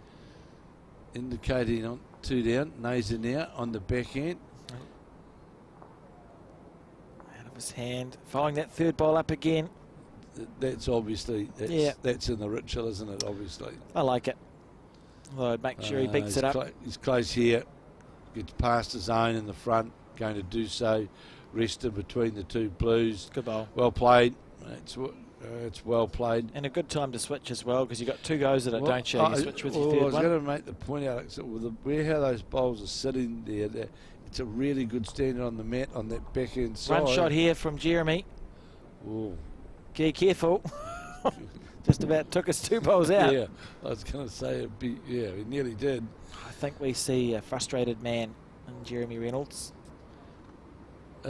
indicating on 2 down. Neazor now on the back end. Out of his hand. Following that 3rd ball up again. That's obviously, that's in the ritual, isn't it, obviously? I like it. Although I'd make sure he beats it up. He's close here. Gets past his own in the front. Going to do so. Rested between the 2 blues. Good ball. Well played. It's well played. And a good time to switch as well, because you've got 2 goes at it, don't you? You switch with your 3rd one. I was going to make the point, Alex, that with how those bowls are sitting there, it's a really good standard on the mat on that back end side. Run shot here from Jeremy. Ooh. Get careful. Just about took us 2 bowls out. Yeah, I was going to say, he nearly did. I think we see a frustrated man in Jeremy Reynolds.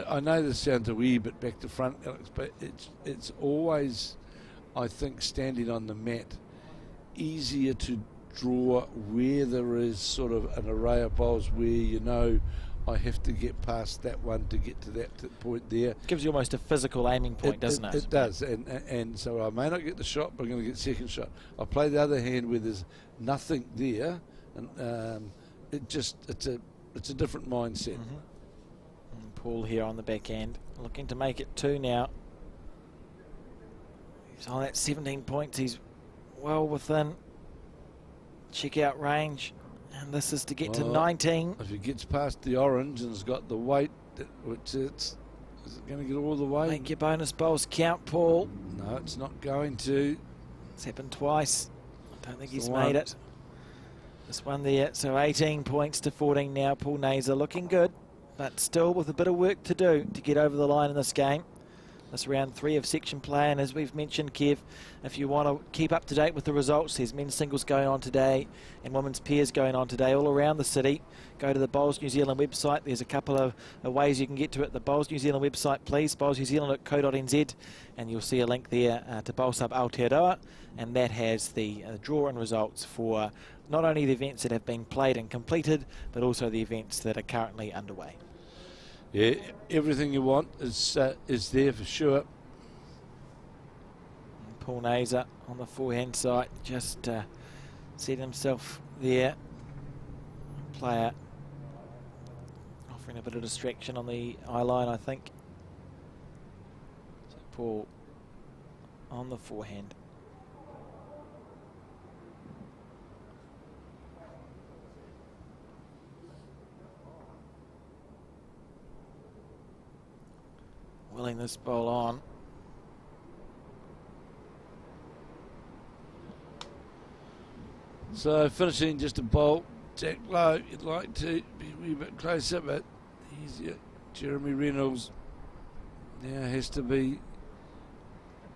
I know this sounds a wee bit back to front, Alex, but it's always, I think, standing on the mat, easier to draw where there is sort of an array of bowls where you know I have to get past that one to get to that point there. Gives you almost a physical aiming point, doesn't it? It does, and so I may not get the shot, but I'm going to get 2nd shot. I play the other hand where there's nothing there, and it's a different mindset. And Paul here on the back end, looking to make it 2 now. He's on that 17 points. He's well within check-out range. And this is to get to 19. If he gets past the orange and has got the weight, is it going to get all the way? Make your bonus bowls count, Paul. No, it's not going to. It's happened twice. I don't think he's made it. This one there. So 18 points to 14 now. Paul Neazor looking good, but still with a bit of work to do to get over the line in this game. This round 3 of section play, and as we've mentioned, Kev, if you want to keep up to date with the results, there's men's singles going on today and women's pairs going on today all around the city. Go to the Bowls New Zealand website. There's a couple of ways you can get to it. The Bowls New Zealand website, please, bowlsnewzealand.co.nz, and you'll see a link there to Bowl Sub Aotearoa, and that has the draw and results for not only the events that have been played and completed, but also the events that are currently underway. Yeah, everything you want is there for sure. And Paul Neazor on the forehand side just set himself there. Player offering a bit of distraction on the eye line, I think. So Paul on the forehand. Willing this ball on. So finishing just a bolt, Jack Lowe, you'd like to be a wee bit closer, but he's Jeremy Reynolds now has to be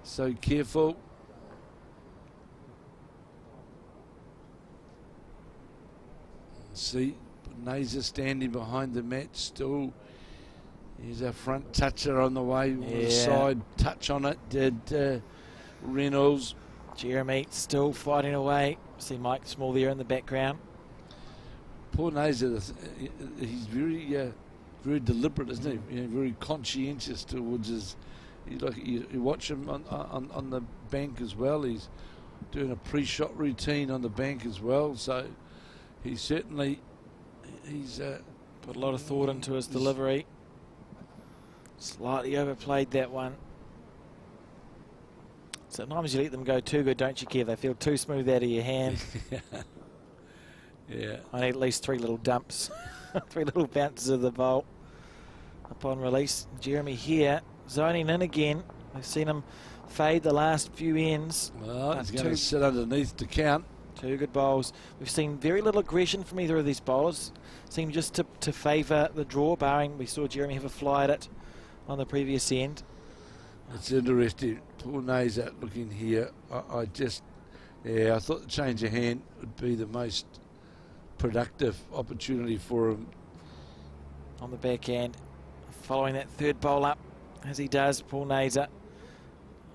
so careful. See, Neazor standing behind the match still. Here's our front toucher on the way, with a side touch on it, did Reynolds. Jeremy still fighting away. See Mike Small there in the background. Poor Neazor, he's very deliberate, isn't he? Very conscientious towards his. You watch him on the bank as well. He's doing a pre-shot routine on the bank as well. So he's certainly put a lot of thought into his delivery. Slightly overplayed that one. Sometimes you let them go too good, don't you, Kev? They feel too smooth out of your hand. Yeah. I need at least 3 little dumps, 3 little bounces of the bowl upon release. Jeremy here, zoning in again. We've seen him fade the last few ends. Well, he's going to sit underneath to count. 2 good bowls. We've seen very little aggression from either of these bowlers. Seem just to favour the draw, barring we saw Jeremy have a fly at it on the previous end. It's interesting. Poor Neazor looking here. I thought the change of hand would be the most productive opportunity for him. On the backhand, following that third bowl up, as he does, Paul Neazor,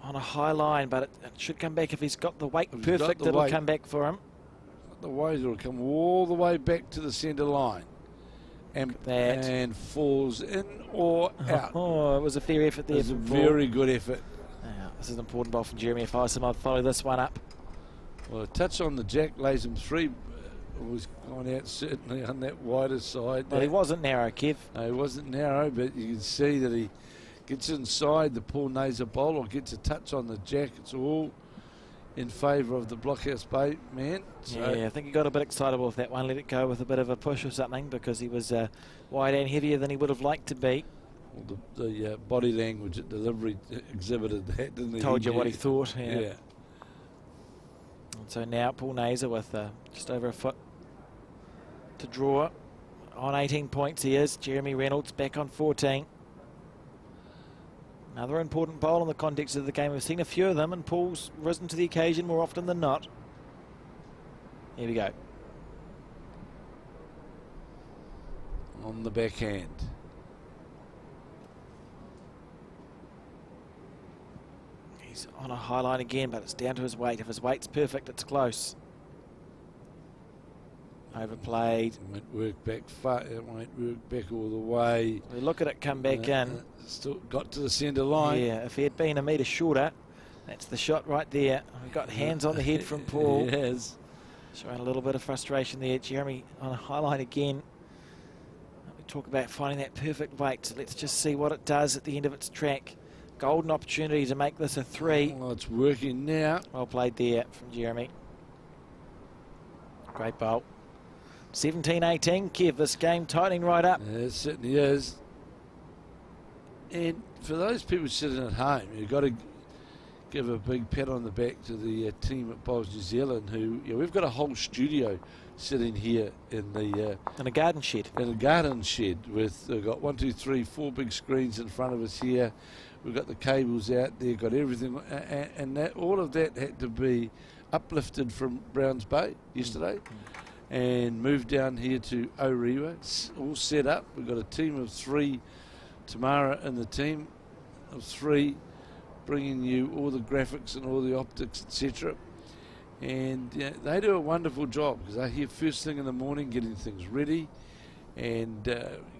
on a high line, but it should come back if he's got the weight perfect. It'll come back for him. The weight will come all the way back to the centre line. And falls in or out. Oh, it was a fair effort there. It was a very good effort. This is an important ball from Jeremy. If I was him, I'd follow this one up. Well, a touch on the jack lays him 3. Was gone out certainly on that wider side. Well, he wasn't narrow, Kev. No, he wasn't narrow, but you can see that he gets inside the Paul Neazor bowl or gets a touch on the jack. It's all in favour of the Blockhouse Bay man. So yeah, I think he got a bit excitable with that one. Let it go with a bit of a push or something because he was wide and heavier than he would have liked to be. Well, the body language at delivery exhibited that, didn't he? Told you what he thought. Yeah. Yeah. And so now Paul Neazor with just over a foot to draw. On 18 points he is. Jeremy Reynolds back on 14. Another important bowl in the context of the game. We've seen a few of them, and Paul's risen to the occasion more often than not. Here we go. On the backhand. He's on a high line again, but it's down to his weight. If his weight's perfect, it's close. Overplayed. It won't work back far. It won't work back all the way. We look at it come back in. Still got to the centre line. Yeah, if he had been a metre shorter, that's the shot right there. We've got hands on the head from Paul. Yes. Showing a little bit of frustration there. Jeremy on a high line again. We talk about finding that perfect weight. So let's just see what it does at the end of its track. Golden opportunity to make this a 3. Well, it's working now. Well played there from Jeremy. Great bowl. 17-18, Kev, this game tightening right up. Yeah, it certainly is. And for those people sitting at home, you've got to give a big pat on the back to the team at Bowls New Zealand, who we've got a whole studio sitting here in the in a garden shed. In a garden shed with we've got 1, 2, 3, 4 big screens in front of us here. We've got the cables out there, got everything, and that all of that had to be uplifted from Browns Bay yesterday. And moved down here to Orewa. It's all set up. We've got a team of 3, Tamara and the team of 3, bringing you all the graphics and all the optics, etc. And they do a wonderful job because they're here first thing in the morning getting things ready and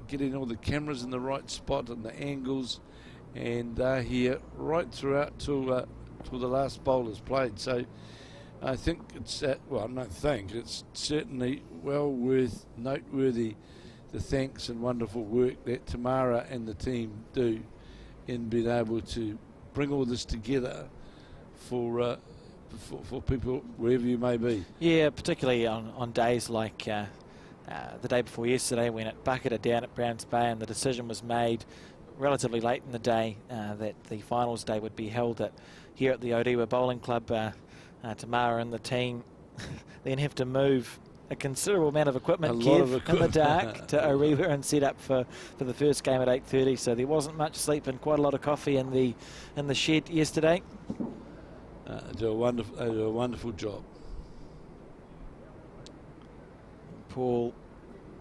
getting all the cameras in the right spot and the angles, and they're here right throughout till the last bowl is played. So I think it's well, I don't think it's certainly well noteworthy the thanks and wonderful work that Tamara and the team do in being able to bring all this together for people wherever you may be. Yeah, particularly on days like the day before yesterday when it bucketed down at Browns Bay and the decision was made relatively late in the day that the finals day would be held here at the Orewa Bowling Club. Tamara and the team then have to move a considerable amount of equipment, in the dark to Orewa and set up for the first game at 8:30. So there wasn't much sleep and quite a lot of coffee in the shed yesterday. They do a wonderful job. Paul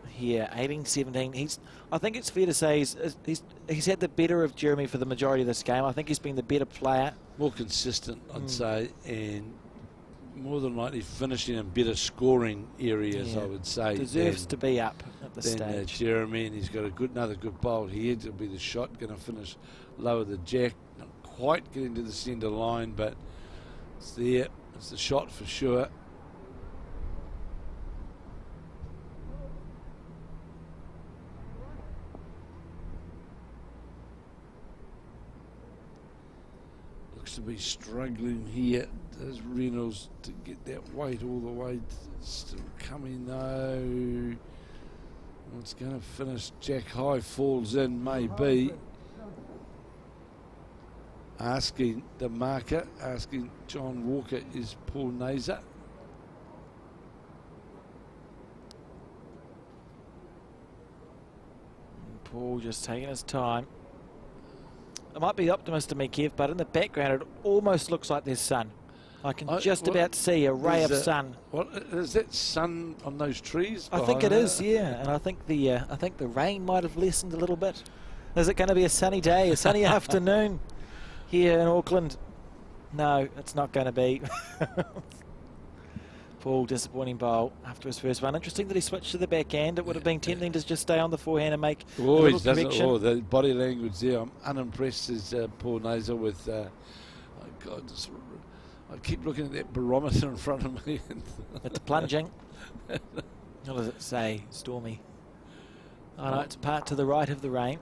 here, 18-17. I think it's fair to say he's had the better of Jeremy for the majority of this game. I think he's been the better player. More consistent, I'd say, and more than likely finishing in better scoring areas, I would say. Deserves to be up at this stage. Jeremy, and he's got another good bowl here. It'll be the shot, going to finish lower the jack. Not quite getting to the centre line, but it's there. It's the shot for sure. To be struggling here. Does Reynolds to get that weight all the way? Still coming though. It's going to finish jack high, falls in maybe. Asking the marker, asking John Walker, is Paul Neazor. Paul just taking his time. It might be optimist to me, Kev, but in the background it almost looks like there's sun. I can just about see a ray of sun. What is that sun on those trees? I think it is, yeah. And I think the rain might have lessened a little bit. Is it going to be a sunny day, a sunny afternoon here in Auckland? No, it's not going to be. Paul, disappointing bowl after his first one. Interesting that he switched to the backhand. It would have been tempting to just stay on the forehand and make a little correction. Oh, the body language there. I'm unimpressed as Paul Neazor with... oh God, I keep looking at that barometer in front of me. It's plunging. What does it say? Stormy. Oh no, it's part to the right of the rain.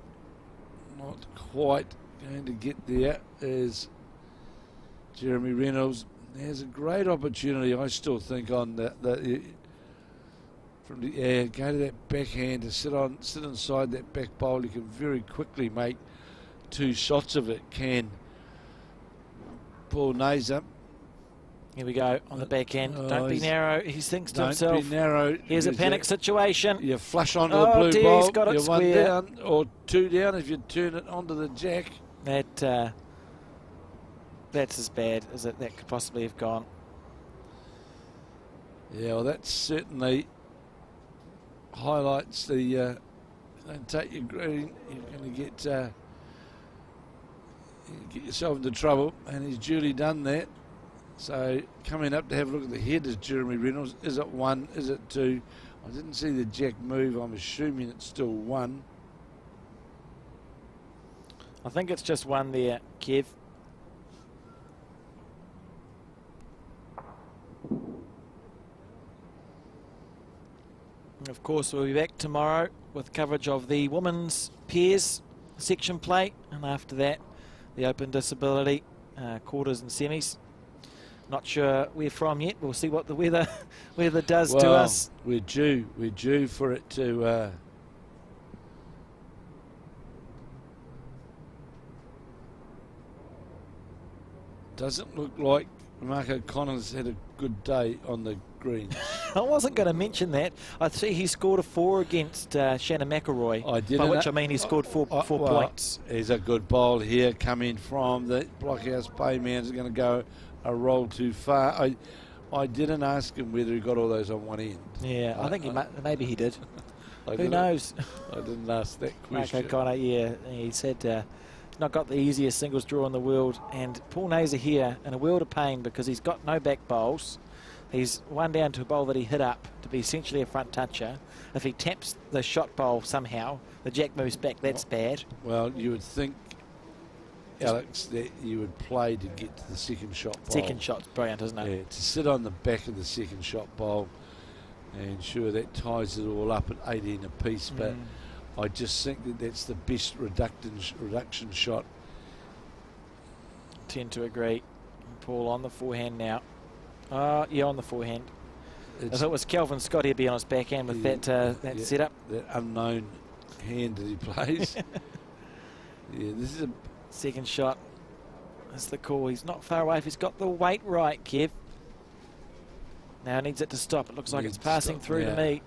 Not quite going to get there is Jeremy Reynolds. There's a great opportunity, I still think, on go to that backhand to sit inside that back bowl. You can very quickly make 2 shots of it. Can Paul Neazor. Here we go on the backhand. Don't be narrow. He thinks to himself. Don't be narrow. Here's a panic situation. You flush onto the blue bowl. He's got it You're square. 1 down or 2 down if you turn it onto the jack. That's as bad as that could possibly have gone. Yeah, well, that certainly highlights the. Don't take your green. You're going to get yourself into trouble, and he's duly done that. So coming up to have a look at the head is Jeremy Reynolds. Is it 1? Is it 2? I didn't see the jack move. I'm assuming it's still 1. I think it's just 1 there, Kev. And of course, we'll be back tomorrow with coverage of the women's pairs section play, and after that, the open disability quarters and semis. Not sure where from yet. We'll see what the weather does to us. We're due for it to. Doesn't look like Mark O'Connor's had a good day on the green. I wasn't going to mention that. I see he scored a 4 against Shannon McElroy, by which I mean he scored 4 points. He's a good bowl here coming from the Blockhouse Bayman. Is going to go a roll too far. I didn't ask him whether he got all those on one end. Yeah, I think maybe he did. Who knows? I didn't ask that question. Mark O'Connor, yeah, he said not got the easiest singles draw in the world, and Paul Neazor here in a world of pain because he's got no back bowls. He's 1 down to a bowl that he hit up to be essentially a front toucher. If he taps the shot bowl somehow, the jack moves back. That's bad. Well, you would think, Alex, that you would play to get to the second shot bowl. Second shot's brilliant, isn't it? Yeah, to sit on the back of the second shot bowl, and sure, that ties it all up at 18 apiece, but I just think that that's the best reduction shot. Tend to agree. Paul on the forehand now. Yeah, on the forehand. If it was Kelvin Scott, he'd be on his backhand with that setup. That unknown hand that he plays. Yeah, this is a second shot. That's the call. He's not far away if he's got the weight right, Kev. Now needs it to stop. It looks like it's passing through to me.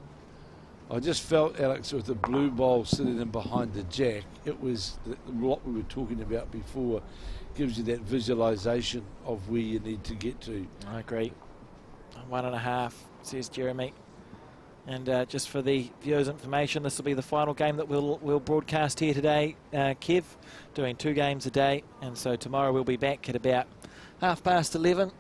I just felt, Alex, with the blue bowl sitting in behind the jack, it was what we were talking about before. Gives you that visualisation of where you need to get to. I agree. 1.5, says Jeremy. And just for the viewers' information, this will be the final game that we'll broadcast here today, Kev, doing 2 games a day. And so tomorrow we'll be back at about 11:30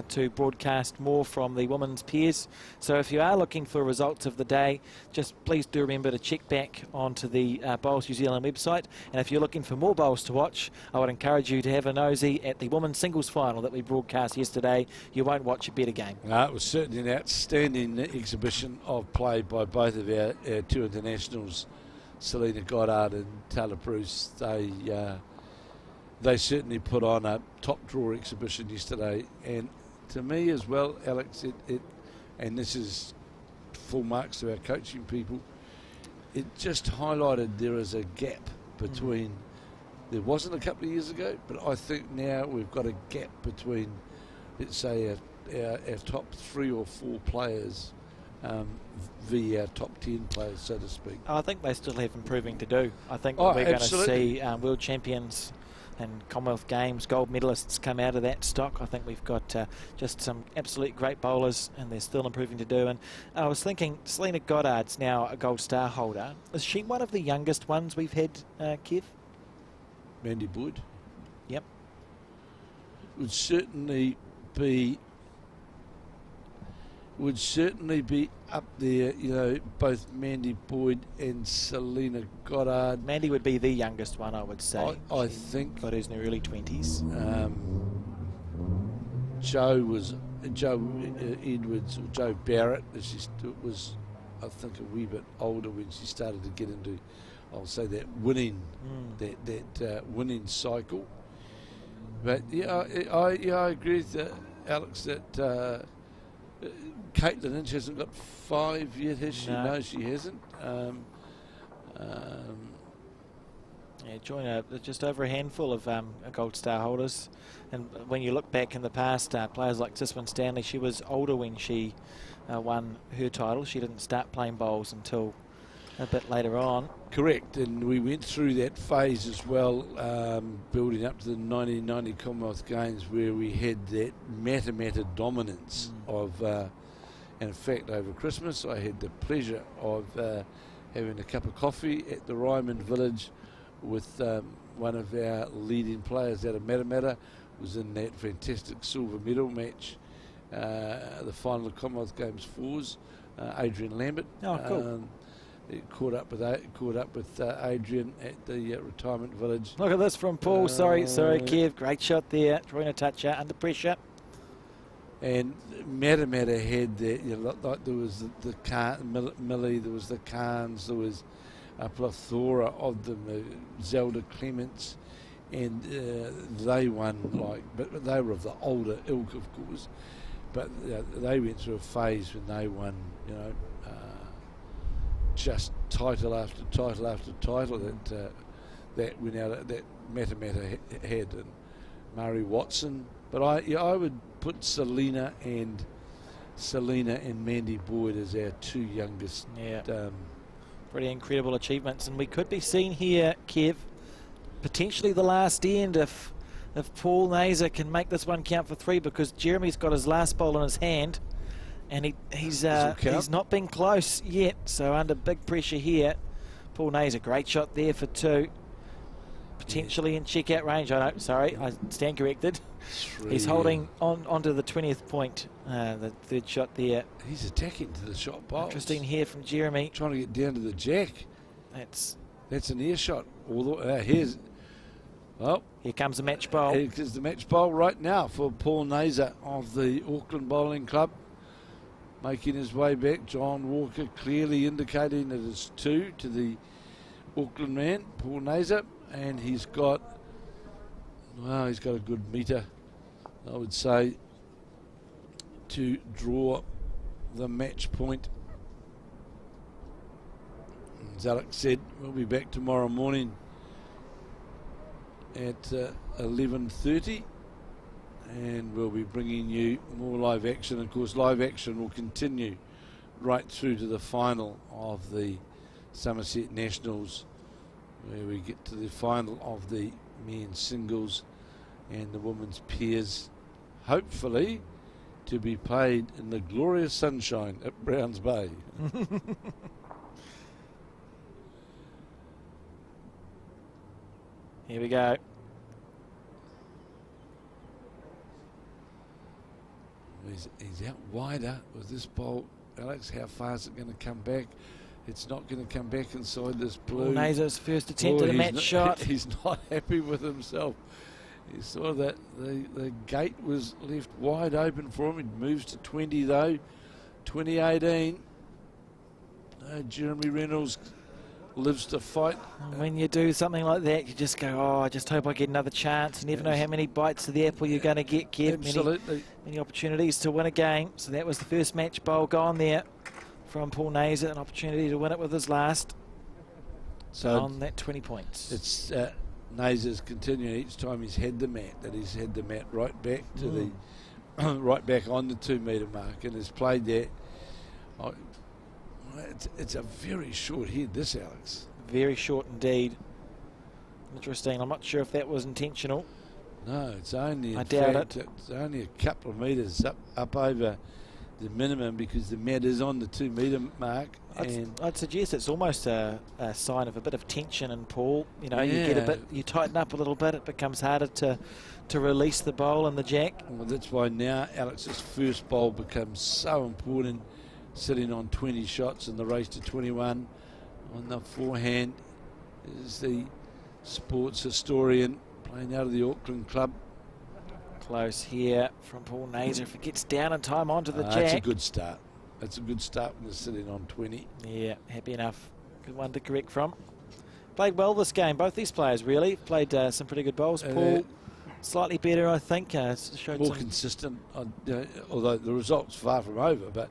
to broadcast more from the women's pairs. So if you are looking for results of the day, just please do remember to check back onto the Bowls New Zealand website. And if you're looking for more bowls to watch, I would encourage you to have a nosy at the women's singles final that we broadcast yesterday. You won't watch a better game. It was certainly an outstanding exhibition of play by both of our 2 internationals, Selena Goddard and Taylor Bruce. They certainly put on a top draw exhibition yesterday, and to me as well, Alex, and this is full marks to our coaching people, it just highlighted there is a gap between, there wasn't a couple of years ago, but I think now we've got a gap between, let's say, our top 3 or 4 players via our top 10 players, so to speak. I think they still have improving to do. I think we're going to see world champions and Commonwealth Games gold medalists come out of that stock. I think we've got just some absolute great bowlers, and there's still improving to do. And I was thinking, Selena Goddard's now a gold star holder. Is she one of the youngest ones we've had, Kev? Mandy Boyd. Yep. Would certainly be up there, you know, both Mandy Boyd and Selena Goddard. Mandy would be the youngest one, I would say. I think. Goddard's in her early 20s. Joe Edwards, or Joe Barrett, she was, I think, a wee bit older when she started to get into, I'll say, that winning, winning cycle. But yeah, I agree with Alex that Caitlin Inch hasn't got 5 yet, has she? No, she hasn't. Join just over a handful of Gold Star holders. And when you look back in the past, players like Siswin Stanley, she was older when she won her title. She didn't start playing bowls until a bit later on. Correct, and we went through that phase as well, building up to the 1990 Commonwealth Games, where we had that Matamata dominance of, and in fact over Christmas I had the pleasure of having a cup of coffee at the Ryman Village with one of our leading players out of Matamata, was in that fantastic silver medal match, the final of Commonwealth Games fours, Adrian Lambert. Oh, cool. Caught up with Adrian at the retirement village. Look at this from Paul. Sorry, Kev. Great shot there. Drawing a touch out under pressure. And Matamata had that, you know, like there was the Millie, there was the Khans, there was a plethora of them, Zelda Clements, and they won, but they were of the older ilk, of course. But they went through a phase when they won, you know, just title after title after title that went out, that Matamata had, and Murray Watson. But I would put Selena and Mandy Boyd as our two youngest. Yeah. Pretty incredible achievements, and we could be seeing here, Kev, potentially the last end if Paul Neazor can make this one count for 3, because Jeremy's got his last bowl in his hand. And he's not been close yet, so under big pressure here. Paul Neazor, great shot there for 2. Potentially in check-out range. I stand corrected. 3, he's holding onto the 20th point, the third shot there. He's attacking to the shot box. Interesting here from Jeremy. Trying to get down to the jack. That's an ear shot. Here comes the match bowl. Here is the match bowl right now for Paul Neazor of the Auckland Bowling Club. Making his way back, John Walker clearly indicating that it's 2 to the Auckland man, Paul Neazor, and he's got a good meter, I would say, to draw the match point. As Alex said, we'll be back tomorrow morning at 11:30. And we'll be bringing you more live action. Of course, live action will continue right through to the final of the Summerset Nationals, where we get to the final of the men's singles and the women's pairs, hopefully to be played in the glorious sunshine at Browns Bay. Here we go. He's out wider with this bowl. Alex, how far is it going to come back? It's not going to come back inside this blue. Neazor's first attempt at a match shot. He's not happy with himself. He saw that the gate was left wide open for him. He moves to 20 though. 2018. Jeremy Reynolds lives to fight. When you do something like that, you just go, I just hope I get another chance. You never know how many bites of the apple you're going to get, Kev. Absolutely. Many opportunities to win a game. So that was the first match bowl gone there from Paul Neazor, an opportunity to win it with his last. So on that 20 points. It's Neazor's continuing each time he's had the mat, right back to the right back on the 2 metre mark, and has played that. It's a very short head, this, Alex. Very short indeed. Interesting. I'm not sure if that was intentional. No, it's only, I doubt it. It's only a couple of metres up over the minimum, because the mat is on the 2 metre mark. I'd suggest it's almost a sign of a bit of tension in Paul. You know, you tighten up a little bit, it becomes harder to release the bowl and the jack. Well, that's why now Alex's first bowl becomes so important, sitting on 20 shots in the race to 21. On the forehand is the sports historian playing out of the Auckland club. Close here from Paul Neazor. If it gets down in time onto the jack. That's a good start. That's a good start when they're sitting on 20. Yeah, happy enough. Good one to correct from. Played well this game, both these players really. Played some pretty good bowls. Paul, slightly better, I think. Showed more consistent, although the result's far from over. But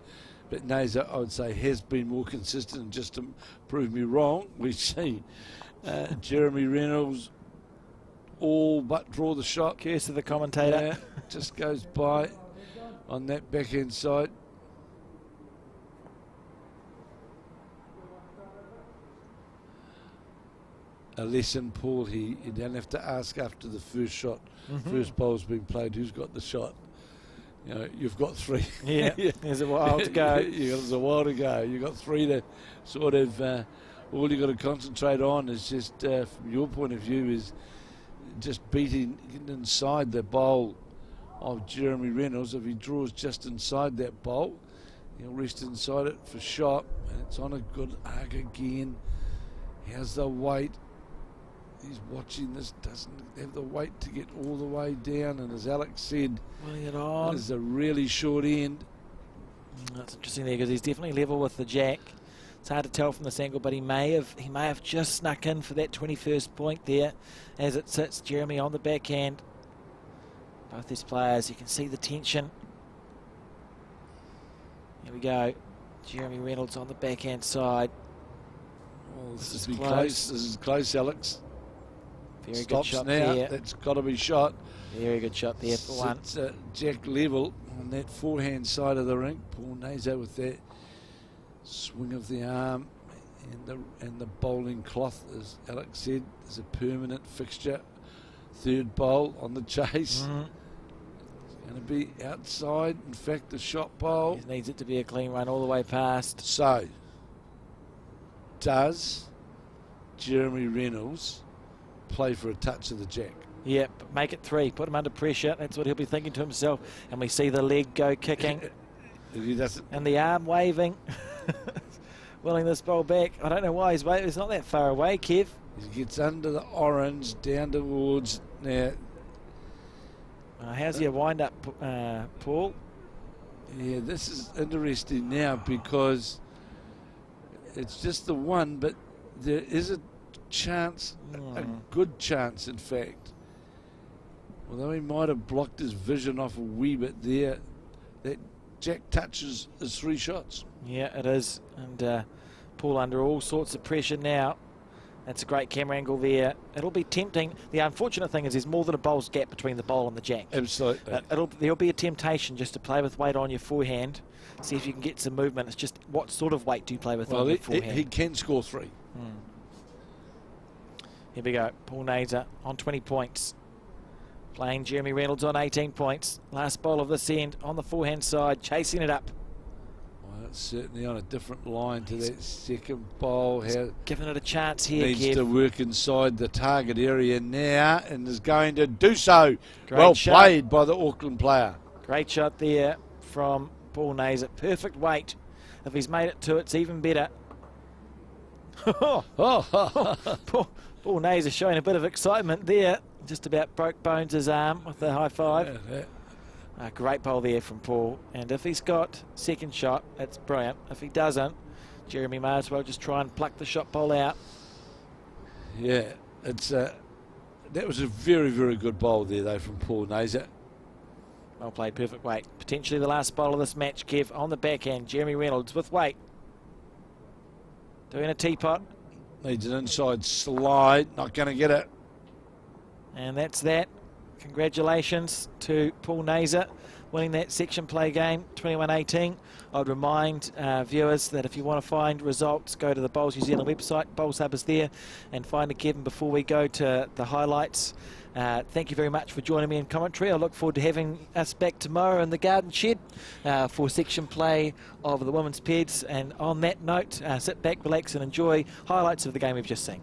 Neazor, I would say, has been more consistent. And just to prove me wrong, we see Jeremy Reynolds all but draw the shot. Curse of the commentator. Yeah, just goes by on that backhand side. A lesson, Paul, you don't have to ask after the first shot, first bowl's been played, who's got the shot. You know, you've got 3. Yeah, there's a while to go. There's a while to go. You've got 3 to sort of, all you've got to concentrate on is just, from your point of view, is just getting inside the bowl of Jeremy Reynolds. If he draws just inside that bowl, he'll rest inside it for shot, and it's on a good arc again. How's the weight? He's watching this, doesn't have the weight to get all the way down, and as Alex said, there's a really short end. That's interesting there, because he's definitely level with the jack. It's hard to tell from this angle, but he may have just snuck in for that 21st point there as it sits. Jeremy on the backhand. Both these players, you can see the tension. Here we go. Jeremy Reynolds on the backhand side. Oh, this is close. This is close, Alex. Very Stops good shot now. there. That's got to be shot. Very good shot there for one. It's jack level on that forehand side of the rink. Paul Neazor with that swing of the arm and the bowling cloth, as Alex said, is a permanent fixture. Third bowl on the chase. It's going to be outside. In fact, the shot bowl. He needs it to be a clean run all the way past. So, does Jeremy Reynolds play for a touch of the jack? Yep, make it 3. Put him under pressure. That's what he'll be thinking to himself. And we see the leg go kicking. If he doesn't, and the arm waving. Willing this ball back. I don't know why he's waving. It's not that far away, Kev. He gets under the orange, down towards now. How's your wind up, Paul? Yeah, this is interesting now, because it's just the one, but there is a chance, a good chance, in fact. Although he might have blocked his vision off a wee bit there, that jack touches his 3 shots. Yeah, it is. And Paul under all sorts of pressure now. That's a great camera angle there. It'll be tempting. The unfortunate thing is there's more than a bowl's gap between the bowl and the jack. Absolutely. There'll be a temptation just to play with weight on your forehand. See if you can get some movement. It's just what sort of weight do you play with on your forehand? He can score 3. Here we go. Paul Neazor on 20 points. Playing Jeremy Reynolds on 18 points. Last bowl of this end on the forehand side, chasing it up. Well, it's certainly on a different line to that second bowl. Giving it a chance here, needs Kev. to work inside the target area now, and is going to do so. Great well shot. played by the Auckland player. Great shot there from Paul Neazor. Perfect weight. If he's made it 2, it's even better. Paul Neazor showing a bit of excitement there. Just about broke Bones' arm with the high 5. Yeah, great bowl there from Paul. And if he's got second shot, it's brilliant. If he doesn't, Jeremy may as well just try and pluck the shot bowl out. Yeah, it's that was a very, very good bowl there, though, from Paul Neazor. Well played, perfect weight. Potentially the last bowl of this match, Kev, on the backhand. Jeremy Reynolds with weight. Doing a teapot. Needs an inside slide. Not going to get it. And that's that. Congratulations to Paul Neazor winning that section play game, 21-18. I'd remind viewers that if you want to find results, go to the Bowls New Zealand website. Bowls Hub is there, and find a Kevin before we go to the highlights. Thank you very much for joining me in commentary. I look forward to having us back tomorrow in the Garden Shed for section play of the women's Peds. And on that note, sit back, relax and enjoy highlights of the game we've just seen.